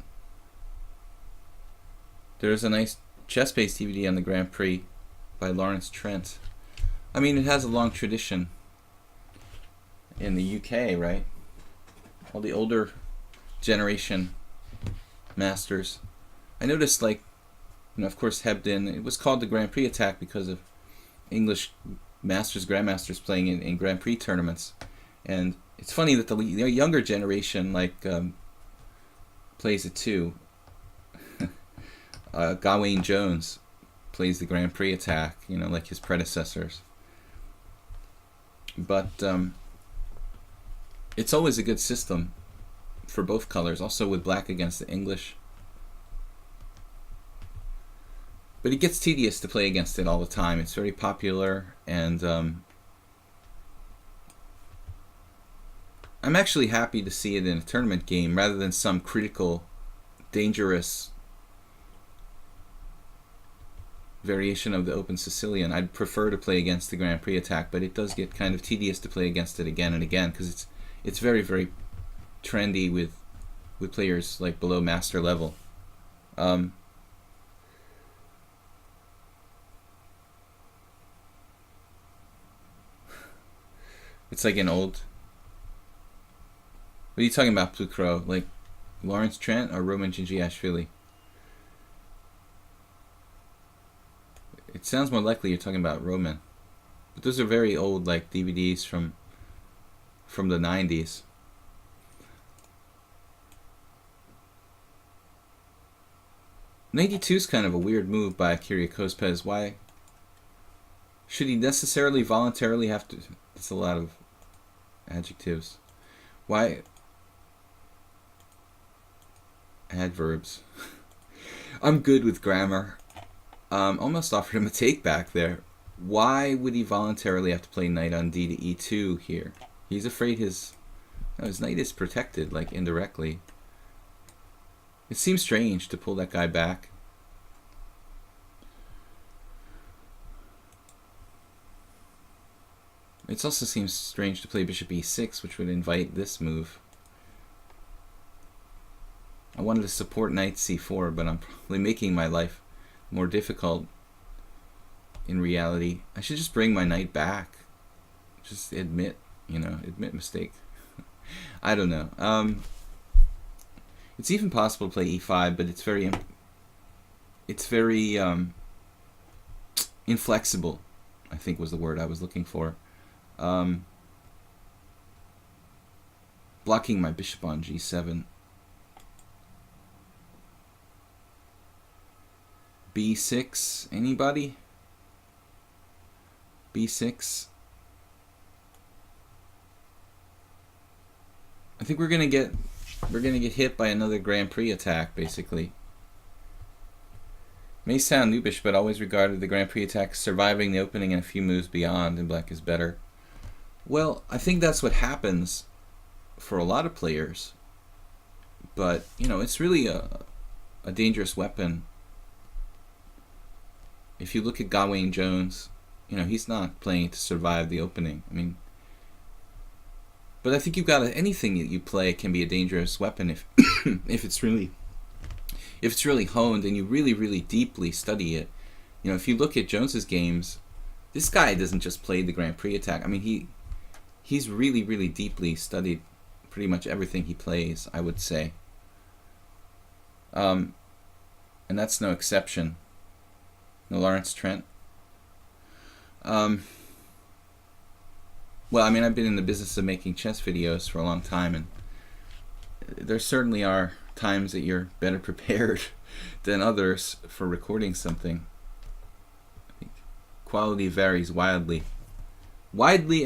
There's a nice chess-based DVD on the Grand Prix by Lawrence Trent. I mean, it has a long tradition in the UK, right? All the older generation masters. I noticed, like, you know, of course, Hebden, it was called the Grand Prix attack because of English masters, grandmasters playing in Grand Prix tournaments. And it's funny that the younger generation, like, plays it too. Gawain Jones plays the Grand Prix attack, you know, like his predecessors. But it's always a good system for both colors, also with black against the English. But it gets tedious to play against it all the time. It's very popular, and I'm actually happy to see it in a tournament game rather than some critical, dangerous variation of the Open Sicilian. I'd prefer to play against the Grand Prix attack, but it does get kind of tedious to play against it again and again because it's very, very trendy with players like below master level. It's like an old... What are you talking about, Plukro? Like Lawrence Trent or Roman Gingiashvili? It sounds more likely you're talking about Roman. But those are very old, like, DVDs from the 90s. '92 is kind of a weird move by Kyrgios. Why should he necessarily voluntarily have to... That's a lot of adjectives. Why? Adverbs. I'm good with grammar. Almost offered him a take back there. Why would he voluntarily have to play knight on d to e2 here? He's afraid his knight is protected, like, indirectly. It seems strange to pull that guy back. It also seems strange to play bishop e6, which would invite this move. I wanted to support knight c4, but I'm probably making my life more difficult in reality. I should just bring my knight back. Just admit mistake. I don't know. It's even possible to play e5, but it's very inflexible, I think was the word I was looking for. Blocking my bishop on g7. b6, anybody? b6. I think we're gonna get hit by another Grand Prix attack, basically. May sound noobish, but always regarded the Grand Prix attack as surviving the opening and a few moves beyond, and black is better. Well, I think that's what happens for a lot of players. But, you know, it's really a dangerous weapon. If you look at Gawain Jones, you know, he's not playing it to survive the opening. I mean, but I think you've got anything that you play can be a dangerous weapon if if it's really honed and you really deeply study it. You know, if you look at Jones's games, this guy doesn't just play the Grand Prix attack. I mean, he's really deeply studied pretty much everything he plays, I would say. And that's no exception. No Lawrence Trent. Well, I mean, I've been in the business of making chess videos for a long time, and there certainly are times that you're better prepared than others for recording something. I think quality varies widely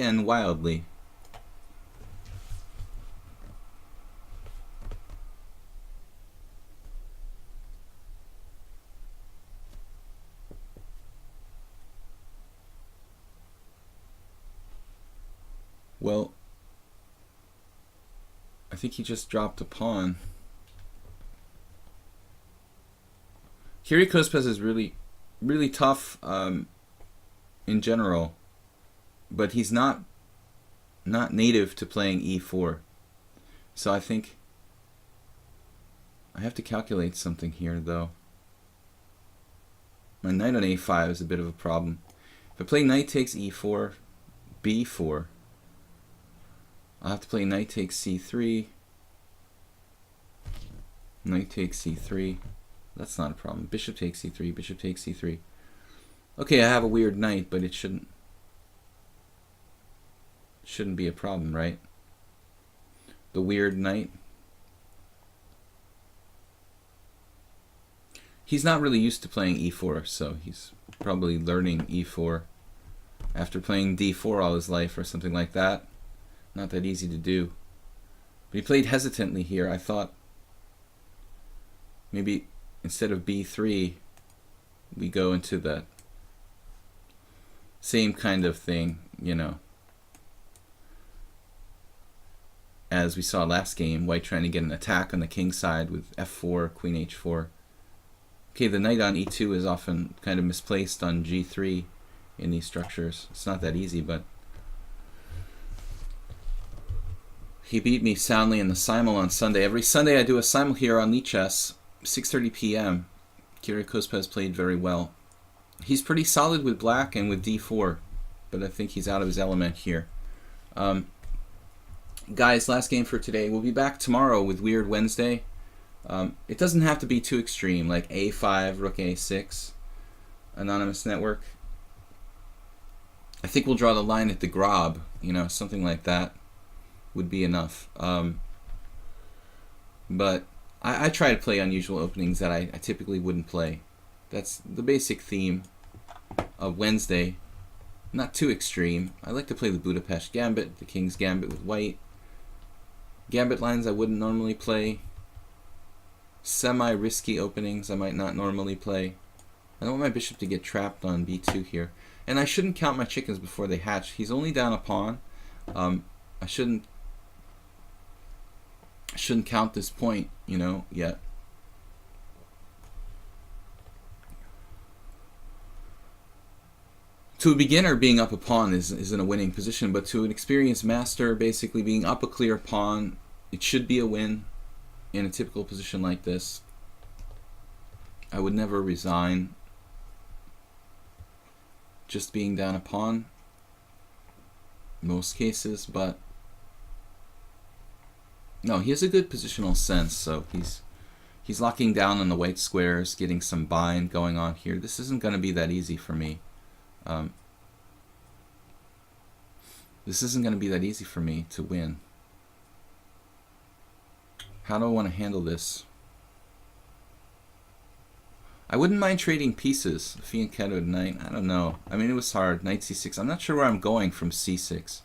and wildly. Well, I think he just dropped a pawn. Kyrgios is really tough in general, but he's not native to playing e4. So I think I have to calculate something here, though. My knight on a5 is a bit of a problem. If I play knight takes e4, b4, I'll have to play knight takes c3, knight takes c3. That's not a problem. Bishop takes c3, bishop takes c3. Okay, I have a weird knight, but it shouldn't be a problem, right? The weird knight. He's not really used to playing e4, so he's probably learning e4 after playing d4 all his life or something like that. Not that easy to do. But he played hesitantly here. I thought maybe instead of b3, we go into the same kind of thing, you know, as we saw last game, white trying to get an attack on the king side with f4, queen h4. Okay, the knight on e2 is often kind of misplaced on g3 in these structures. It's not that easy, but he beat me soundly in the simul on Sunday. Every Sunday I do a simul here on lichess, 6:30 p.m. Kyrgios has played very well. He's pretty solid with black and with d4, but I think he's out of his element here. Guys, last game for today. We'll be back tomorrow with Weird Wednesday. It doesn't have to be too extreme, like a5, rook a6, anonymous network. I think we'll draw the line at the Grob, you know, something like that would be enough. But I try to play unusual openings that I typically wouldn't play. That's the basic theme of Wednesday. Not too extreme. I like to play the Budapest Gambit, the King's Gambit with white. Gambit lines I wouldn't normally play. Semi-risky openings I might not normally play. I don't want my bishop to get trapped on b2 here. And I shouldn't count my chickens before they hatch. He's only down a pawn. I shouldn't count this point, you know, yet. To a beginner, being up a pawn is in a winning position, but to an experienced master, basically being up a clear pawn, it should be a win in a typical position like this. I would never resign just being down a pawn in most cases, but no, he has a good positional sense, so he's locking down on the white squares, getting some bind going on here. This isn't going to be that easy for me. This isn't going to be that easy for me to win. How do I want to handle this? I wouldn't mind trading pieces. Fianchetto knight, I don't know. I mean, it was hard. Knight c6. I'm not sure where I'm going from c6.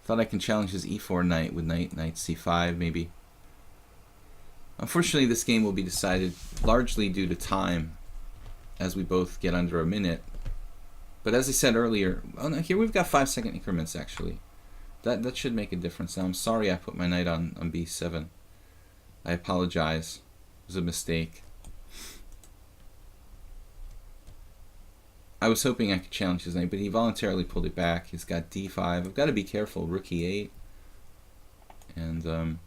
Thought I can challenge his e4 knight with knight c5 maybe. Unfortunately, this game will be decided largely due to time. as we both get under a minute. But as I said earlier, oh no, here we've got 5-second increments actually. That should make a difference. Now I'm sorry I put my knight on b7. I apologize. It was a mistake. I was hoping I could challenge his knight, but he voluntarily pulled it back. He's got d5. I've got to be careful. Rook e8. And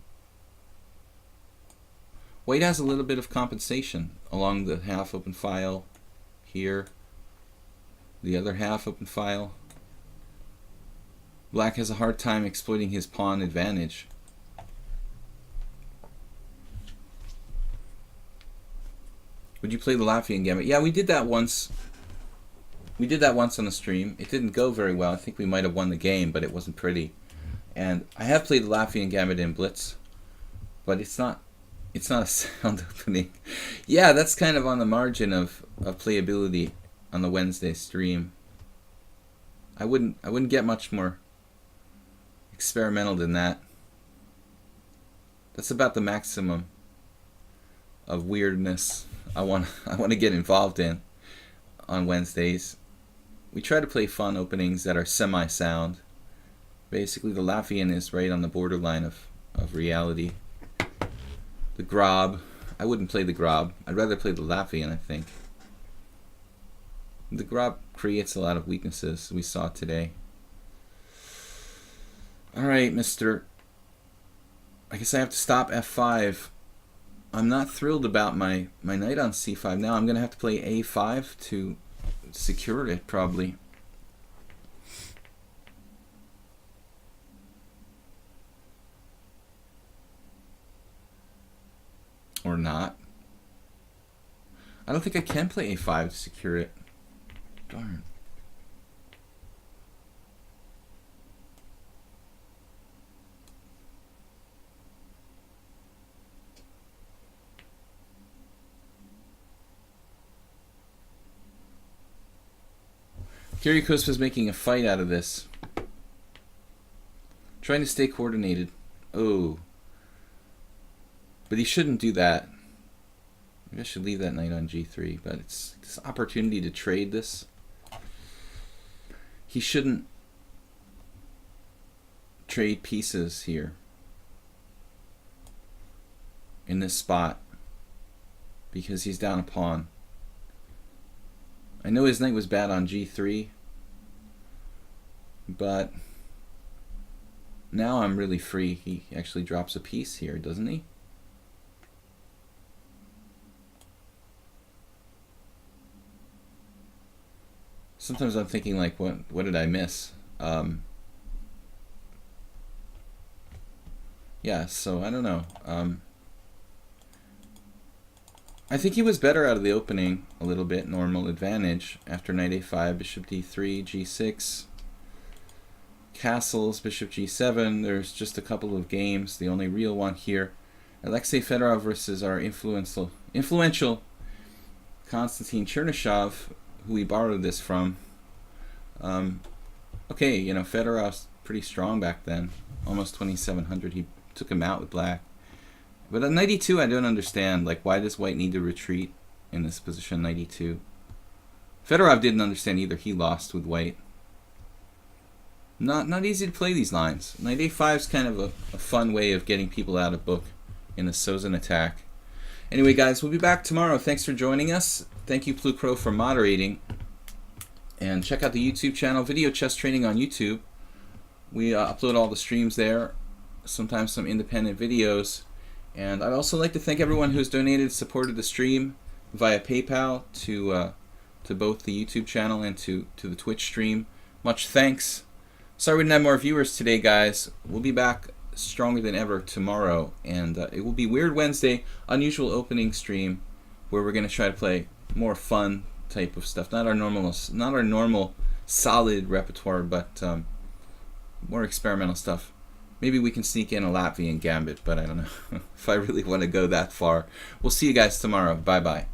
white has a little bit of compensation along the half open file here. The other half open file. Black has a hard time exploiting his pawn advantage. Would you play the Latvian Gambit? Yeah, we did that once. We did that once on the stream. It didn't go very well. I think we might have won the game, but it wasn't pretty. And I have played the Latvian Gambit in Blitz, but it's not a sound opening. Yeah, that's kind of on the margin of playability on the Wednesday stream. I wouldn't get much more experimental than that. That's about the maximum of weirdness I want to get involved in on Wednesdays. We try to play fun openings that are semi-sound. Basically, the Latvian is right on the borderline of reality. The Grob, I wouldn't play the Grob. I'd rather play the Latvian, I think. The Grob creates a lot of weaknesses, we saw today. Alright, Mr. I guess I have to stop f5. I'm not thrilled about my knight on c5 now. I'm going to have to play a5 to secure it, probably. Or not. I don't think I can play a5 to secure it. Darn. Kyrgios was making a fight out of this. Trying to stay coordinated. Oh. But he shouldn't do that. Maybe I should leave that knight on g3, but it's this opportunity to trade this. He shouldn't trade pieces here in this spot because he's down a pawn. I know his knight was bad on g3, but now I'm really free. He actually drops a piece here, doesn't he? Sometimes I'm thinking, like, what did I miss? Yeah, so I don't know. I think he was better out of the opening a little bit. Normal advantage after knight a5, bishop d3, g6, castles, bishop g7. There's just a couple of games. The only real one here, Alexei Fedorov versus our influential Konstantin Chernyshov, who we borrowed this from. Okay, you know, Fedorov's pretty strong back then, almost 2,700. He took him out with black. But at knight e2, I don't understand. Like, why does white need to retreat in this position, knight e2? Fedorov didn't understand either. He lost with white. Not easy to play these lines. Knight a5 is kind of a fun way of getting people out of book in the Sozin attack. Anyway, guys, we'll be back tomorrow. Thanks for joining us. Thank you, Plukro, for moderating. And check out the YouTube channel, Video Chess Training on YouTube. We upload all the streams there, sometimes some independent videos. And I'd also like to thank everyone who's donated, supported the stream via PayPal to both the YouTube channel and to the Twitch stream. Much thanks. Sorry we didn't have more viewers today, guys. We'll be back stronger than ever tomorrow. And it will be Weird Wednesday, unusual opening stream, where we're going to try to play more fun type of stuff. Not our normal solid repertoire, but more experimental stuff. Maybe we can sneak in a Latvian Gambit, but I don't know if I really want to go that far. We'll see you guys tomorrow. Bye-bye.